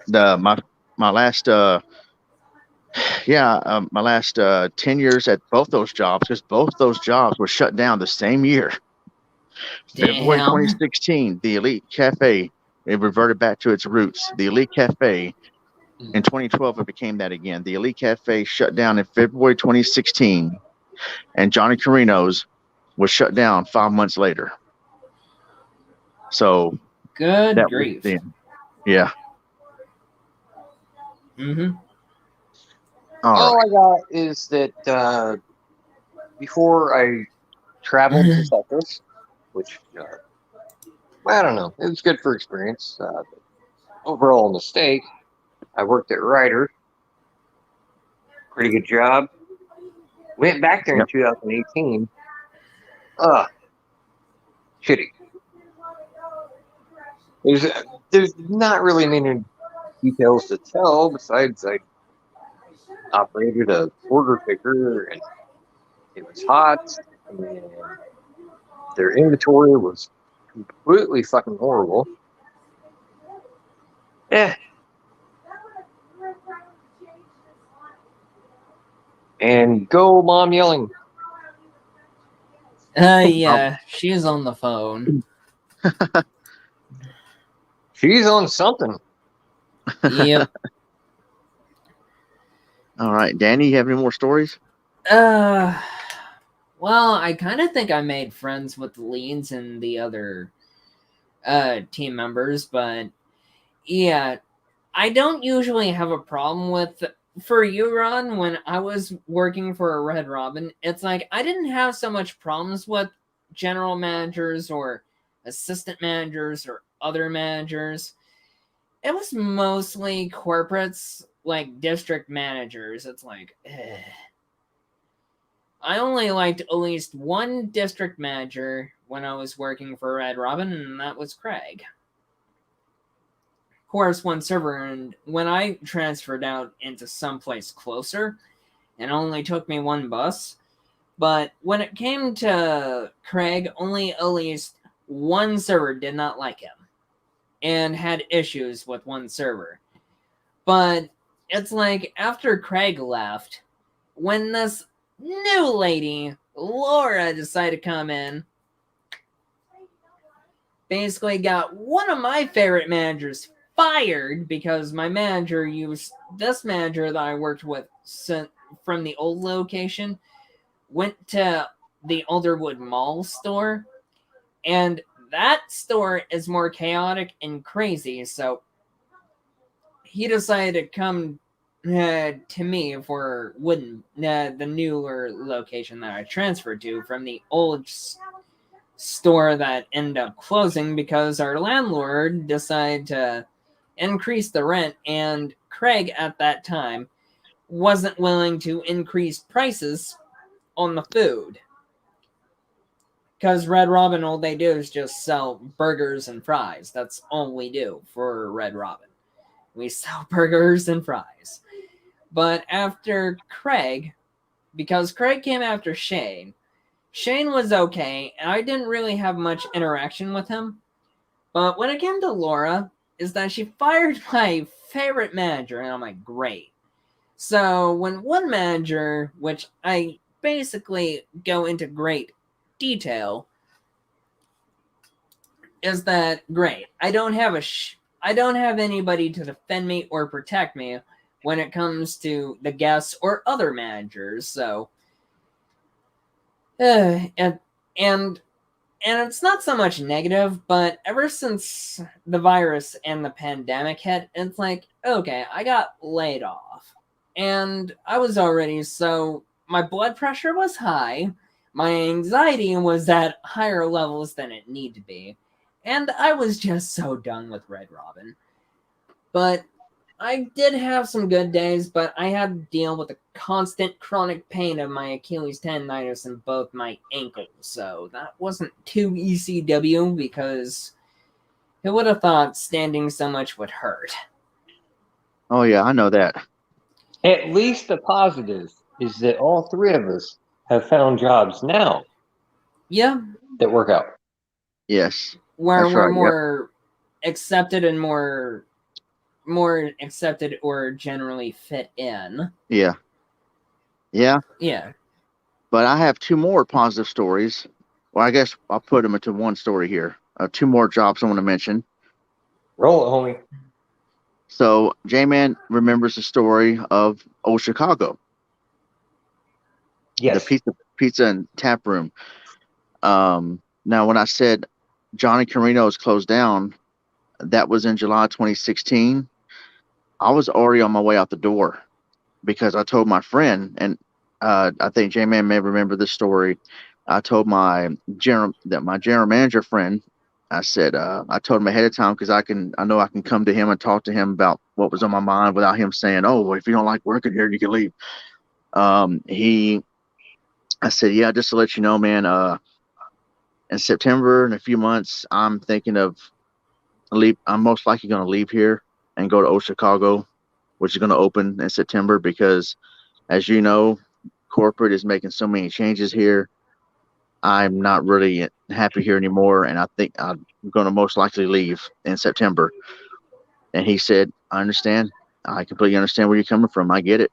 my last my last 10 years at both those jobs, because both those jobs were shut down the same year. February 2016, the Elite Cafe, it reverted back to its roots. The Elite Cafe. In 2012, it became that again. The Elite Cafe shut down in February 2016, and Johnny Carino's was shut down 5 months later. So, good grief. Yeah. Mm-hmm. All I got is that before I traveled to Cyprus, which I don't know, it was good for experience. Overall mistake. I worked at Ryder. Pretty good job. Went back there in 2018. Shitty. There's not really many details to tell besides I operated a order picker and it was hot and their inventory was completely fucking horrible. And go mom yelling. Yeah, she's on the phone. She's on something. Yep. All right, Danny, you have any more stories? Well, I kind of think I made friends with the leads and the other team members, but yeah, I don't usually have a problem with, for you, Ron, when I was working for a Red Robin, it's like I didn't have so much problems with general managers or assistant managers or other managers. It was mostly corporates, like district managers. It's like, I only liked at least one district manager when I was working for Red Robin, and that was Craig. Of course, one server, and when I transferred out into someplace closer, it only took me one bus. But when it came to Craig, only at least one server did not like him and had issues with one server. But it's like after Craig left, when this new lady, Laura, decided to come in, basically got one of my favorite managers fired because my manager used this manager that I worked with from the old location, went to the Alderwood Mall store, and that store is more chaotic and crazy, so he decided to come to me for the newer location that I transferred to from the old store that ended up closing because our landlord decided to increase the rent, and Craig at that time wasn't willing to increase prices on the food. Because Red Robin, all they do is just sell burgers and fries. That's all we do for Red Robin. We sell burgers and fries. But after Craig, because Craig came after Shane was okay, and I didn't really have much interaction with him. But when it came to Laura, is that she fired my favorite manager, and I'm like, great. So when one manager, which I basically go into great detail, is that great. I don't have anybody to defend me or protect me when it comes to the guests or other managers. So, and it's not so much negative, but ever since the virus and the pandemic hit, it's like, okay, I got laid off, and I was already so my blood pressure was high. My anxiety was at higher levels than it needed to be. And I was just so done with Red Robin. But I did have some good days, but I had to deal with the constant chronic pain of my Achilles tendonitis in both my ankles. So that wasn't too ECW because who would have thought standing so much would hurt? Oh yeah, I know that. At least the positive is that all three of us have found jobs now Yeah. that work out. Yes. Where That's we're right, more accepted and more accepted or generally fit in. Yeah. Yeah. Yeah. But I have two more positive stories. Well, I guess I'll put them into one story here. Two more jobs I want to mention. Roll it, homie. So JMan remembers the story of Old Chicago, Yes. the pizza and tap room. Now, when I said Johnny Carino's closed down, that was in July 2016. I was already on my way out the door because I told my friend, and I think J-Man may remember this story. I told my general manager friend, I said, I told him ahead of time because I know I can come to him and talk to him about what was on my mind without him saying, oh, well, if you don't like working here, you can leave. I said, yeah, just to let you know, man, in September, in a few months, I'm thinking of I'm most likely going to leave here and go to Old Chicago, which is going to open in September because, as you know, corporate is making so many changes here. I'm not really happy here anymore, and I think I'm going to most likely leave in September. And he said, I understand. I completely understand where you're coming from. I get it.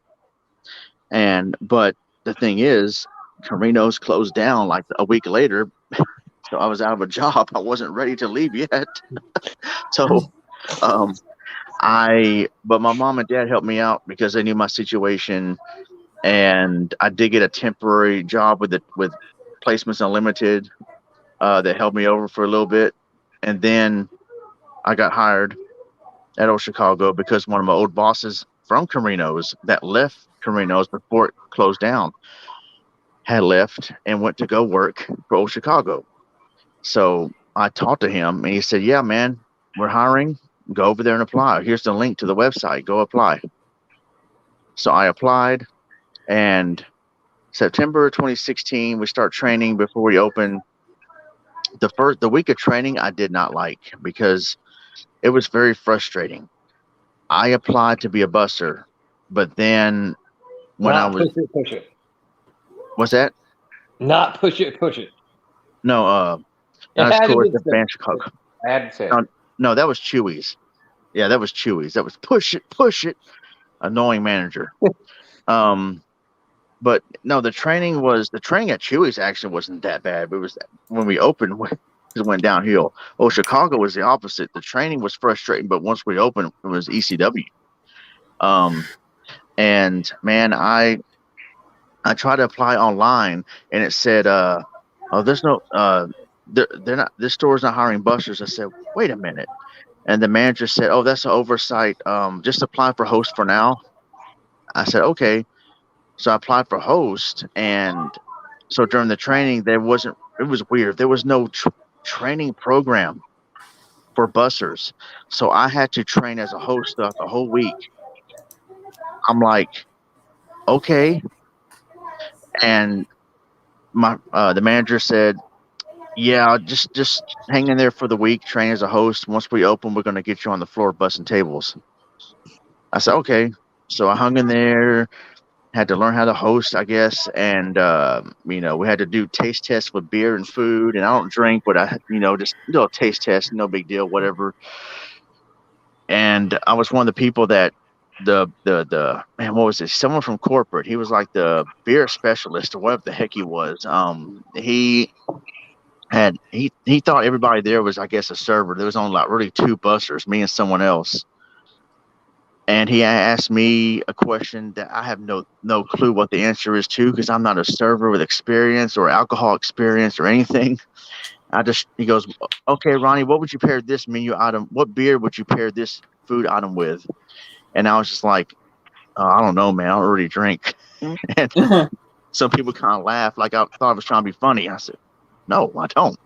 But the thing is, Carino's closed down like a week later. So I was out of a job. I wasn't ready to leave yet. So, but my mom and dad helped me out because they knew my situation, and I did get a temporary job with Placements Unlimited that held me over for a little bit, and then I got hired. at Old Chicago because one of my old bosses from Carinos that left Carinos before it closed down had left and went to go work for Old Chicago. So I talked to him and he said, "Yeah, man, we're hiring. Go over there and apply. Here's the link to the website. Go apply." So I applied, and September 2016, we start training before we open. The week of training I did not like because it was very frustrating. I applied to be a busser, but then when I Not was push it. what's that? Not push it. No, not It as had to cool as be the said. band Chicago. I had to say. No, no, that was Chewy's. Yeah, that was Chewy's. That was push it. Annoying manager. Um, but no, the training at Chewy's actually wasn't that bad. But it was when we opened, it went downhill. Oh, Chicago was the opposite. The training was frustrating, but once we opened, it was ECW. And man, I tried to apply online, and it said, "Oh, there's no, they're not. This store's not hiring busters." I said, "Wait a minute," and the manager said, "Oh, that's an oversight. Just apply for host for now." I said, "Okay." So I applied for host, and so during the training, there wasn't. It was weird. There was no training program for bussers, so I had to train as a host throughout the whole week. I'm like, okay, and my the manager said, "Yeah, just hang in there for the week, train as a host. Once we open, we're going to get you on the floor bussing tables." I said, "Okay." So I hung in there, had to learn how to host, I guess, and we had to do taste tests with beer and food. And I don't drink, but just do a taste test, no big deal, whatever. And I was one of the people that the man, what was it? Someone from corporate. He was like the beer specialist or whatever the heck he was. He thought everybody there was, I guess, a server. There was only like really two bussers, me and someone else. And he asked me a question that I have no clue what the answer is to, because I'm not a server with experience or alcohol experience or anything. He goes, "Okay, Ronnie, what would you pair this menu item? What beer would you pair this food item with?" And I was just like, "I don't know, man. I don't really drink." And some people kind of laughed, like I thought I was trying to be funny. I said, "No, I don't."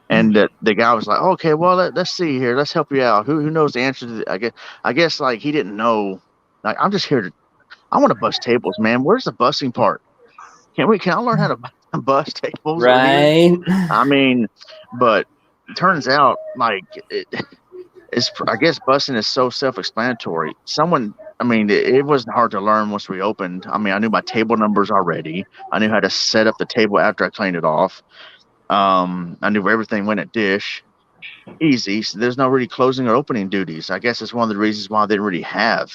And the guy was like, "Okay, well, let's see here. Let's help you out. Who knows the answer to the, I guess like he didn't know. Like, I'm just here to. I want to bust tables, man. Where's the busting part? Can I learn how to bust tables over here?" Right. I mean, but it turns out like I guess busting is so self-explanatory. It wasn't hard to learn once we opened. I mean, I knew my table numbers already. I knew how to set up the table after I cleaned it off. I knew where everything went at dish. Easy. So there's no really closing or opening duties. I guess it's one of the reasons why they didn't really have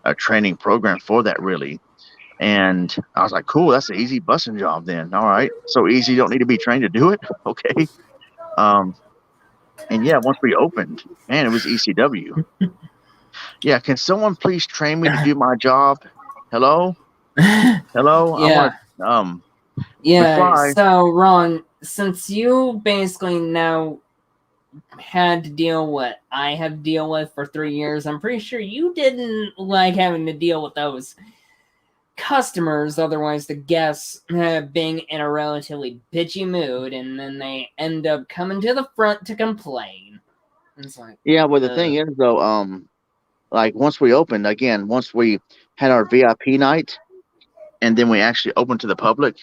a training program for that, really. And I was like, cool, that's an easy bussing job then. All right. So easy, you don't need to be trained to do it. Okay. And yeah, once we opened, man, it was ECW. Yeah, can someone please train me to do my job? Hello? Hello? I Yeah. want to Yeah. reply. So, Ron, since you basically now had to deal what I have to deal with for 3 years, I'm pretty sure you didn't like having to deal with those customers, otherwise the guests, being in a relatively bitchy mood, and then they end up coming to the front to complain. It's like, Yeah, well, the thing is, though, like once we opened, again, once we had our VIP night and then we actually opened to the public,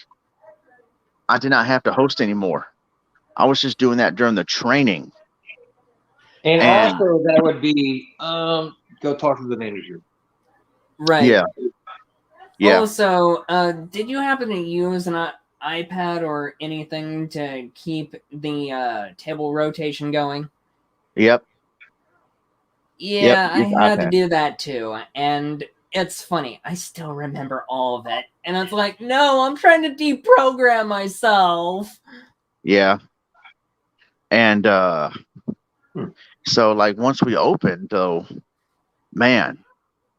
I did not have to host anymore. I was just doing that during the training. And And also that would be go talk to the manager. right. yeah. Yeah. Also, did you happen to use an iPad or anything to keep the table rotation going? Yep. Yeah, I It's had to iPad. do that too, and it's funny. I still remember all of it, and it's like, no, I'm trying to deprogram myself. Yeah. And so like once we opened, though, man,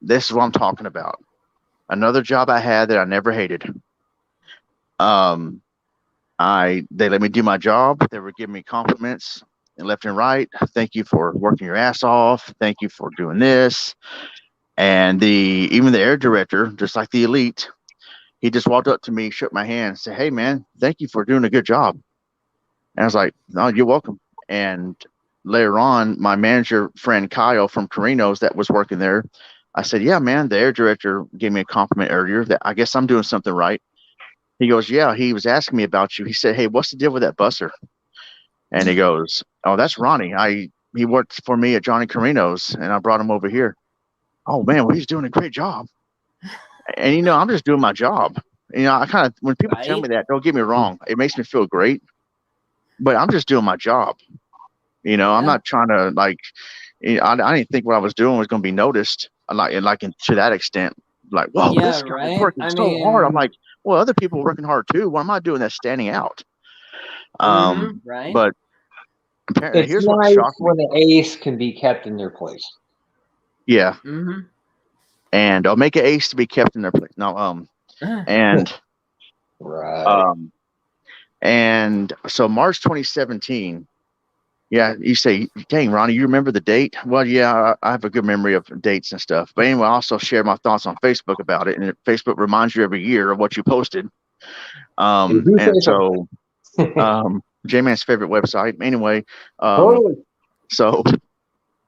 this is what I'm talking about. Another job I had that I never hated. They let me do my job. They were giving me compliments left and right. Thank you for working your ass off. Thank you for doing this. And even the air director, just like the elite, he just walked up to me, shook my hand, and said, "Hey, man, thank you for doing a good job." And I was like, "No, you're welcome." And later on, my manager friend Kyle from Carino's that was working there, I said, "Yeah, man, the air director gave me a compliment earlier that I guess I'm doing something right." He goes, "Yeah, he was asking me about you." He said, "Hey, what's the deal with that busser?" And he goes, "Oh, that's Ronnie. He worked for me at Johnny Carino's, and I brought him over here." Oh man, well, he's doing a great job. And I'm just doing my job. I kind of, when people tell Right. me that, don't get me wrong, it makes me feel great. But I'm just doing my job. I'm Yeah. not trying to I didn't think what I was doing was going to be noticed. To that extent, like, whoa, Yeah, this guy's right. working I so hard. I'm mean, like, well, other people are working hard too. What am I doing that's standing out? right. But apparently, It's here's what nice shocked me. when the ace can be kept in their place. Yeah, Mm-hmm. and I'll make an ace to be kept in their place. No, and Right. and so March 2017. Yeah, you say, "Dang, Ronnie, you remember the date?" Well, yeah, I have a good memory of dates and stuff. But anyway, I also share my thoughts on Facebook about it, and Facebook reminds you every year of what you posted. You do And say so, something. J-Man's favorite website. Anyway, Totally. so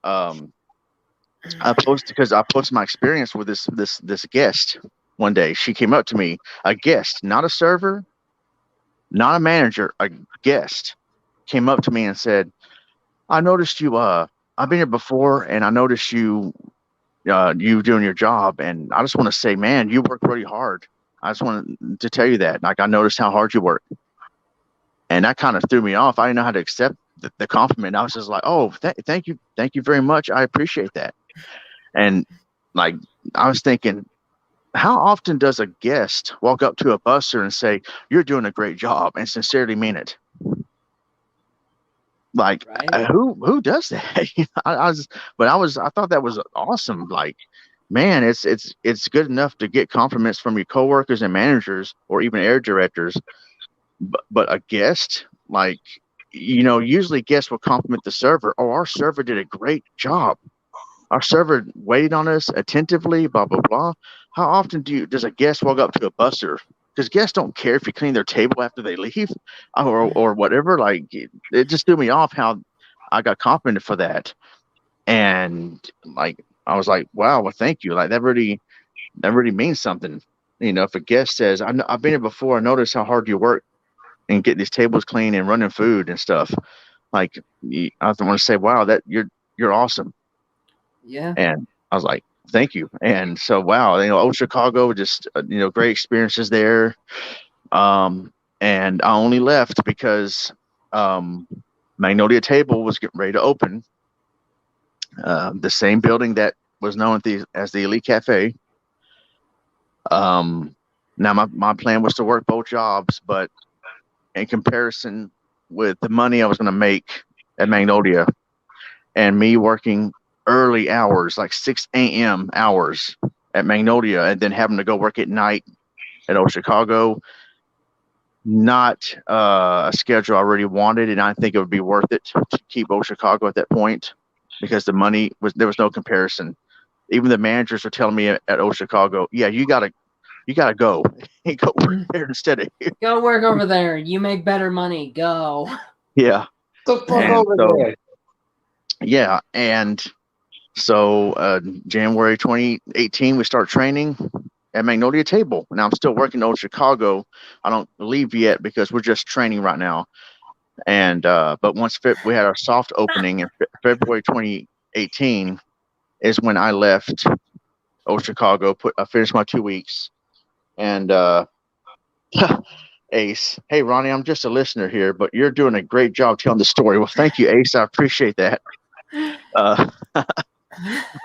I posted my experience with this guest one day. She came up to me, a guest, not a server, not a manager, a guest, came up to me and said, "I noticed you. I've been here before, and I noticed you doing your job. And I just want to say, man, you work really hard. I just wanted to tell you that. Like, I noticed how hard you work." And that kind of threw me off. I didn't know how to accept the compliment. I was just like, "Oh, thank you very much. I appreciate that." And like, I was thinking, how often does a guest walk up to a busser and say, "You're doing a great job," and sincerely mean it? Like, Right. who does that? I thought that was awesome. Like, man, it's good enough to get compliments from your coworkers and managers or even air directors, but a guest, like, usually guests will compliment the server. "Oh, our server did a great job. Our server waited on us attentively, blah blah blah." How often does a guest walk up to a busser? Because guests don't care if you clean their table after they leave, or whatever. Like, it just threw me off how I got complimented for that. And like, I was like, "Wow, well, thank you." Like, that really means something. If a guest says, "I've been here before. I noticed how hard you work and get these tables clean and running food and stuff." Like, I want to say, "Wow, that you're awesome." Yeah. And I was like, "Thank you." And so, wow, old Chicago, just great experiences there. And I only left because Magnolia Table was getting ready to open. The same building that was known as the Elite Cafe. Now my plan was to work both jobs, but in comparison with the money I was going to make at Magnolia and me working early hours, like 6 a.m. hours at Magnolia, and then having to go work at night at Old Chicago, not a schedule I really wanted. And I think it would be worth it to keep Old Chicago at that point because there was no comparison. Even the managers were telling me at Old Chicago, "Yeah, you gotta go and go work there instead of here." Go work over there. You make better money. Go. Yeah. The fuck And over so, there. yeah. And so January 2018, we start training at Magnolia Table. Now I'm still working in Old Chicago. I don't leave yet because we're just training right now. And but once we had our soft opening in February 2018 is when I left Old Chicago. I finished my 2 weeks, and Ace, "Hey Ronnie, I'm just a listener here, but you're doing a great job telling the story." Well, thank you, Ace. I appreciate that. Uh,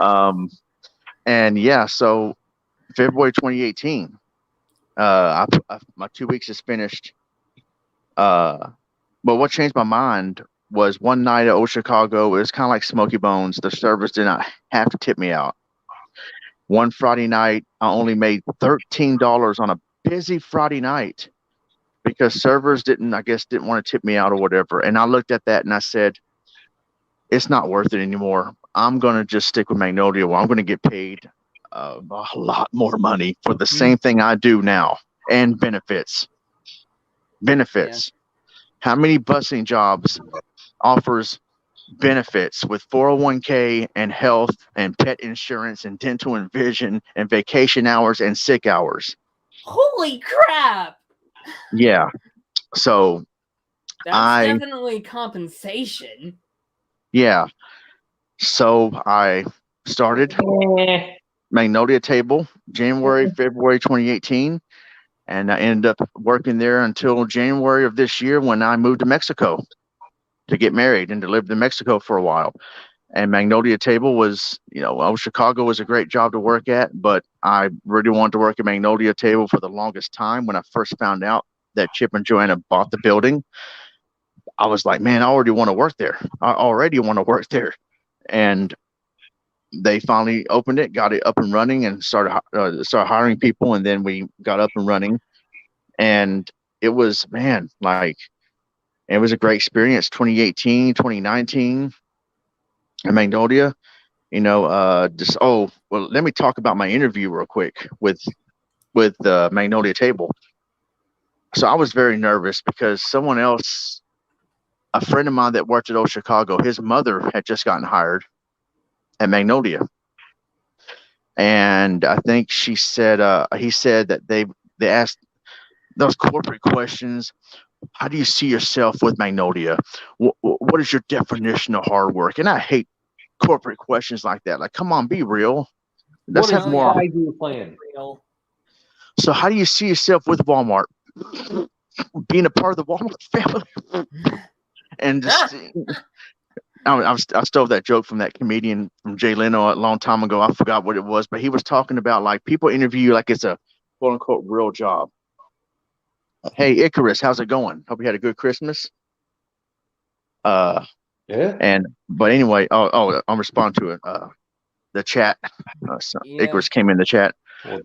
um, and yeah, so February 2018, my 2 weeks is finished. But what changed my mind was one night at Old Chicago. It was kind of like Smoky Bones. The servers did not have to tip me out. One Friday night, I only made $13 on a busy Friday night because servers didn't want to tip me out or whatever. And I looked at that and I said, it's not worth it anymore. I'm gonna just stick with Magnolia, where I'm gonna get paid a lot more money for the same thing I do now, and benefits. Benefits. How many busing jobs offers benefits with 401k and health and pet insurance and dental and vision and vacation hours and sick hours? Holy crap! Yeah. So That's definitely compensation. yeah. So I started Magnolia Table January, February 2018. And I ended up working there until January of this year when I moved to Mexico to get married and to live in Mexico for a while. And Magnolia Table was, Chicago was a great job to work at, but I really wanted to work at Magnolia Table for the longest time. When I first found out that Chip and Joanna bought the building, I was like, man, I already want to work there. I already want to work there. And they finally opened it, got it up and running, and started hiring people. And then we got up and running. And it was, man, like, it was a great experience. 2018, 2019 in Magnolia. Let me talk about my interview real quick with Magnolia Table. So I was very nervous because a friend of mine that worked at Old Chicago, his mother had just gotten hired at Magnolia, and I think he said that they asked those corporate questions. How do you see yourself with Magnolia? What is your definition of hard work? And I hate corporate questions like that. Like, come on, be real. Let's have more. 5-year plan. Real. So how do you see yourself with Walmart? Being a part of the Walmart family? And just, I stole that joke from that comedian from Jay Leno a long time ago. I forgot what it was, but he was talking about, like, people interview you like it's a quote unquote real job. Hey, Icarus, how's it going? Hope you had a good Christmas. Yeah. But anyway, I'm responding to it. The chat. Icarus came in the chat.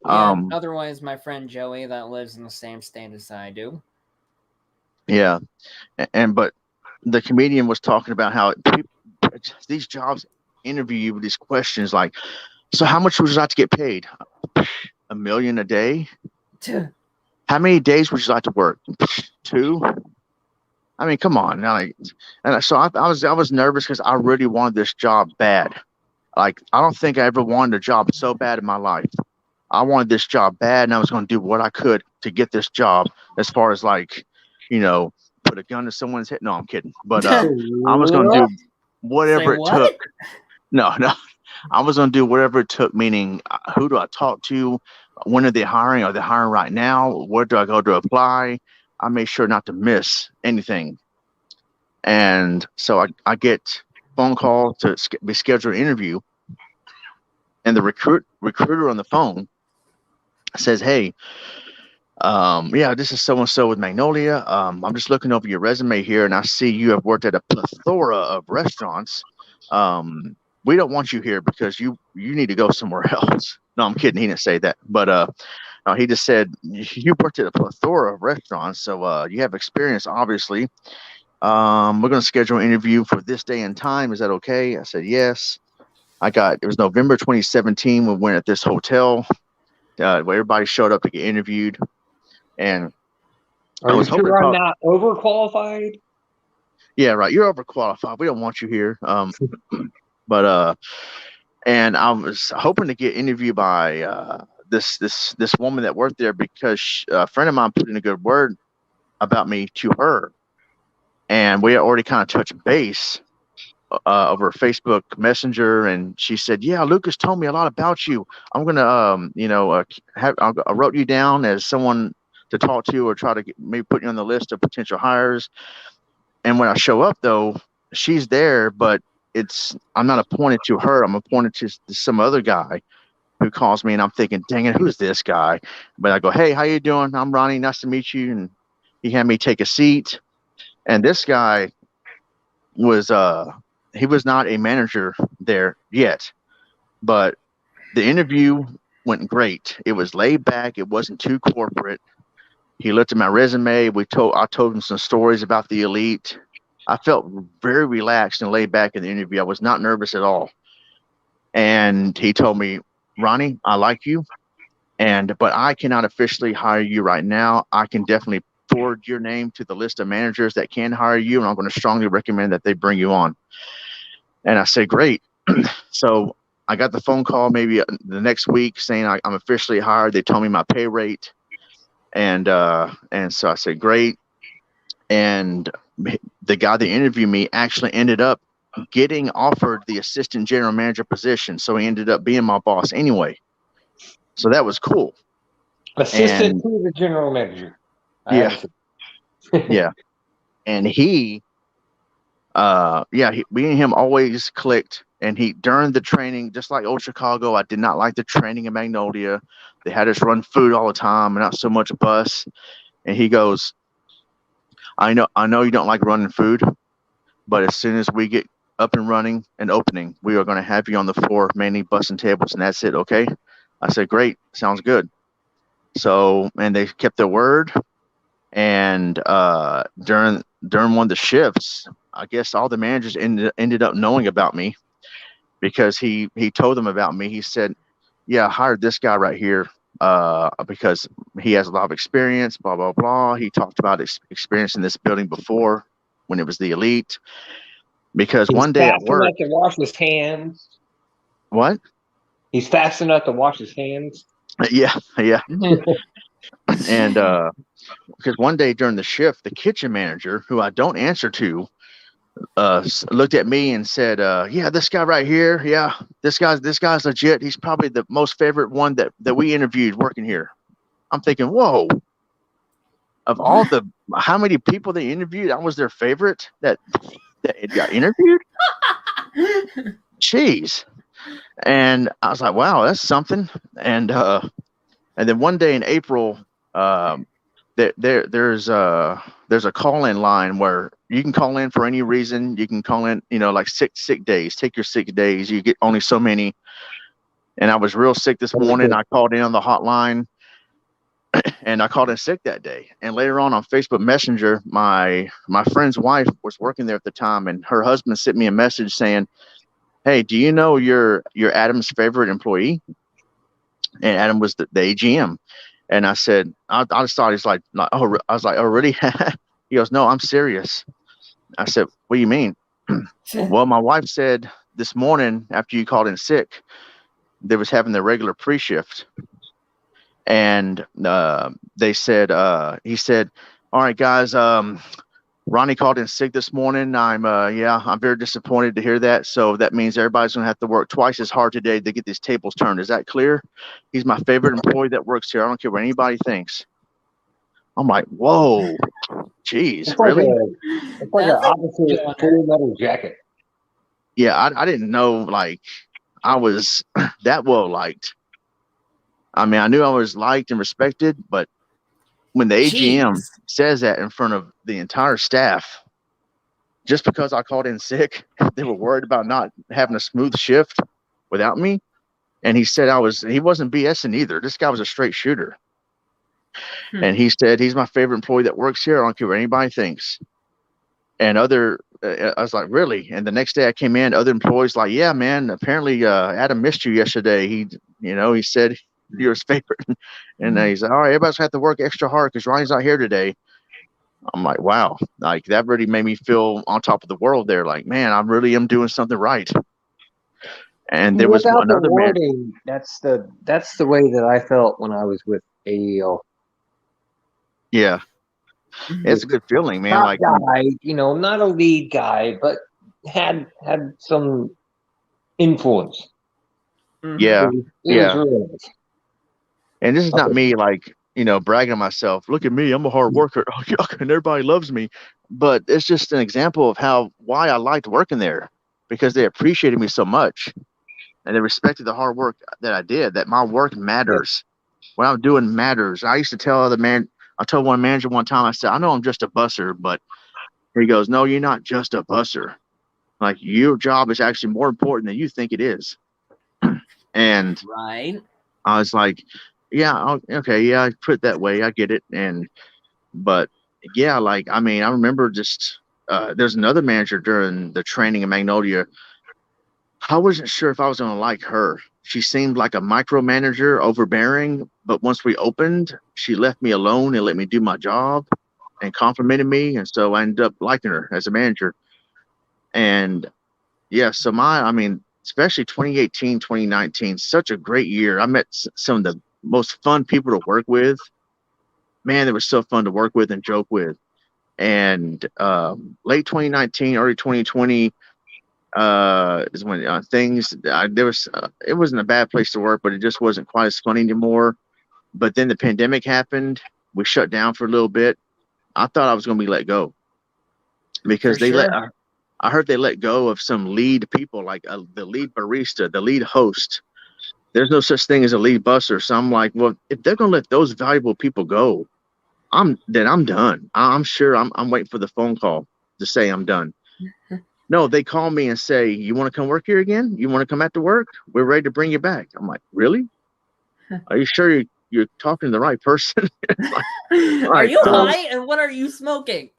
Otherwise, my friend Joey that lives in the same state as I do. Yeah, but the comedian was talking about how these jobs interview you with these questions like, so how much would you like to get paid? $1 million a day? How many days would you like to work? 2? I mean, come on. So I was nervous because I really wanted this job bad. Like, I don't think I ever wanted a job so bad in my life. I wanted this job bad, and I was going to do what I could to get this job, as far as, like, put a gun to someone's head. No, I'm kidding. But I was going to do whatever it took. No. I was going to do whatever it took, meaning, who do I talk to? When are they hiring? Are they hiring right now? Where do I go to apply? I made sure not to miss anything. And so I get phone call to be scheduled an interview. And the recruiter on the phone says, hey, this is so-and-so with Magnolia. I'm just looking over your resume here, and I see you have worked at a plethora of restaurants. We don't want you here because you need to go somewhere else. No, I'm kidding. He didn't say that. But he just said, you worked at a plethora of restaurants, so you have experience, obviously. We're going to schedule an interview for this day and time. Is that okay? I said, yes. It was November 2017. We went at this hotel where everybody showed up to get interviewed. And I was hoping I'm not overqualified. Yeah, right. You're overqualified. We don't want you here. And I was hoping to get interviewed by this woman that worked there because a friend of mine put in a good word about me to her, and we had already kind of touched base over Facebook Messenger, and she said, "Yeah, Lucas told me a lot about you. I'm gonna, I wrote you down as someone to talk to or try to maybe put you on the list of potential hires." And when I show up, though, she's there, but I'm not appointed to her. I'm appointed to some other guy who calls me, and I'm thinking, dang it, who's this guy? But I go, hey, how you doing? I'm Ronnie. Nice to meet you. And he had me take a seat. And this guy was he was not a manager there yet, but the interview went great. It was laid back. It wasn't too corporate. He looked at my resume. I told him some stories about the elite. I felt very relaxed and laid back in the interview. I was not nervous at all. And he told me, Ronnie, I like you, but I cannot officially hire you right now. I can definitely forward your name to the list of managers that can hire you, and I'm going to strongly recommend that they bring you on. And I said, great. So I got the phone call maybe the next week saying I'm officially hired. They told me my pay rate, and so I said, great. And the guy that interviewed me actually ended up getting offered the assistant general manager position. So he ended up being my boss anyway. So that was cool. Assistant to the general manager. Yeah. Yeah. And we and him always clicked. And during the training, just like old Chicago, I did not like the training in Magnolia. They had us run food all the time and not so much bus. And he goes, I know you don't like running food, but as soon as we get up and running and opening, we are going to have you on the floor, mainly bussing tables, and that's it. Okay. I said, great. Sounds good. So, and they kept their word. And during one of the shifts, I guess all the managers ended up knowing about me because he told them about me. He said, yeah, I hired this guy right here because he has a lot of experience, blah, blah, blah. He talked about experience in this building before when it was the elite. Because one day at work, to wash his hands. What? He's fast enough to wash his hands. Yeah. And because one day during the shift, the kitchen manager, who I don't answer to, looked at me and said, yeah, this guy right here, yeah, this guy's legit. He's probably the most favorite one that we interviewed working here. I'm thinking, whoa, of all how many people they interviewed, I was their favorite that it got interviewed. Jeez. And I was like, wow, that's something. And then one day in April, there's a call-in line where you can call in for any reason. You can call in, like sick days. Take your sick days. You get only so many. And I was real sick this morning. I called in on the hotline, and I called in sick that day. And later on Facebook Messenger, my friend's wife was working there at the time, and her husband sent me a message saying, hey, do you know you're Adam's favorite employee? And Adam was the AGM. And I said, I just thought he's like, oh, I was like, oh, really? He goes, no, I'm serious. I said, what do you mean? Well, my wife said this morning after you called in sick, they was having their regular pre-shift. And he said, all right, guys, Ronnie called in sick this morning. I'm very disappointed to hear that. So that means everybody's going to have to work twice as hard today to get these tables turned. Is that clear? He's my favorite employee that works here. I don't care what anybody thinks. I'm like, whoa, geez, really? It's like an opposite Full Metal Jacket. Yeah, I didn't know I was that well liked. I mean, I knew I was liked and respected, but when the AGM says that in front of the entire staff, just because I called in sick, they were worried about not having a smooth shift without me. And he said he wasn't BSing either. This guy was a straight shooter. And he said, he's my favorite employee that works here. I don't care what anybody thinks. And I was like, really? And the next day I came in, other employees like, yeah, man, apparently Adam missed you yesterday. He said you're his favorite. And he's like, all right, everybody's gonna have to work extra hard because Ronnie's not here today. I'm like, wow, like that really made me feel on top of the world there. Like, man, I really am doing something right. And there was another man. That's the way that I felt when I was with AEL. Yeah. It's a good feeling, man. Top guy, not a lead guy, but had some influence. Yeah. It was really nice. And this is not me bragging on myself. Look at me, I'm a hard worker. And everybody loves me. But it's just an example of why I liked working there, because they appreciated me so much. And they respected the hard work that I did, that my work matters. What I'm doing matters. I used to tell I told one manager one time, I said, I know I'm just a busser, but he goes, no, you're not just a busser. Like, your job is actually more important than you think it is. And right. I was like, yeah, okay, yeah, I put it that way. I get it. But yeah, I remember just there's another manager during the training in Magnolia. I wasn't sure if I was going to like her. She seemed like a micromanager, overbearing, but once we opened, she left me alone and let me do my job and complimented me. And so I ended up liking her as a manager. And yeah, so I mean, especially 2018, 2019, such a great year. I met some of the most fun people to work with. Man, they were so fun to work with and joke with. And late 2019, early 2020, is when things there was it wasn't a bad place to work, but it just wasn't quite as funny anymore. But then the pandemic happened. We shut down for a little bit. I thought I was going to be let go because For sure. I heard they let go of some lead people, like the lead barista, the lead host. There's no such thing as a lead busser. So I'm like, well, if they're going to let those valuable people go, I'm done. I'm sure I'm waiting for the phone call to say I'm done. No, they call me and say, "You want to come work here again? You want to come back to work? We're ready to bring you back." I'm like, "Really? Are you sure you're talking to the right person?" Like, all Are right, you high? And what are you smoking?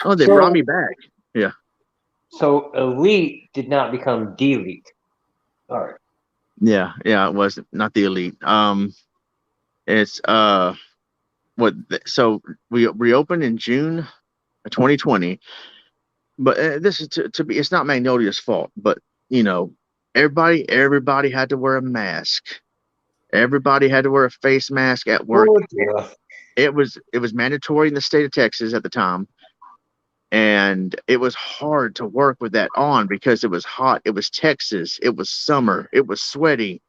oh, they brought me back. Yeah. So elite did not become delete. All right. Yeah, it was not the elite. It's so we reopened in June of 2020, but this is to be. It's not Magnolia's fault, but you know, everybody had to wear a mask. Everybody had to wear a face mask at work. Oh, yeah. It was mandatory in the state of Texas at the time, and it was hard to work with that on because it was hot. It was Texas. It was summer. It was sweaty.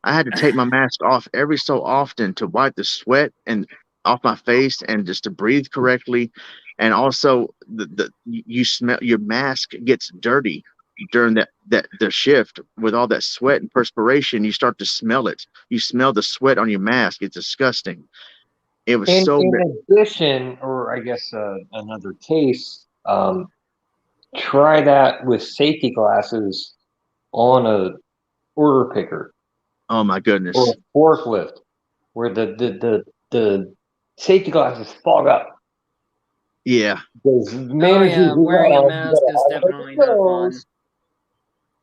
I had to take my mask off every so often to wipe the sweat and off my face and just to breathe correctly. And also you smell, your mask gets dirty during the shift with all that sweat and perspiration. You start to smell it. You smell the sweat on your mask. It's disgusting. It was so In addition, or I guess another case, try that with safety glasses on a order picker oh my or goodness. a forklift, where the safety glasses fog up. Yeah. Because Oh managers yeah, wearing a you mask is gotta have definitely not fun. those.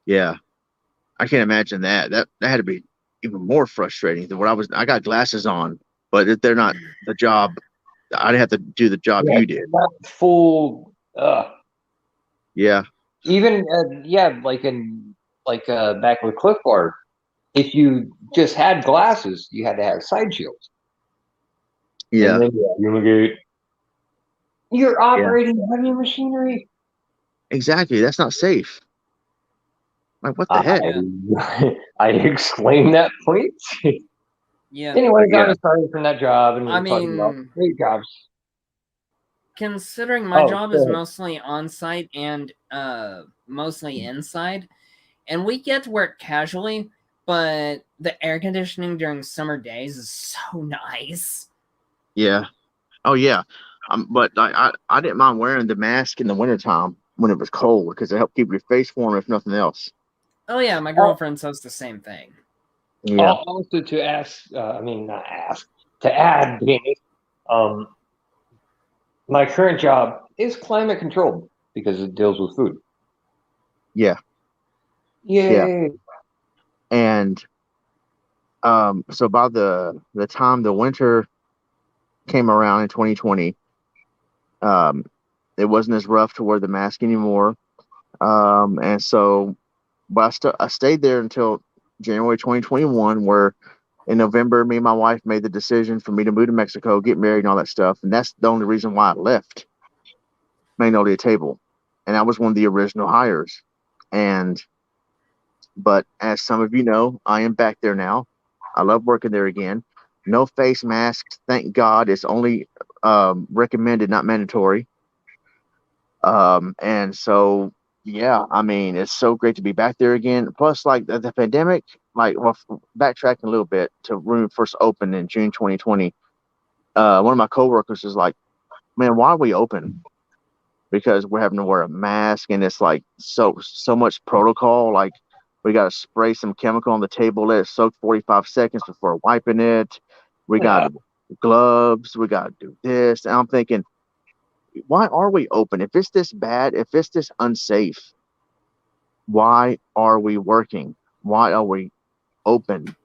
Yeah. I can't imagine that. That had to be even more frustrating than what I got glasses on, but if they're not the job, I'd have to do the job Yeah, you did. not full. Yeah. Even back with Cliff Bar, if you just had glasses, you had to have side shields. Yeah. And then you're Yeah. operating heavy machinery. Exactly. That's not safe. Like what the heck? I explained that point. Yeah. Anyways, I Yeah. was starting from that job, and we I were talking about mean, great jobs. considering my job go is ahead. mostly on site and mostly inside, and we get to work casually, but the air conditioning during summer days is so nice. Yeah. Oh yeah. But I didn't mind wearing the mask in the wintertime when it was cold because it helped keep your face warm if nothing else. Oh yeah, my girlfriend says the same thing. Yeah. Also, to ask, not ask, to add, Danny, my current job is climate controlled because it deals with food. Yeah. Yay! Yeah. And so by the time the winter came around in 2020, it wasn't as rough to wear the mask anymore. And so, but I stayed there until January 2021, where in November, me and my wife made the decision for me to move to Mexico, get married, and all that stuff. And that's the only reason why I left Magnolia Table. And I was one of the original hires. But as some of you know, I am back there now. I love working there again. No face masks, thank God. It's only recommended, not mandatory. And so, yeah, I mean, it's so great to be back there again. Plus, like the pandemic, backtracking a little bit to when we first opened in June 2020, one of my coworkers was like, "Man, why are we open?" Because we're having to wear a mask, and it's like so much protocol. Like we got to spray some chemical on the table, let it soak 45 seconds before wiping it. We got gloves. We got to do this. And I'm thinking, why are we open? If it's this bad, if it's this unsafe, why are we working? Why are we open?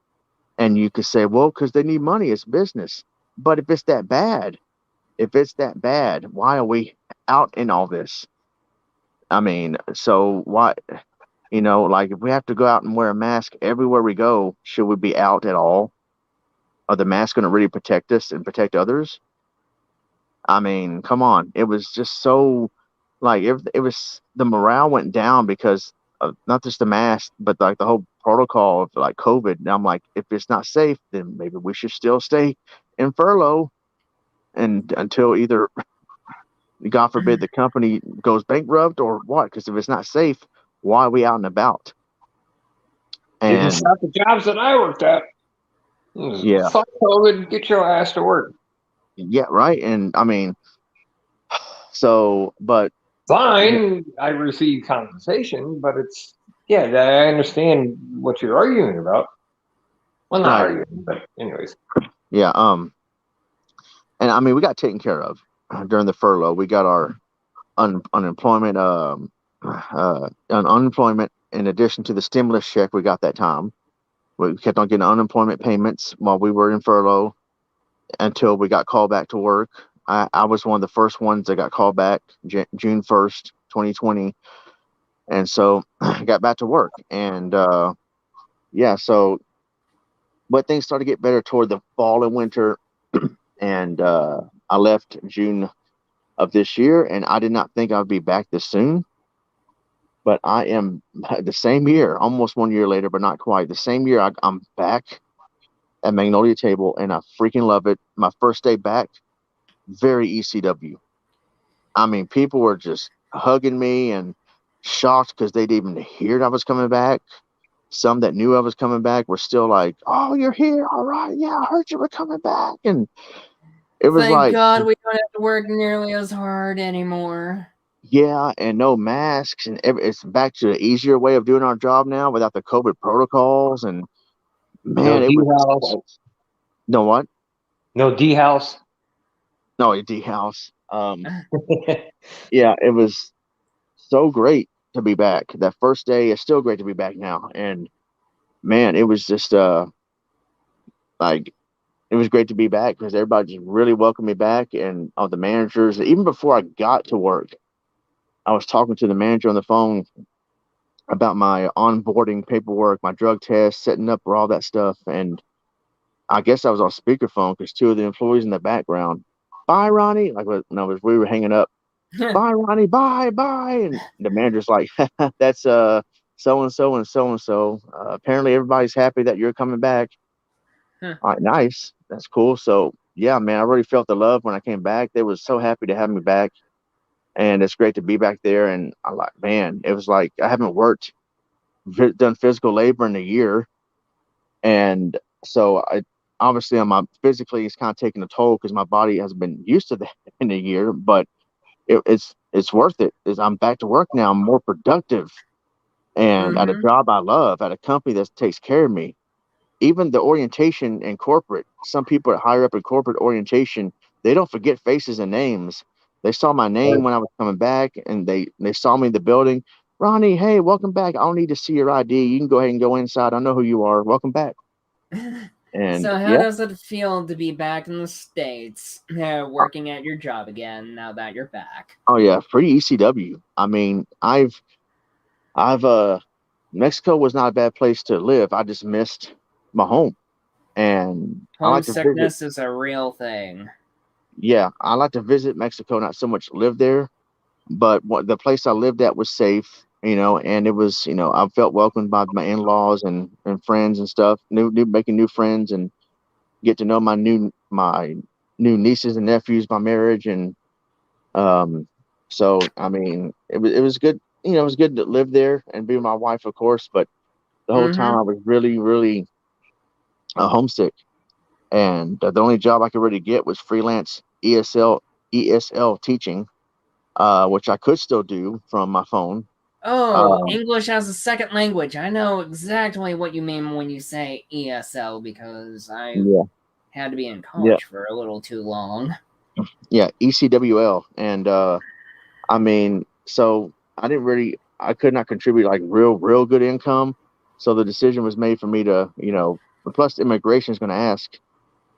And you could say, well, because they need money, it's business. But if it's that bad, why are we out in all this? I mean, so why, like if we have to go out and wear a mask everywhere we go, should we be out at all? Are the masks going to really protect us and protect others? I mean, come on. It was just so like it was the morale went down because of not just the mask, but like the whole protocol of like COVID. And I'm like, if it's not safe, then maybe we should still stay in furlough and until either, God forbid, the company goes bankrupt or what? Because if it's not safe, why are we out and about? Didn't And stop the jobs that I worked at. yeah, Fuck COVID, get your ass to work. yeah, right. And I mean, so, but Fine, I receive compensation, but it's yeah, I understand what you're arguing about. Well, not right, arguing, but anyways. yeah, and I mean, we got taken care of during the furlough. We got our unemployment, unemployment in addition to the stimulus check we got that time. We kept on getting unemployment payments while we were in furlough until we got called back to work. I was one of the first ones that got called back June 1st, 2020. And so I got back to work. And yeah, so but things started to get better toward the fall and winter. And I left June of this year, and I did not think I would be back this soon. But I am the same year, almost 1 year later, but not quite. The same year, I'm back at Magnolia Table, and I freaking love it. My first day back, very ECW. I mean, people were just hugging me and shocked because they didn't even hear I was coming back. Some that knew I was coming back were still like, "Oh, you're here, all right? Yeah, I heard you were coming back." And it was Thank like, God we don't have to work nearly as hard anymore. yeah, and no masks, and it's back to the easier way of doing our job now without the COVID protocols. And No man, it D was house, no what? no D house. No, a D house. Yeah, it was so great to be back. That first day is still great to be back now. And man, it was just like it was great to be back because everybody just really welcomed me back, and all the managers, even before I got to work, I was talking to the manager on the phone about my onboarding paperwork, my drug test, setting up for all that stuff. And I guess I was on speakerphone because two of the employees in the background, bye, Ronnie. Like, no, as we were hanging up, bye, Ronnie, bye, bye. And the manager's like, that's so and so and so and so. Apparently, everybody's happy that you're coming back. All right, nice. That's cool. So, yeah, man, I really felt the love when I came back. They were so happy to have me back. And it's great to be back there. And I like, man, it was like I haven't done physical labor in a year. And so I obviously on my physically it's kind of taking a toll because my body hasn't been used to that in a year, but it's worth it. Is I'm back to work now. I'm more productive and at a job I love, at a company that takes care of me. Even the orientation in corporate, some people are higher up in corporate orientation, they don't forget faces and names. They saw my name when I was coming back, and they saw me in the building. Ronnie, hey, welcome back. I don't need to see your ID. You can go ahead and go inside. I know who you are. Welcome back. And So how yeah, does it feel to be back in the States, working at your job again now that you're back? oh yeah, free ECW. I mean, I've Mexico was not a bad place to live. I just missed my home, and I like to visit. Homesickness is a real thing. Yeah, I like to visit Mexico, not so much live there, but the place I lived at was safe, and it was, I felt welcomed by my in-laws and friends and stuff, making new friends and get to know my new nieces and nephews by marriage. And so I mean, it was good, it was good to live there and be with my wife, of course, but the whole time I was really, really homesick. And the only job I could really get was freelance ESL teaching, which I could still do from my phone. Oh, Um, English as a second language. I know exactly what you mean when you say ESL because I yeah, had to be in yeah, college for a little too long. Yeah, ECWL, and I mean, so I could not contribute like real good income. So the decision was made for me to, plus immigration is going to ask,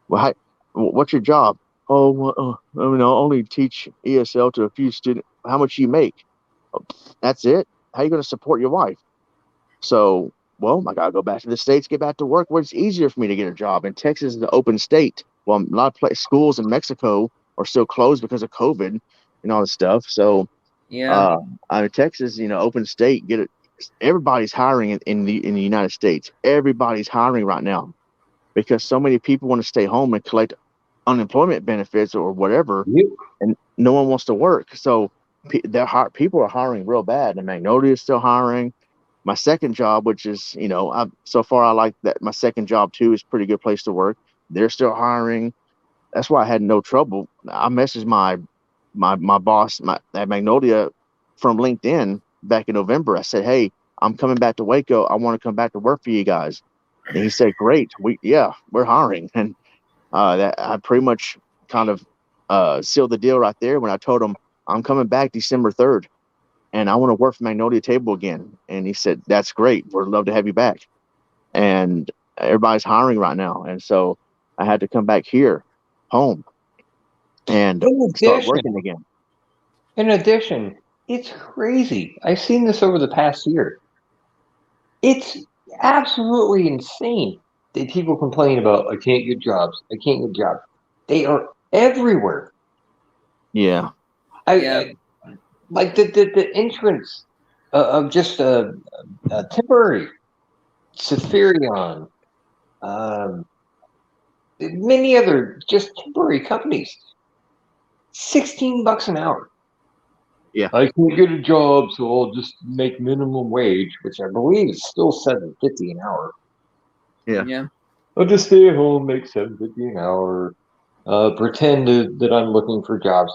well, what's your job? Oh, well, I only teach ESL to a few students. How much you make? "Oh, that's it. How you going to support your wife? So, well, I got to go back to the States, get back to work where it's easier for me to get a job. And Texas is an open state. Well, a lot of schools in Mexico are still closed because of COVID and all this stuff. So, Yeah. uh, I mean, Texas, open state. Everybody's hiring in the United States. Everybody's hiring right now because so many people want to stay home and collect unemployment benefits or whatever, Yep. and no one wants to work. So people are hiring real bad. And Magnolia is still hiring. My second job, which is, so far I like that. My second job too is a pretty good place to work. They're still hiring. That's why I had no trouble. I messaged my boss at Magnolia from LinkedIn back in November. I said, "Hey, I'm coming back to Waco. I want to come back to work for you guys." And he said, "Great, we're hiring." And that I pretty much kind of sealed the deal right there when I told him I'm coming back December 3rd and I want to work for Magnolia Table again. And he said, "That's great. We'd love to have you back." And everybody's hiring right now, and so I had to come back here, home, and start working again. In addition, it's crazy. I've seen this over the past year. It's absolutely insane that people complain about, I can't get jobs. I can't get jobs. They are everywhere. Yeah. I like the entrance of just a temporary Safarion, many other just temporary companies. $16 an hour. Yeah. I can't get a job, so I'll just make minimum wage, which I believe is still $7.50 an hour. Yeah. I'll just stay at home, make $7.50 an hour, pretend that I'm looking for jobs.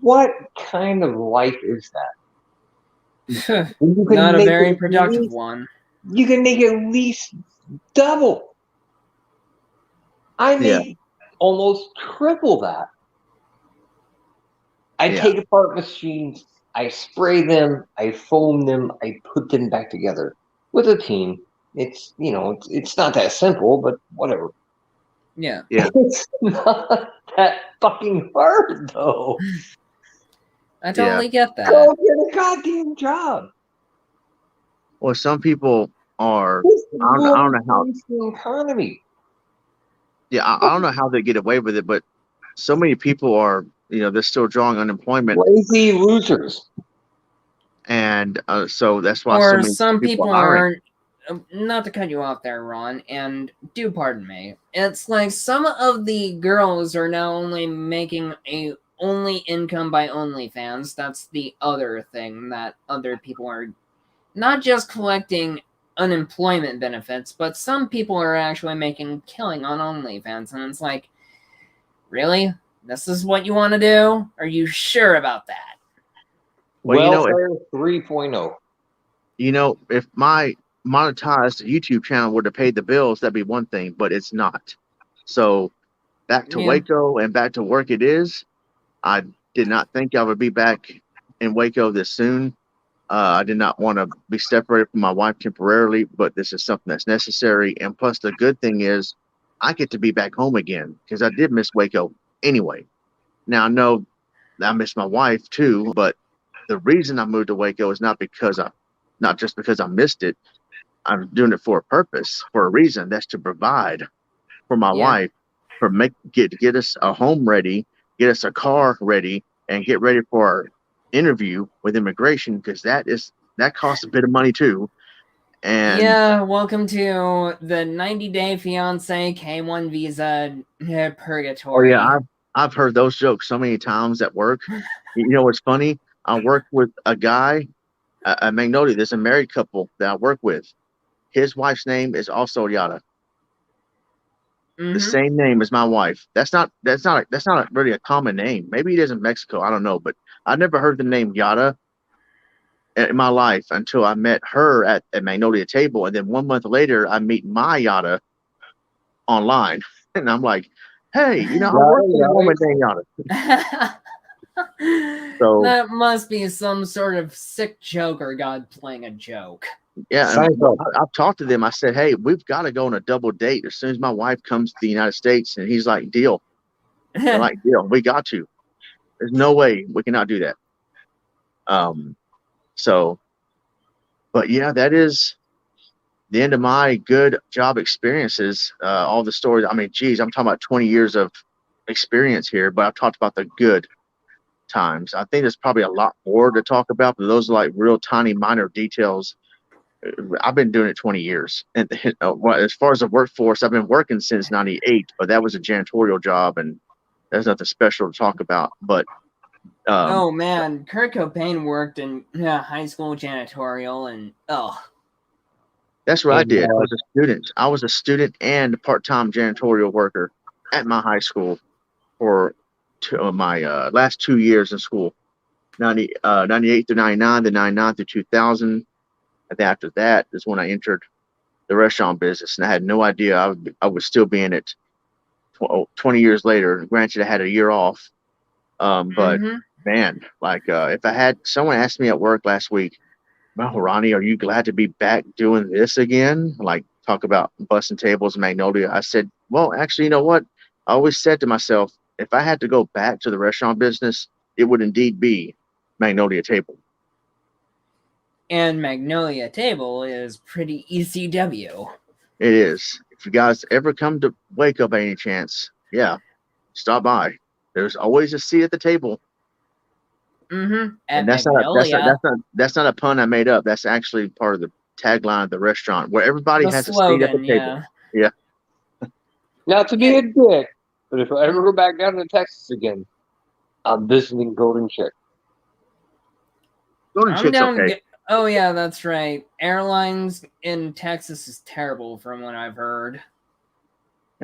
What kind of life is that? Not a very productive one. You can make at least double. I make almost triple that. I take apart machines, I spray them, I foam them, I put them back together with a team. It's it's not that simple, but whatever. Yeah. It's not that fucking hard though. I totally get that. Go get a goddamn job. Well, some people are. I don't know how. The economy. Yeah, I don't know how they get away with it, but so many people are. They're still drawing unemployment. Lazy losers. And so that's why or so many some people are hiring. Not to cut you off there, Ron, and do pardon me. It's like some of the girls are now only making a only income by OnlyFans. That's the other thing that other people are not just collecting unemployment benefits, but some people are actually making killing on OnlyFans, and it's like, really? This is what you want to do? Are you sure about that? Welfare 3.0. If my monetized YouTube channel would have paid the bills, that'd be one thing, but it's not. So back to Waco and back to work it is. I did not think I would be back in Waco this soon. I did not want to be separated from my wife temporarily, but this is something that's necessary. And plus, the good thing is I get to be back home again because I did miss Waco anyway. Now, I know I miss my wife too, but the reason I moved to Waco is not just because I missed it. I'm doing it for a purpose, for a reason. That's to provide for my wife, get us a home ready, get us a car ready, and get ready for our interview with immigration because that costs a bit of money too. And welcome to the 90-day fiance K1 visa purgatory. Oh yeah, I've heard those jokes so many times at work. You know what's funny? I work with a guy, a Magnolia. There's a married couple that I work with. His wife's name is also Yada. The same name as my wife. That's not really a common name. Maybe it is in Mexico. I don't know, but I never heard the name Yada in my life until I met her at Magnolia Table, and then 1 month later, I meet my Yada online, and I'm like, Hey, you know, I Got work it, for the got woman, it. dang on it. So That must be some sort of sick joke or God playing a joke. yeah, and Seinfeld. I've talked to them. I said, hey, we've got to go on a double date as soon as my wife comes to the United States. And he's like, deal. They're like, deal. We got to. There's no way we cannot do that. So, but yeah, that is the end of my good job experiences. All the stories. I mean, geez, I'm talking about 20 years of experience here, but I've talked about the good times. I think there's probably a lot more to talk about, but those are like real tiny minor details. I've been doing it 20 years. And as far as the workforce, I've been working since 98, but that was a janitorial job and there's nothing special to talk about. But oh man, Kurt Cobain worked in high school janitorial, and that's what I And did. I was a student. I was a student and a part-time janitorial worker at my high school for my last 2 years in school, 98 through 99, then 99 through 2000. And then after that is when I entered the restaurant business, and I had no idea I would still be in it 20 years later. Granted, I had a year off, but man, like if I had someone asked me at work last week, well, Ronnie, are you glad to be back doing this again? Like talk about busting tables, Magnolia. I said, well, actually, you know what? I always said to myself, if I had to go back to the restaurant business, it would indeed be Magnolia Table. and Magnolia Table is pretty ECW. It is. If you guys ever come to Waco by any chance, yeah, stop by. There's always a seat at the table. At And Magnolia, that's not a pun I made up. That's actually part of the tagline of the restaurant where everybody the has a seat at the slogan, table. Yeah. not to be a dick, but if I ever go back down to Texas again, I'm visiting Golden Chick. Golden I'm Chick's down. okay. Oh yeah, that's right. Airlines in Texas is terrible, from what I've heard.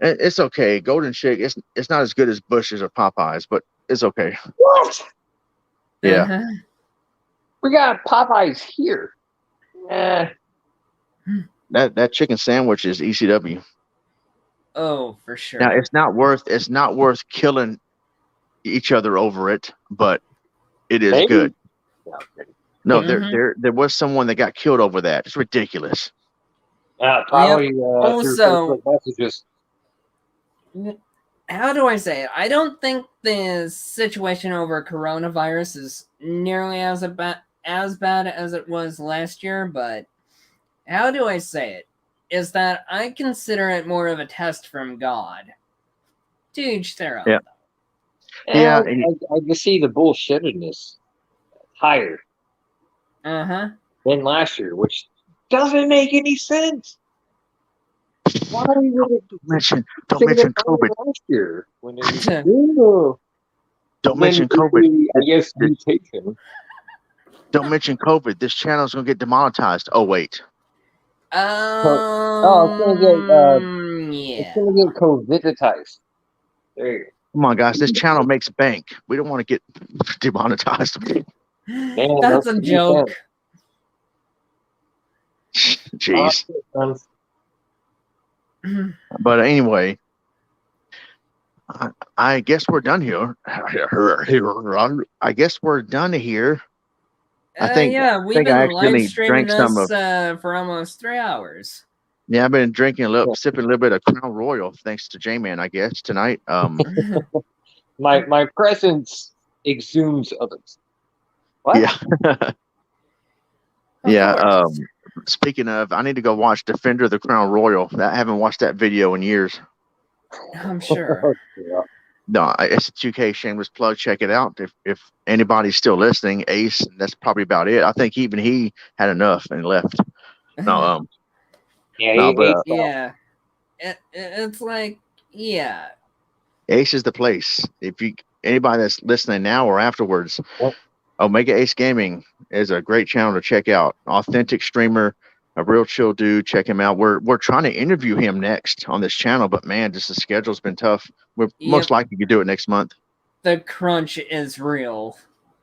It's okay. Golden Chick, it's not as good as Bush's or Popeyes, but it's okay. What? Yeah. We got Popeyes here. That chicken sandwich is ECW. Oh, for sure. Now it's not worth killing each other over it, but it is Maybe. good. No, Mhm. there was someone that got killed over that. It's ridiculous. Probably through Also- Facebook messages. How do I say it? I don't think the situation over coronavirus is nearly as bad as it was last year, but how do I say it? Is that I consider it more of a test from God. To each their own. Yeah. Yeah, and I can see the bullshittedness higher than last year, which doesn't make any sense. Why would it don't mention COVID. last year when it was Don't mention COVID. I guess mutation. Don't mention COVID. This channel is gonna get demonetized. Oh wait. It's gonna get COVIDitized. There you go. Come on, guys. This channel makes bank. We don't want to get demonetized. Man, That's a joke. Jeez. But anyway, I guess we're done here. I guess we're done here. I think. we've I been accidentally live streaming drank some this for almost 3 hours. Yeah, I've been drinking sipping a little bit of Crown Royal, thanks to JMan, I guess, tonight. My presence exudes others. What? Yeah. Yeah. Speaking of, I need to go watch Defender of the Crown Royal. I haven't watched that video in years. I'm sure. Yeah. No, ST2K shameless plug. Check it out. If anybody's still listening, Ace, that's probably about it. I think even he had enough and left. No, it's like, yeah. Ace is the place. If anybody that's listening now or afterwards, Omega Ace Gaming is a great channel to check out. Authentic streamer, a real chill dude. Check him out. We're trying to interview him next on this channel, but man, just the schedule's been tough. We're most likely to do it next month. The crunch is real,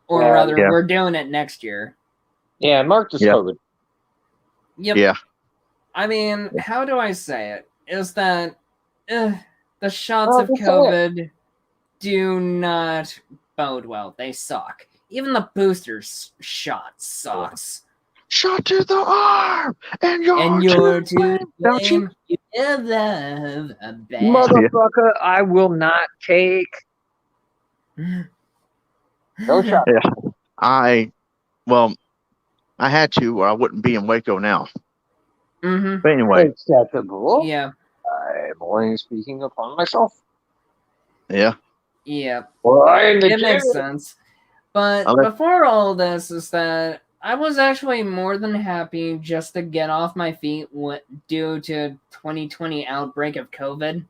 or rather, we're doing it next year. Yeah, Mark discovered. Yep. Yeah. I mean, how do I say it? Is that The shots of COVID do not bode well. They suck. Even the boosters shot sucks. Shot to the arm, and you're to to don't you? blame. You love a bad. Motherfucker, I will not take no shot. Yeah, well, I had to, or I wouldn't be in Waco now. Mm-hmm. But anyway, Acceptable. Yeah. I'm only speaking upon myself. Yeah. Yeah. Well, It makes sense. But Okay. before all this is that I was actually more than happy just to get off my feet due to 2020 outbreak of COVID.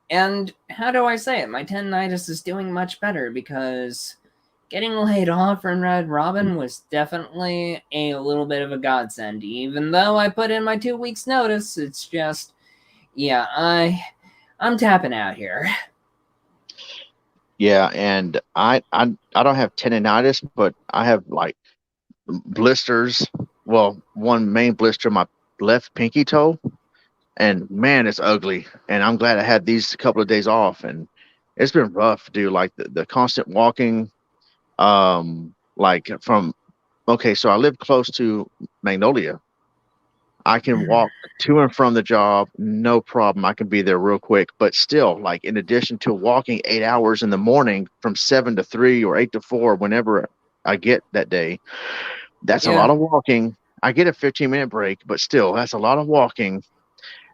And how do I say it? My tendinitis is doing much better because getting laid off from Red Robin was definitely a little bit of a godsend. Even though I put in my 2 weeks notice, it's just, yeah, I'm tapping out here. Yeah, and I don't have tendinitis, but I have like blisters. Well, one main blister, my left pinky toe, and man, it's ugly. And I'm glad I had these couple of days off, and it's been rough, dude. Like the constant walking, like from okay, so I live close to Magnolia. I can walk to and from the job, no problem. I can be there real quick. But still, like in addition to walking 8 hours in the morning from 7 to 3 or 8 to 4, whenever I get that day, that's a lot of walking. I get a 15-minute break, but still, that's a lot of walking.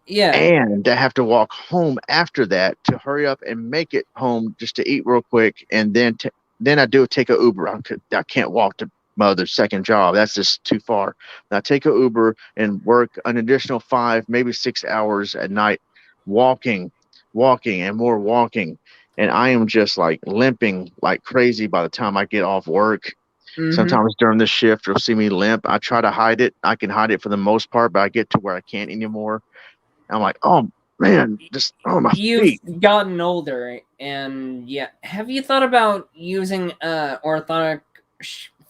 Yeah. And I have to walk home after that to hurry up and make it home just to eat real quick. And then I do take a Uber. I can't walk to my other second job. That's just too far. I take a Uber and work an additional 5, maybe 6 hours at night, walking, and more walking. And I am just like limping like crazy by the time I get off work. Mm-hmm. Sometimes during the shift, you'll see me limp. I try to hide it. I can hide it for the most part, but I get to where I can't anymore. I'm like, oh man, just my feet. You've gotten older, and yeah. Have you thought about using orthotic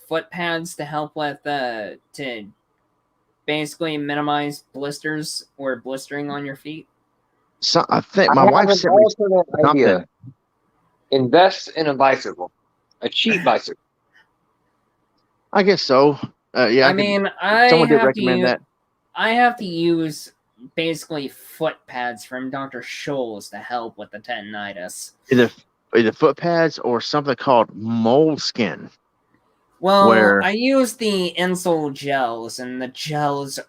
foot pads to help with to basically minimize blisters or blistering on your feet? So I think my wife sent me an idea. Invest in a bicycle, a cheap bicycle. I guess so. Yeah, someone did recommend that. I have to use basically foot pads from Dr. Scholl's to help with the tendinitis. Either foot pads or something called moleskin. Well, I use the insole gels, and the gels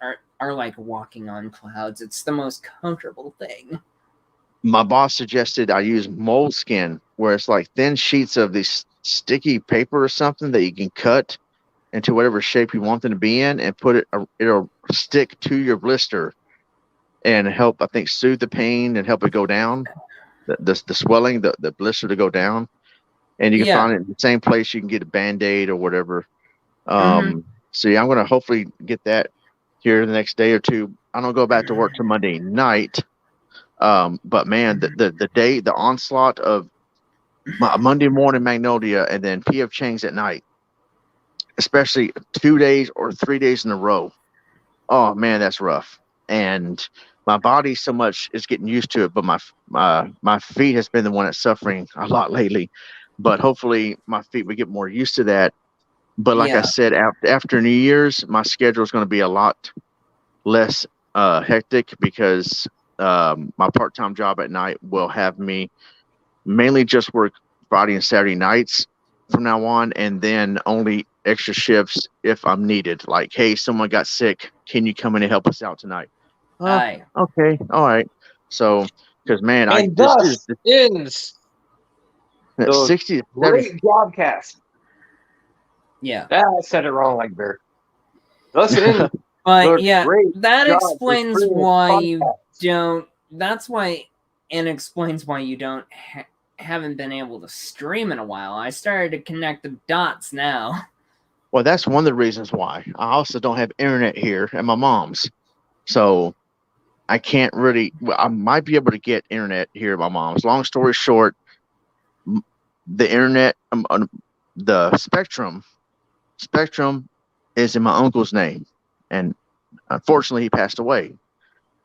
are like walking on clouds. It's the most comfortable thing. My boss suggested I use moleskin, where it's like thin sheets of this sticky paper or something that you can cut into whatever shape you want them to be in, and it'll stick to your blister and help, I think, soothe the pain and help it go down, the swelling, the blister to go down. And you can find it in the same place you can get a Band-Aid or whatever. So yeah, I'm going to hopefully get that here the next day or two. I don't go back to work till Monday night. But man, the onslaught of Monday morning Magnolia and then PF Chang's at night, especially 2 days or 3 days in a row. Oh man, that's rough. And my body so much is getting used to it, but my feet has been the one that's suffering a lot lately. But hopefully my feet will get more used to that. But like I said, after New Year's, my schedule is going to be a lot less hectic because my part-time job at night will have me mainly just work Friday and Saturday nights from now on, and then only extra shifts if I'm needed. Like, hey, someone got sick. Can you come in and help us out tonight? Okay. All right. So, because man, this ends the 60 great jobcast. Yeah. I said it wrong like Bear. Thus ends but yeah, that explains why you don't. That's why, and explains why you don't haven't been able to stream in a while. I started to connect the dots now. Well, that's one of the reasons why. I also don't have internet here at my mom's, so I can't really. Well, I might be able to get internet here at my mom's. Long story short, the internet, the Spectrum is in my uncle's name, and unfortunately, he passed away.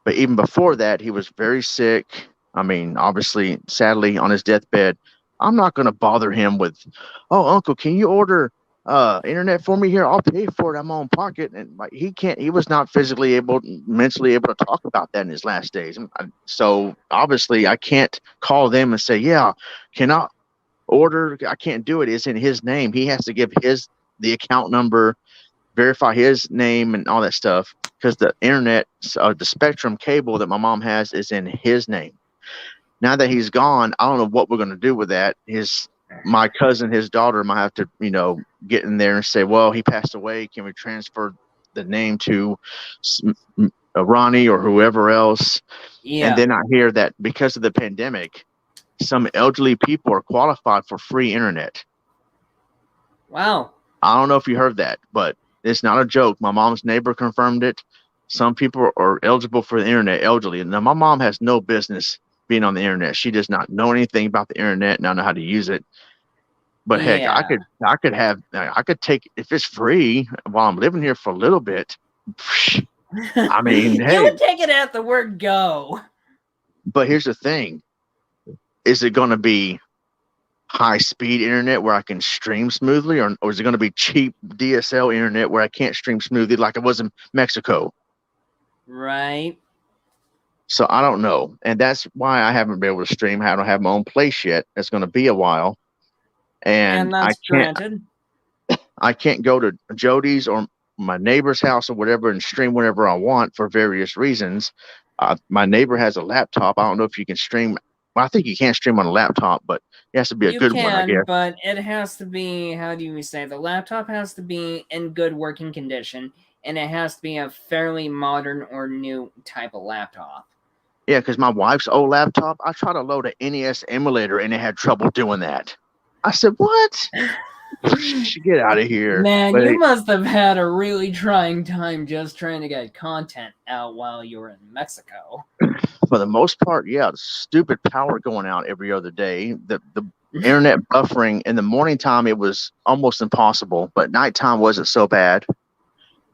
But even before that, he was very sick. I mean, obviously, sadly, on his deathbed, I'm not going to bother him with, "Oh, uncle, can you order internet for me here? I'll pay for it. I'm on pocket." And like he can't, he was not physically able, mentally able to talk about that in his last days. So obviously, I can't call them and say, "Yeah, can I order?" I can't do it. It's in his name. He has to give the account number, verify his name, and all that stuff because the internet, the Spectrum cable that my mom has is in his name. Now that he's gone, I don't know what we're going to do with that. My cousin, his daughter, might have to, get in there and say, "Well, he passed away. Can we transfer the name to Ronnie or whoever else?" And Yeah. then I hear that because of the pandemic, some elderly people are qualified for free internet. Wow. I don't know if you heard that, but it's not a joke. My mom's neighbor confirmed it. Some people are eligible for the internet, elderly. Now, my mom has no business being on the internet. She does not know anything about the internet, not know how to use it. But heck, Yeah. I could take, if it's free while I'm living here for a little bit. I mean, You hey, would take it at the word go. but here's the thing. Is it going to be high speed internet where I can stream smoothly, or is it going to be cheap DSL internet where I can't stream smoothly like it was in Mexico? Right. So I don't know. And that's why I haven't been able to stream. I don't have my own place yet. It's going to be a while. And that's granted. I can't go to Jody's or my neighbor's house or whatever and stream whenever I want for various reasons. My neighbor has a laptop. I don't know if you can stream. Well, I think you can stream on a laptop, but it has to be a good one, I guess. But it has to be, how do you say, the laptop has to be in good working condition, and it has to be a fairly modern or new type of laptop. Yeah, because my wife's old laptop, I tried to load an NES emulator and it had trouble doing that. I said, "What? Get out of here." Man, But you must have had a really trying time just trying to get content out while you were in Mexico. for the most part, yeah, stupid power going out every other day. The internet buffering in the morning time, it was almost impossible, but nighttime wasn't so bad.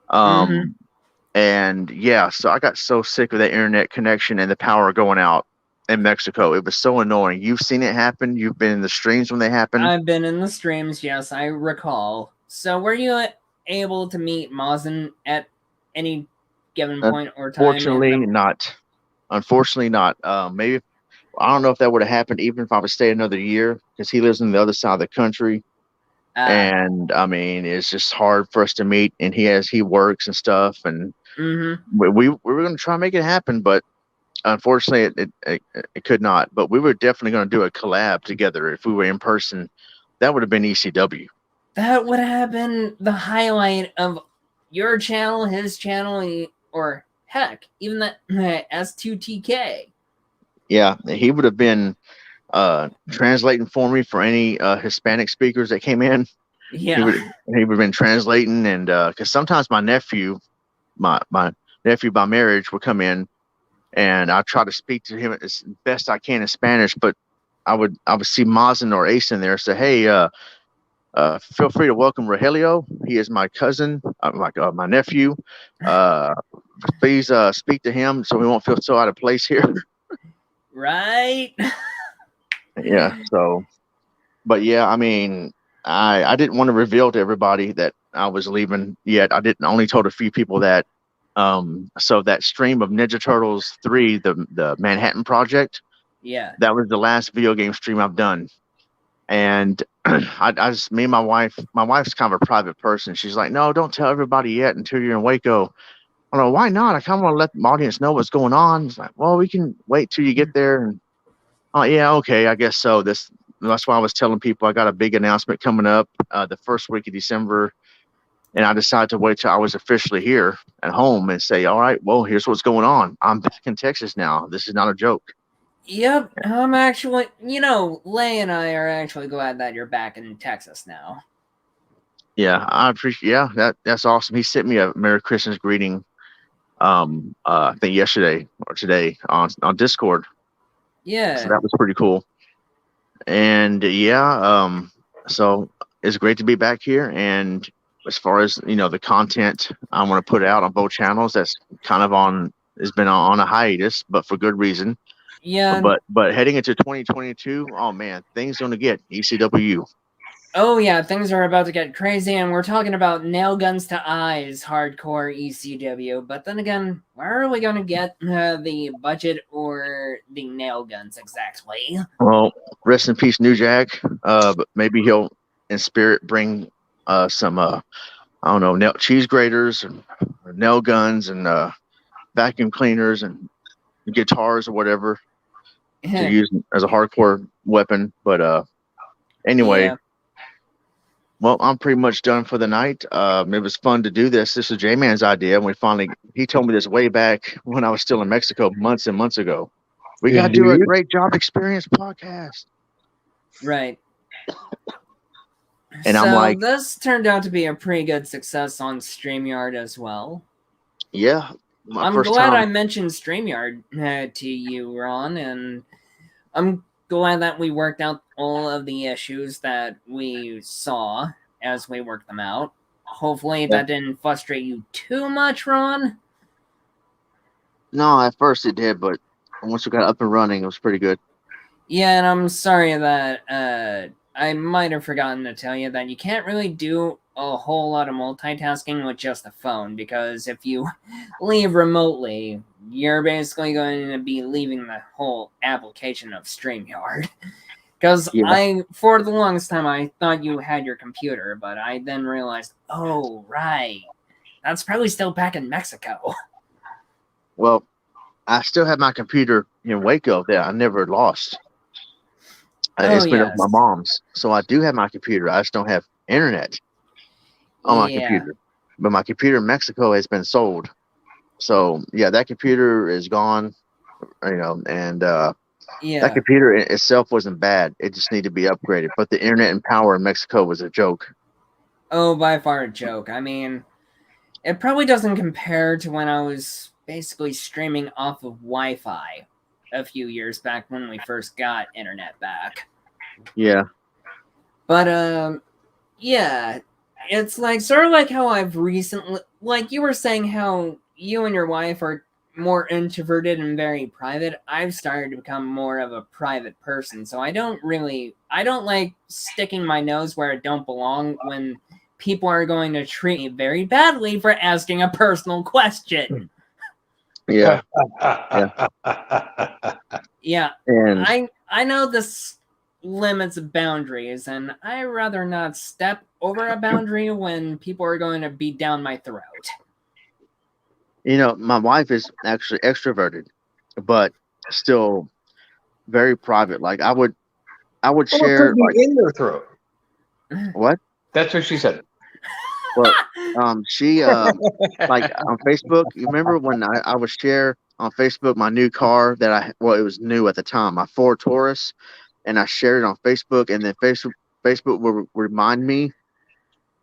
And yeah, so I got so sick of that internet connection and the power going out in Mexico. It was so annoying. You've seen it happen. You've been in the streams when they happen. I've been in the streams, yes, I recall. So were you able to meet Mazen at any given point or time? Unfortunately not. Maybe, I don't know if that would have happened even if I would stay another year, because he lives on the other side of the country. And I mean, it's just hard for us to meet, and he works and stuff, and we were going to try and make it happen, but unfortunately it could not. But we were definitely going to do a collab together if we were in person. That would have been ECW. That would have been the highlight of your channel, his channel, or heck, even that S2TK. Yeah, he would have been translating for me for any Hispanic speakers that came in. Yeah, he would have been translating, and because sometimes my nephew by marriage would come in, and I try to speak to him as best I can in Spanish, but I would see Mazen or Ace in there, say, "Hey, feel free to welcome Rogelio. He is my cousin, my nephew. Please speak to him so we won't feel so out of place here." Right. Yeah. So, but yeah, I mean, I didn't want to reveal to everybody that I was leaving yet. I only told a few people that. So that stream of Ninja Turtles 3, the Manhattan Project. Yeah. That was the last video game stream I've done. And I just, me and my wife's kind of a private person. She's like, "No, don't tell everybody yet until you're in Waco." I don't know, "Why not? I kind of want to let the audience know what's going on." It's like, "Well, we can wait till you get there." And oh yeah, okay, I guess so. That's why I was telling people I got a big announcement coming up the first week of December. And I decided to wait till I was officially here at home and say, "All right, well, here's what's going on. I'm back in Texas now. This is not a joke." Yep, I'm actually, Lay and I are actually glad that you're back in Texas now. Yeah, I appreciate. Yeah, that's awesome. He sent me a Merry Christmas greeting. I think yesterday or today on Discord. Yeah. So that was pretty cool. And yeah, so it's great to be back here. And as far as the content I want to put out on both channels, that's kind of has been on a hiatus, but for good reason. Yeah. But heading into 2022, oh man, things gonna get ECW. Oh yeah, things are about to get crazy, and we're talking about nail guns to eyes, hardcore ECW. But then again, where are we going to get the budget or the nail guns exactly? Well, rest in peace, New Jack. But maybe he'll in spirit bring some I don't know, cheese graters and or nail guns and vacuum cleaners and guitars or whatever to use as a hardcore weapon. But anyway, Yeah. well, I'm pretty much done for the night. It was fun to do this. This was J-Man's idea. He told me this way back when I was still in Mexico months and months ago. We got to do a great job experience podcast. Right. And so I'm like, this turned out to be a pretty good success on StreamYard as well. yeah. I'm glad I mentioned StreamYard to you, Ron, and I'm glad that we worked out all of the issues that we saw as we worked them out. Hopefully that didn't frustrate you too much, Ron. No, at first it did, but once we got up and running, it was pretty good. Yeah, and I'm sorry that I might have forgotten to tell you that you can't really do a whole lot of multitasking with just a phone, because if you leave remotely, you're basically going to be leaving the whole application of StreamYard. Because for the longest time, I thought you had your computer, but I then realized, oh, right, that's probably still back in Mexico. Well, I still have my computer in Waco that I never lost. It's been my mom's, so I do have my computer. I just don't have internet on my computer. But my computer in Mexico has been sold. So yeah, that computer is gone. And that computer itself wasn't bad. It just needed to be upgraded. But the internet and power in Mexico was a joke. Oh, by far a joke. I mean, it probably doesn't compare to when I was basically streaming off of Wi-Fi a few years back when we first got internet back. Yeah. But yeah, it's like sort of like how I've recently, like you were saying, how you and your wife are more introverted and very private. I've started to become more of a private person, so I don't like sticking my nose where it don't belong when people are going to treat me very badly for asking a personal question. Yeah. Yeah. And I know this limits boundaries, and I rather not step over a boundary when people are going to be down my throat. My wife is actually extroverted, but still very private. Like I would share like in your throat. What? That's what she said. Well, she like on Facebook. You remember when I would share on Facebook my new car that it was new at the time, my Ford Taurus, and I shared it on Facebook, and then Facebook would remind me,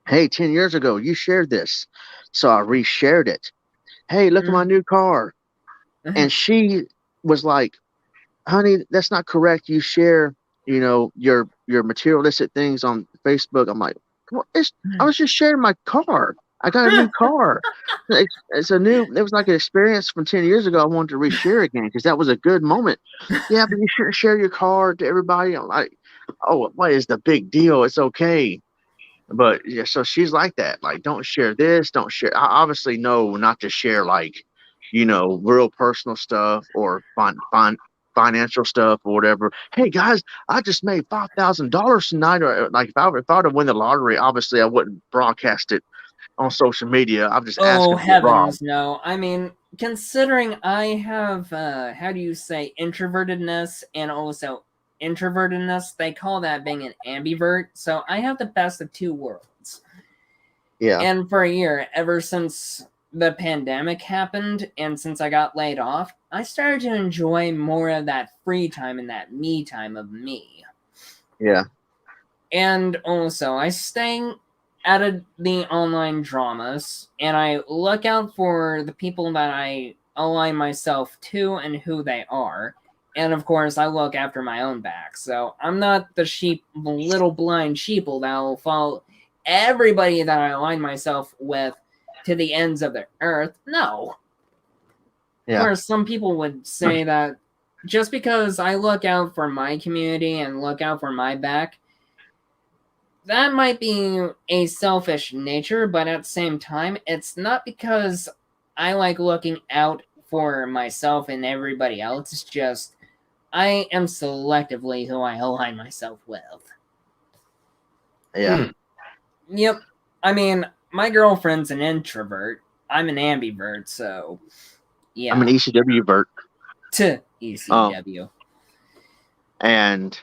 hey, 10 years ago you shared this, so I reshared it. Hey, look at my new car, and she was like, honey, that's not correct. You share, your materialistic things on Facebook. I'm like, well, I was just sharing my car. I got a new car. It was like an experience from 10 years ago. I wanted to reshare again because that was a good moment. Yeah, but you shouldn't share your car to everybody. I'm like, oh, what is the big deal? It's okay. But yeah, so she's like that. Like, don't share this. Don't share. I obviously know not to share real personal stuff or financial stuff or whatever. Hey guys, I just made $5,000 tonight. Or like if I were to win the lottery, obviously I wouldn't broadcast it on social media. I'm just asking. Oh heavens, no! I mean, considering I have how do you say introvertedness and also introvertedness, they call that being an ambivert. So I have the best of two worlds. Yeah. And for a year, ever since the pandemic happened and since I got laid off, I started to enjoy more of that free time and that me time of me. Yeah. And also, I stay out of the online dramas, and I look out for the people that I align myself to and who they are. And of course, I look after my own back. So I'm not the little blind sheeple that will follow everybody that I align myself with to the ends of the earth. No. Yeah. Of course, some people would say that just because I look out for my community and look out for my back, that might be a selfish nature, but at the same time, it's not because I like looking out for myself and everybody else. It's just I am selectively who I align myself with. Yeah. Yep. I mean, my girlfriend's an introvert. I'm an ambivert, so yeah. I'm an ECW vert. To ECW. And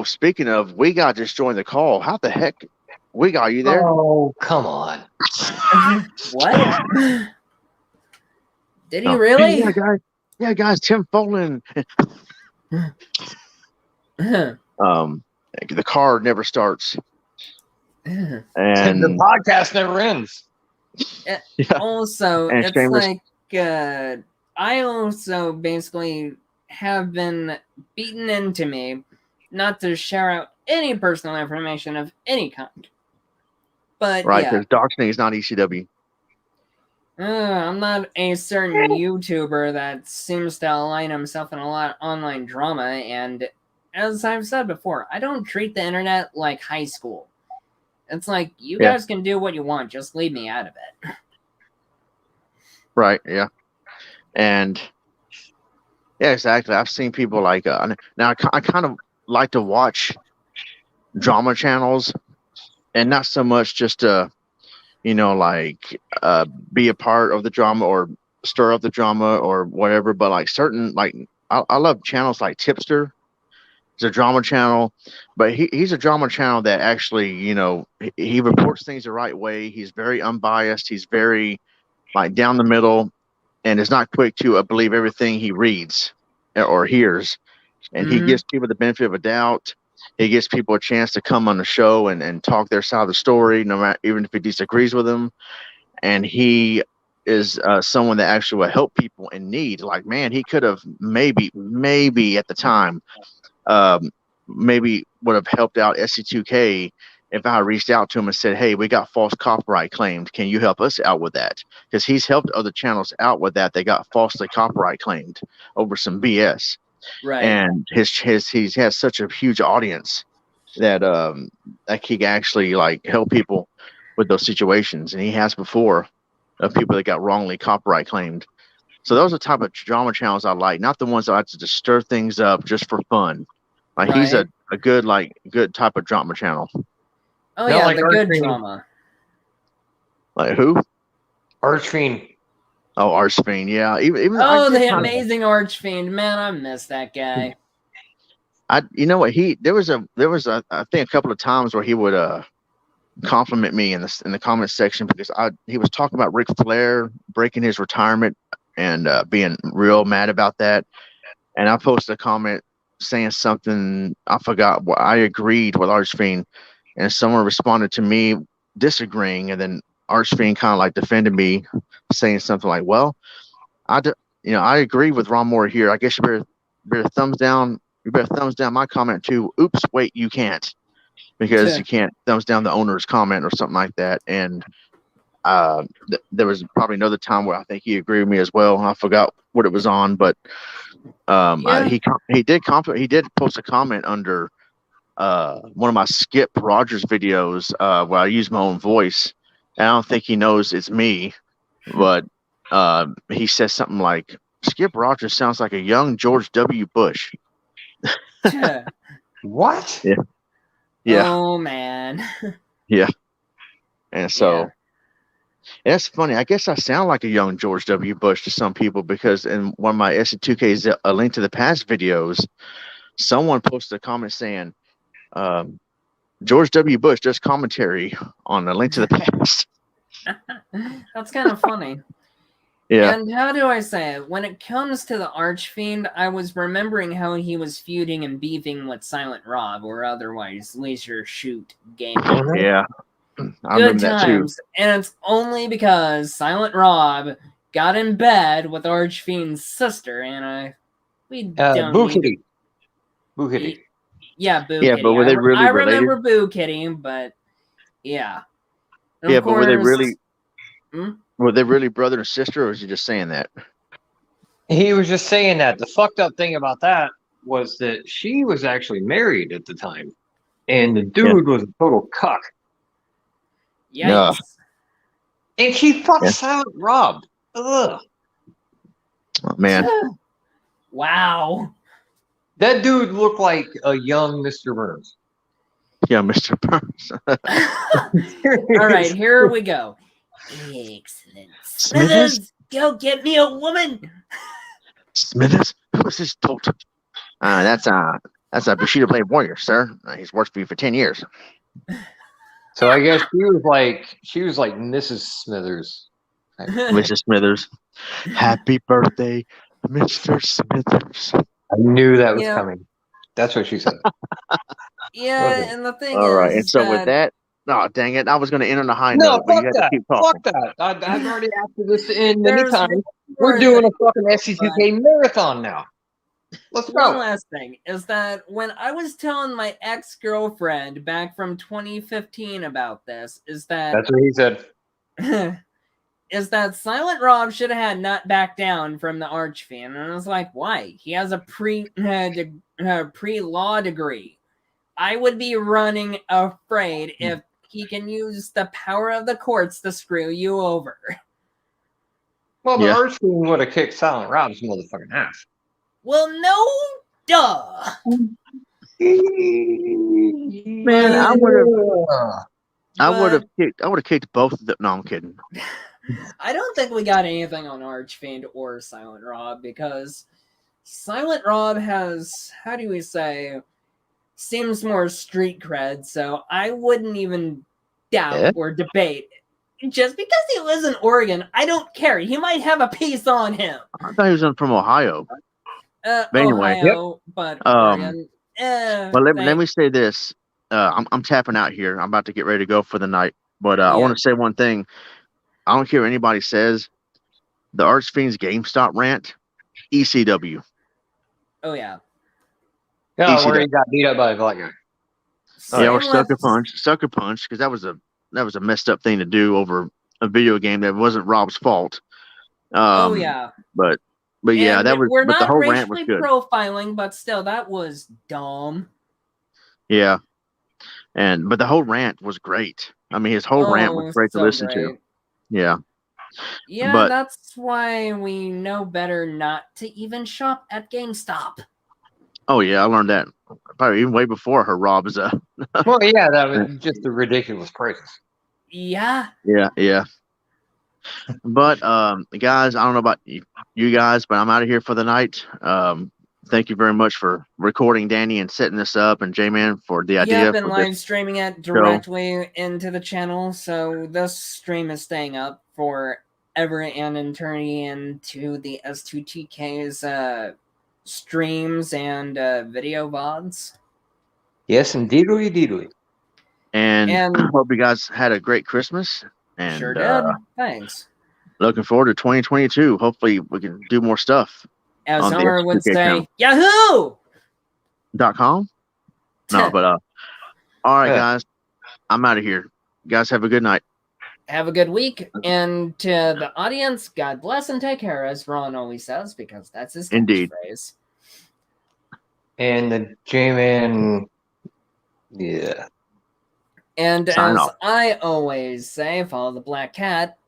speaking of, we got just joined the call. How the heck, we got you there? Oh, come on. What? Did he Oh, really? Yeah, guys. Yeah, guys. Tim Folin. The car never starts, The and podcast never ends. yeah, Also, and it's Shameless. like I also basically have been beaten into me not to share out any personal information of any kind. But Right, yeah, because doxing is not ECW. I'm not a certain YouTuber that seems to align himself in a lot of online drama, and as I've said before, I don't treat the internet like high school. It's like, you Yeah. guys can do what you want, just leave me out of it. Right. Yeah. And yeah, exactly. I've seen people like now. I kind of like to watch drama channels, and not so much just to be a part of the drama or stir up the drama or whatever. But like certain I love channels like Tipster. It's a drama channel, but he's a drama channel that actually he reports things the right way. He's very unbiased. He's very like down the middle, and is not quick to believe everything he reads or hears. And he gives people the benefit of a doubt. He gives people a chance to come on the show and talk their side of the story, no matter even if he disagrees with them. And he is someone that actually will help people in need. Like, man, he could have maybe at the time, maybe would have helped out ST2K if I reached out to him and said, hey, we got false copyright claimed. Can you help us out with that? Because he's helped other channels out with that. They got falsely copyright claimed over some BS. Right. And he has such a huge audience that he can actually like help people with those situations. And he has before of people that got wrongly copyright claimed. So those are the type of drama channels I like, not the ones that like to just stir things up just for fun. Like he's a good type of drama channel. Oh yeah, like the good drama. Like who? Archfiend. Oh, Archfiend, yeah. Even the amazing Archfiend, man, I miss that guy. You know what, there was I think a couple of times where he would compliment me in the comment section because he was talking about Ric Flair breaking his retirement and being real mad about that, and I posted a comment saying something, I forgot what I agreed with Archfiend, and someone responded to me disagreeing, and then Archfiend kind of like defended me, saying something like, well, I agree with Ronmower here. I guess you better thumbs down. You better thumbs down my comment too. Oops, wait, you can't, because you can't thumbs down the owner's comment or something like that. And there was probably another time where I think he agreed with me as well. I forgot what it was on, but he did post a comment under one of my Skip Rogers videos where I use my own voice. And I don't think he knows it's me, but he says something like, Skip Rogers sounds like a young George W. Bush. What? Yeah. Oh man. Yeah. And so it's funny. I guess I sound like a young George W. Bush to some people, because in one of my ST2K's A Link to the Past videos, someone posted a comment saying, George W. Bush does commentary on A Link to the Past. That's kind of funny. Yeah. And how do I say it? When it comes to the Archfiend, I was remembering how he was feuding and beefing with Silent Rob, or otherwise Leisure Shoot Gaming. Yeah. I Good remember that times. too. And it's only because Silent Rob got in bed with Archfiend's sister, and Boo Kitty. Boo Kitty. Yeah, Boo Yeah, Kitty. but were they really related? I remember Boo Kitty, but yeah. And but were they really Hmm? were they really brother and sister, or was you just saying that? He was just saying that. The fucked up thing about that was that she was actually married at the time, and the dude was a total cuck. Yikes. And she fucked Yeah. Silent Rob. Ugh. Oh, man. Wow. That dude looked like a young Mr. Burns. Yeah, Mr. Burns. All right, here we go. Excellent. Smithers, go get me a woman. Smithers? Who is this tote? That's a Bushido Blade Warrior, sir. He's worked for you for 10 years. So I guess she was like Mrs. Smithers. Mrs. Smithers. Happy birthday, Mr. Smithers. I knew that was Yeah. coming. That's what she said. Yeah, and the thing All is, right, and so with that, oh dang it, I was going to end on a high No, note, but you fuck had to that. keep talking. Fuck that. I've already asked for this to end many there's times. one We're doing a more fucking ST2K marathon now. Let's One go. last thing is that when I was telling my ex-girlfriend back from 2015 about this, is that That's what he said. is that Silent Rob should have had not back down from the Archfiend, and I was like, why? He has a pre-law degree. I would be running afraid if he can use the power of the courts to screw you over. Well, the Yeah. Archfiend would have kicked Silent Rob's motherfucking ass. Well, no, duh. Man, I would have kicked both of them. No, I'm kidding. I don't think we got anything on Archfiend or Silent Rob because Silent Rob has, how do we say, seems more street cred, so I wouldn't even doubt or debate. Just because he lives in Oregon, I don't care. He might have a piece on him. I thought he was from Ohio. But anyway, Ohio, but Oregon. Well, let me say this. I'm tapping out here. I'm about to get ready to go for the night. But I want to say one thing. I don't care what anybody says. The Archfiend's GameStop rant, ECW. Oh, yeah. Yeah, where he got beat up by a black guy. Yeah, or sucker punch, because that was a messed up thing to do over a video game that wasn't Rob's fault. Oh, yeah. But yeah, And that was. We're but not the whole rant was racially good. profiling, but still, that was dumb. Yeah, but the whole rant was great. I mean, his whole rant was great to listen to. Yeah. Yeah, But that's why we know better not to even shop at GameStop. oh yeah, I learned that probably even way before her Rob's. Well, yeah, that was just the ridiculous prices. Yeah. Yeah. But guys, I don't know about you guys, but I'm out of here for the night. Thank you very much for recording Danny and setting this up, and JMan for the idea. Yeah, I've been for live streaming it directly into the channel, so this stream is staying up forever and eternity into the S2TK's streams and video VODs. Yes, indeedly. And I hope you guys had a great Christmas. And sure did. Thanks. Looking forward to 2022. Hopefully we can do more stuff. As Homer would say, Yahoo! .com? No, but all right, guys. I'm out of here. You guys have a good night. Have a good week. And to the audience, God bless and take care, as Ron always says, because that's his catchphrase. And the JMan, yeah. And as I always say, follow the black cat,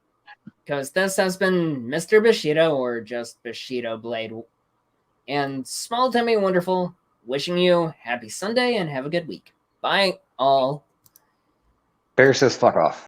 because this has been Mr. Bushido, or just Bushido Blade, and Small Timmy Wonderful, wishing you happy Sunday and have a good week. Bye, all. Bear says fuck off.